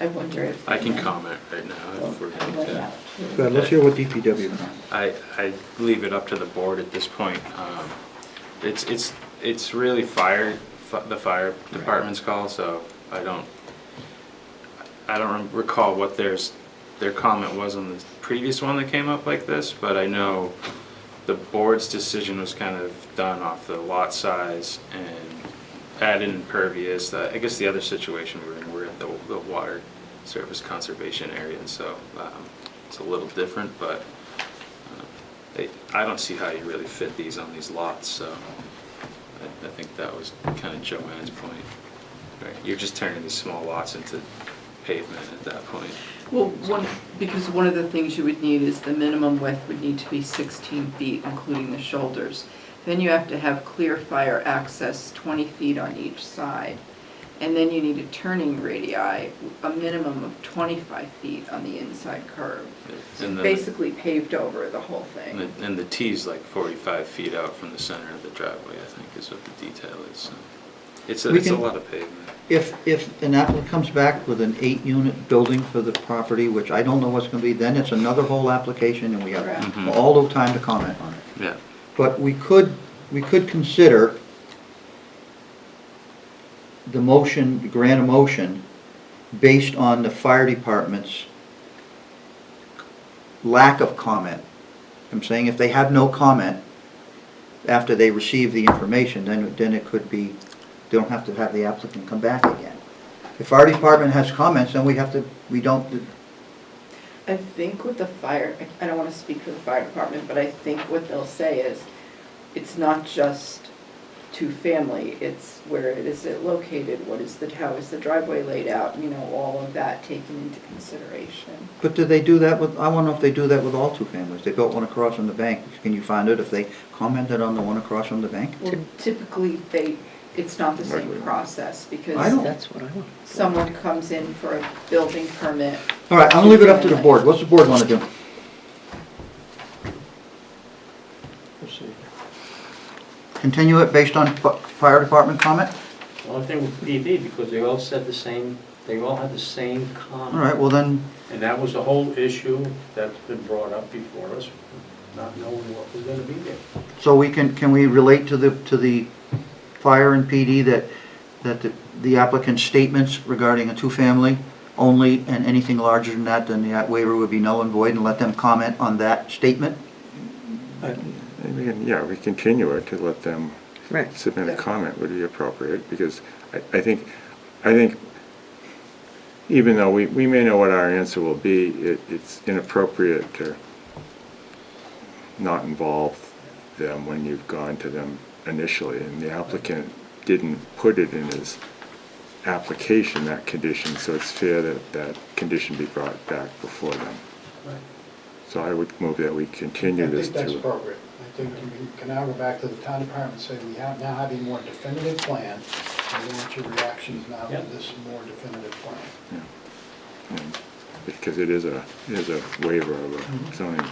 I wonder if. I can comment right now if we're going to. Go ahead, let's hear what DPW can. I leave it up to the board at this point. It's really the fire department's call, so I don't recall what their comment was on the previous one that came up like this, but I know the board's decision was kind of done off the lot size and added impervious. I guess the other situation we're at the water surface conservation area, and so it's a little different, but I don't see how you really fit these on these lots, so I think that was kind of Joanne's point. Right? You're just turning these small lots into pavement at that point. Well, because one of the things you would need is the minimum width would need to be 16 feet, including the shoulders. Then you have to have clear fire access 20 feet on each side. And then you need a turning radii, a minimum of 25 feet on the inside curve. And Basically paved over the whole thing. And the T's like 45 feet out from the center of the driveway, I think is what the detail is. So it's a lot of pavement. If an applicant comes back with an 8-unit building for the property, which I don't know what's going to be, then it's another whole application and we have all the time to comment on it. Yeah. But we could consider the motion, grant a motion based on the fire department's lack of comment. I'm saying if they have no comment after they receive the information, then it could be, they don't have to have the applicant come back again. If fire department has comments, then we don't, I think with the fire, I don't want to speak for the fire department, but I think what they'll say is, it's not just two-family, it's where is it located, how is the driveway laid out, all of that taken into consideration. but do they do that with, I wonder if they do that with all two families. They built one across from the bank. Can you find it if they commented on the one across from the bank? Well, typically, it's not the same process, because I don't- That's what I want. someone comes in for a building permit. All right, I'm gonna leave it up to the board. What's the board want to do? Continue it based on fire department comment? The only thing with PD, because they all said the same, they all had the same comment. All right, well then, And that was the whole issue that's been brought up before us, not knowing what was gonna be there. so can we relate to the fire and PD that the applicant's statements regarding a two-family only, and anything larger than that, then the waiver would be null and void, and let them comment on that statement? Yeah, we continue it to let them Right. submit a comment would be appropriate, because I think even though we may know what our answer will be, it's inappropriate to not involve them when you've gone to them initially, and the applicant didn't put it in his application, that condition, so it's fair that that condition be brought back before them. So I would move that we continue this I think that's to... appropriate. I think you can now go back to the town department and say, we now have a more definitive plan, and we want your reactions now to this more definitive plan. And because it is a waiver of a zoning.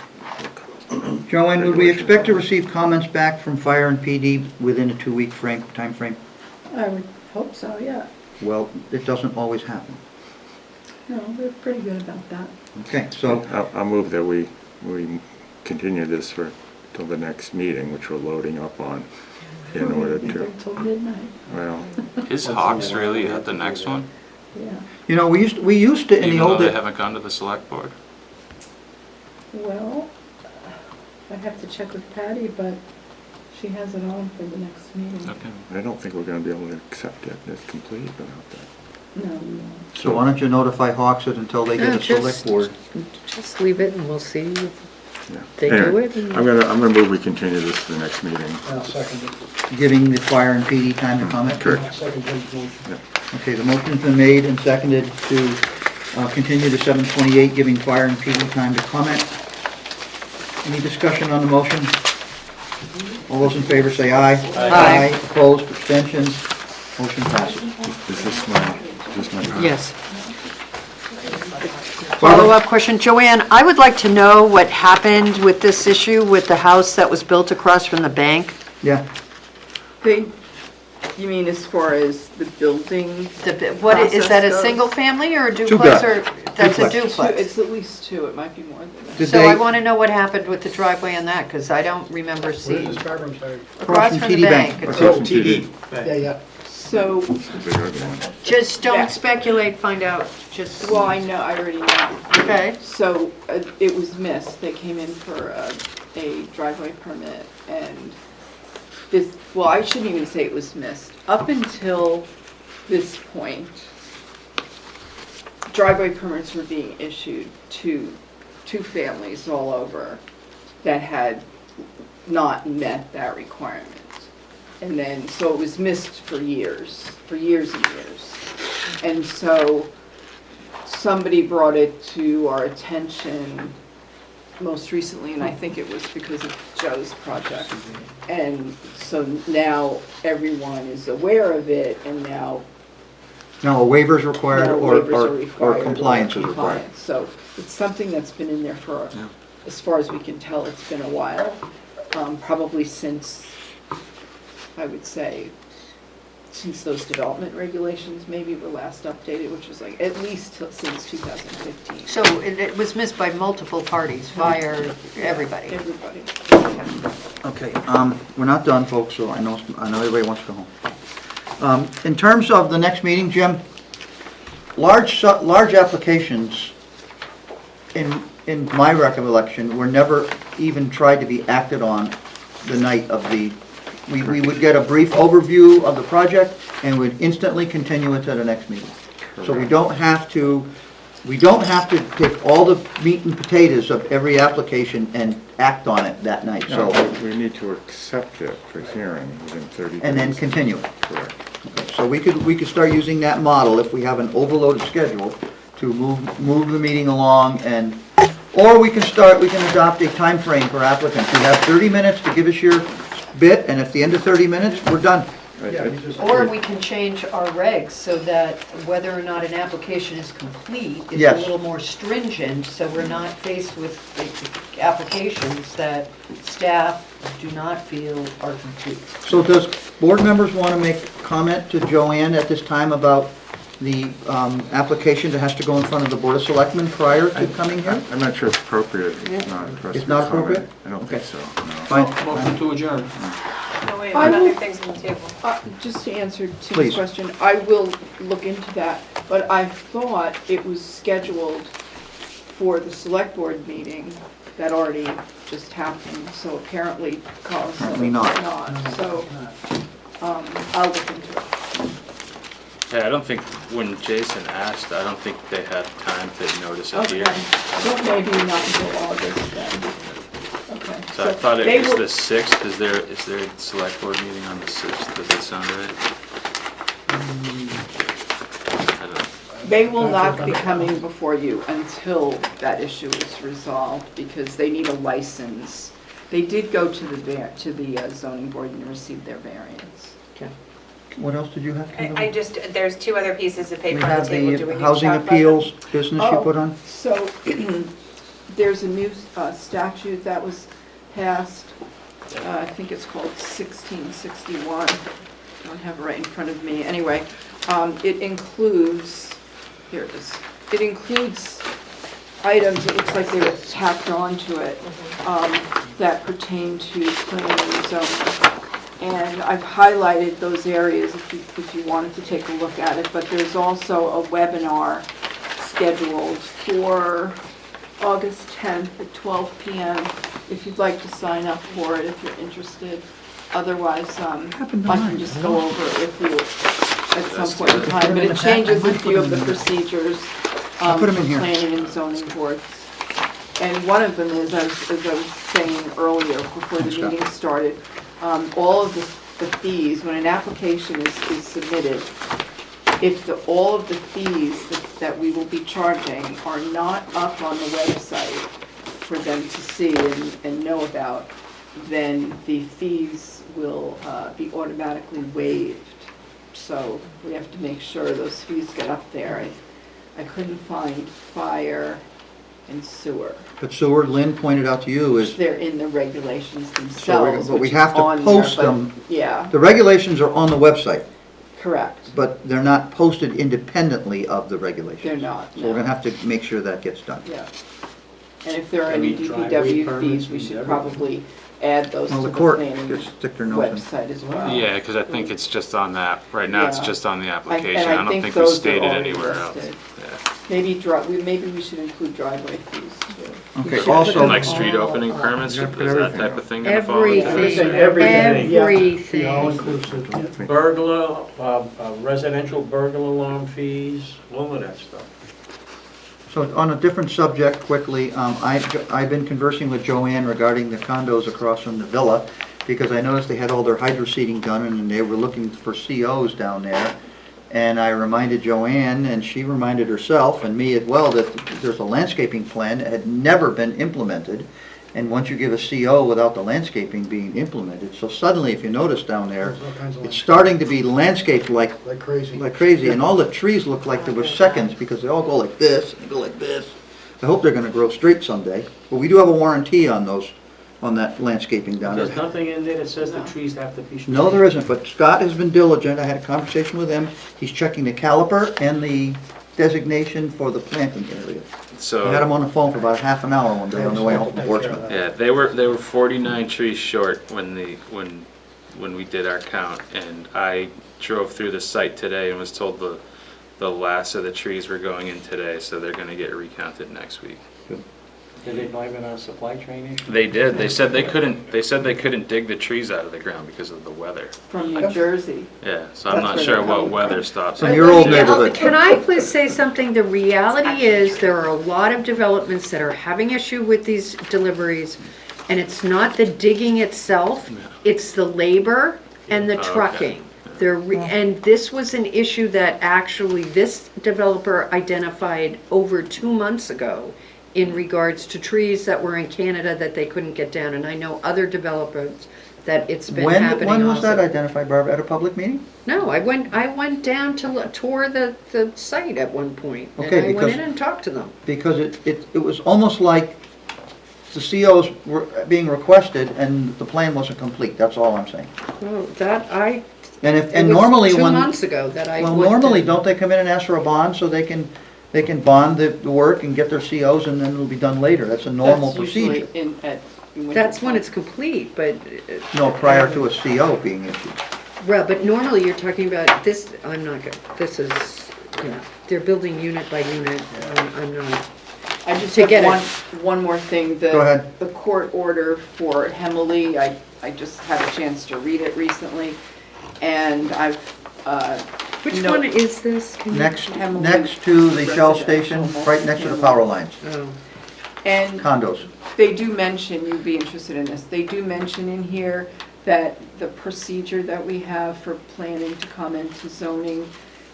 Joanne, would we expect to receive comments back from fire and PD within a 2-week time frame? I would hope so, yeah. Well, it doesn't always happen. No, they're pretty good about that. Okay, so, I'll move that we continue this till the next meeting, which we're loading up on, in order Be there to, till midnight, well, Is Hawks really at the next one? yeah. we used to in the Even though old... they haven't gone to the select board? Well, I'd have to check with Patty, but she has it on for the next meeting. Okay. I don't think we're gonna be able to accept it as complete without that. No, no. So why don't you notify Hawks that until they get No, a select board? Just leave it and we'll see if Yeah. they do Anyway, it. and- I'm gonna move we continue this to the next meeting. I'll second it. Giving the fire and PD time to comment? Correct. I'll second Jim's motion. Yeah. Okay, the motion's been made and seconded to continue to 7:28, giving fire and PD time to comment. Any discussion on the motion? All those in favor say aye. Aye. Opposed, abstentions, motion passes. Is this my comment? Yes. Follow-up question. Joanne, I would like to know what happened with this issue with the house that was built across from the bank. Yeah, You mean as far as the building? What, is that a process goes? single family or a duplex or? That's a Duplex. duplex. It's at least two, it might be more than that. Did So they- I want to know what happened with the driveway and that, because I don't remember Where is seeing. this Barbara? I'm sorry. Across from the TD bank. Bank. Across from TD. Yeah, yeah. So, The big ugly one. Just don't Yeah. speculate, find out, just. well, I already know. Okay. So, it was missed, they came in for a driveway permit, and well, I shouldn't even say it was missed. Up until this point, driveway permits were being issued to two families all over that had not met that requirement. And then, so it was missed for years and years. And so somebody brought it to our attention most recently, and I think it was because of Joe's project. And so now everyone is aware of it, and now now a waiver is required now or waivers are required, compliance is required? compliance. So it's something that's been in there for, as far as we can tell, it's been a while. Probably since, I would say, since those development regulations maybe were last updated, which was like at least since 2015. So it was missed by multiple parties, fire, everybody. Everybody. Okay, we're not done, folks, so I know everybody wants to go home. In terms of the next meeting, Jim, large applications, in my recollection, were never even tried to be acted on the night of the, we would get a brief overview of the project and would instantly continue it to the next meeting. So we don't have to take all the meat and potatoes of every application and act on it that night, No, so. we need to accept it for hearing within 30 days. And then continue it. Correct. So we could start using that model if we have an overloaded schedule to move the meeting along and, or we can adopt a time frame for applicants. You have 30 minutes to give us your bit, and at the end of 30 minutes, we're done. Or we can change our regs so that whether or not an application is complete is a Yes. little more stringent, so we're not faced with applications that staff do not feel are complete. So does board members want to make comment to Joanne at this time about the application that has to go in front of the Board of Selectmen prior to coming here? I'm not sure it's appropriate. It's not for us It's to not comment. appropriate? I don't think so, no. Fine. Motion to adjourn. No, wait, I one will- other thing's on the table. Just to answer Please. Tim's question, I will look into that, but I thought it was scheduled for the select board meeting that already just happened, so apparently Carl said Apparently it's not. not, so, I'll look into it. Yeah, I don't think, when Jason asked, I don't think they had time to notice it Okay, here. so maybe not until August then. Okay. So I thought they it was will- the 6th. Is there a select board meeting on the 6th? Does that sound right? I don't know. They will not be coming before you until that issue is resolved, because they need a license. They did go to the zoning board and received their variance. What else did you have, Kimberly? I just, there's two other pieces of We paper on have the table. Do we the need to housing talk about them? appeals business you Oh, put on? So, there's a new statute that was passed, I think it's called 1661. I don't have it right in front of me. Anyway, it includes, here it is, it includes items, it looks like they were tacked onto it, that pertain to planning and zoning. And I've highlighted those areas if you wanted to take a look at it, but there's also a webinar scheduled for August 10th at 12 p.m. if you'd like to sign up for it, if you're interested. Otherwise, I can just go over it with you at some point in time, but it changes a few of the procedures I'll put 'em for in here. planning and zoning boards. And one of them is, as I was saying earlier, before the Thanks, Scott. meeting started, all of the fees, when an application is submitted, if all of the fees that we will be charging are not up on the website for them to see and know about, then the fees will be automatically waived. So we have to make sure those fees get up there. I couldn't find fire and sewer. But sewer, Lynn pointed out to you, is They're in the regulations so themselves, but we which is have to on there, post but- them. Yeah, The regulations are on the website, correct. but they're not posted independently of the regulations. They're not, So we're no. gonna have to make sure that gets done. Yeah. And if there are any Any driveway DPW permits fees, we and should everything. probably add those Well, to the the court planning gets stick their nose in. website as well. Yeah, because I think it's just on that, right now it's Yeah. just on the and application. I I don't think think we those are stated already anywhere else. listed. Yeah. Maybe we should include driveway fees too. Okay, should also. And like street opening permits, Yeah, is put that everything type on. of thing gonna fall into Everything, this? Everything. All everything. inclusive. Burglar, residential burglar alarm fees, all of that stuff. So on a different subject, quickly, I've been conversing with Joanne regarding the condos across from the villa, because I noticed they had all their hydro seeding done, and they were looking for COs down there. And I reminded Joanne, and she reminded herself, and me as well, that there's a landscaping plan that had never been implemented. And once you give a CO without the landscaping being implemented, so suddenly, if you notice down there, There's all kinds of it's starting to be landscaped like like crazy. and all the trees look like there were seconds, because they all go like this, and they go like this. I hope they're gonna grow straight someday, but we do have a warranty on those, on that landscaping down There's there. nothing in there that says the trees have to be. No, there isn't, but Scott has been diligent, I had a conversation with him, he's checking the caliper and the designation for the planting area. I had him So, on the phone for about half an hour one day on the way home from Portsmouth. yeah, they were 49 trees short when we did our count, and I drove through the site today and was told the last of the trees were going in today, so they're gonna get recounted next week. Did they blame it on a supply chain issue? They did. They said they couldn't dig the trees out of the ground because of the weather. From New Jersey. Yeah, so I'm That's not where sure they're what coming weather from. stops. In your old neighborhood. Can I please say something? The reality is, there are a lot of developments that are having issue with these deliveries, and it's not the digging itself, it's the labor and the Oh, okay. trucking. And this was an issue that actually this developer identified over 2 months ago in regards to trees that were in Canada that they couldn't get down. And I know other developers that it's been happening When was that also. identified, Barbara? At a public meeting? No, I went down to tour the site at one point. Okay, And I went because- in and talked to them. Because it was almost like the COs were being requested and the plan wasn't complete, that's all I'm saying. Well, that And it and was normally 2 when. months ago that I Well, looked normally, at- don't they come in and ask for a bond so they can bond the work and get their COs and then it'll be done later? That's a normal That's usually procedure. That's when it's complete, but. No, prior to a CO being issued. Well, but normally you're talking about this, I'm not good, this is, you know, they're building unit by unit, I'm not. I just To have get it. one more thing. Go ahead. The court order for Hemily, I just had a chance to read it recently, and I've, Which no- one is this? Can you- Next, Hemily next to the Shell residential station, right next to the multifamily. power lines, Oh. And condos. they do mention, you'd be interested in this, they do mention in here that the procedure that we have for planning to comment to zoning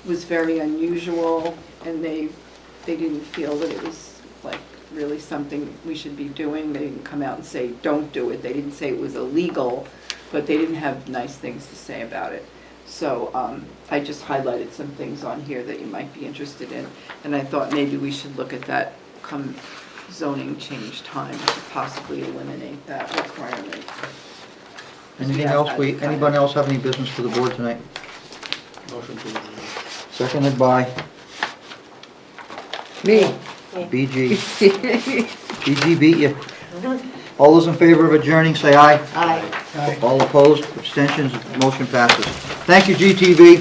was very unusual, and they didn't feel that it was like really something we should be doing. They didn't come out and say, don't do it. They didn't say it was illegal, but they didn't have nice things to say about it. So I just highlighted some things on here that you might be interested in, and I thought maybe we should look at that come zoning change time to possibly eliminate that requirement. Anything Yeah, else? that's kind Anyone of- else have any business for the board tonight? Motion to adjourn. Seconded by Me. BG. BG beat you. All those in favor of adjourning, say aye. Aye. All opposed, abstentions, motion passes. Thank you, GTV.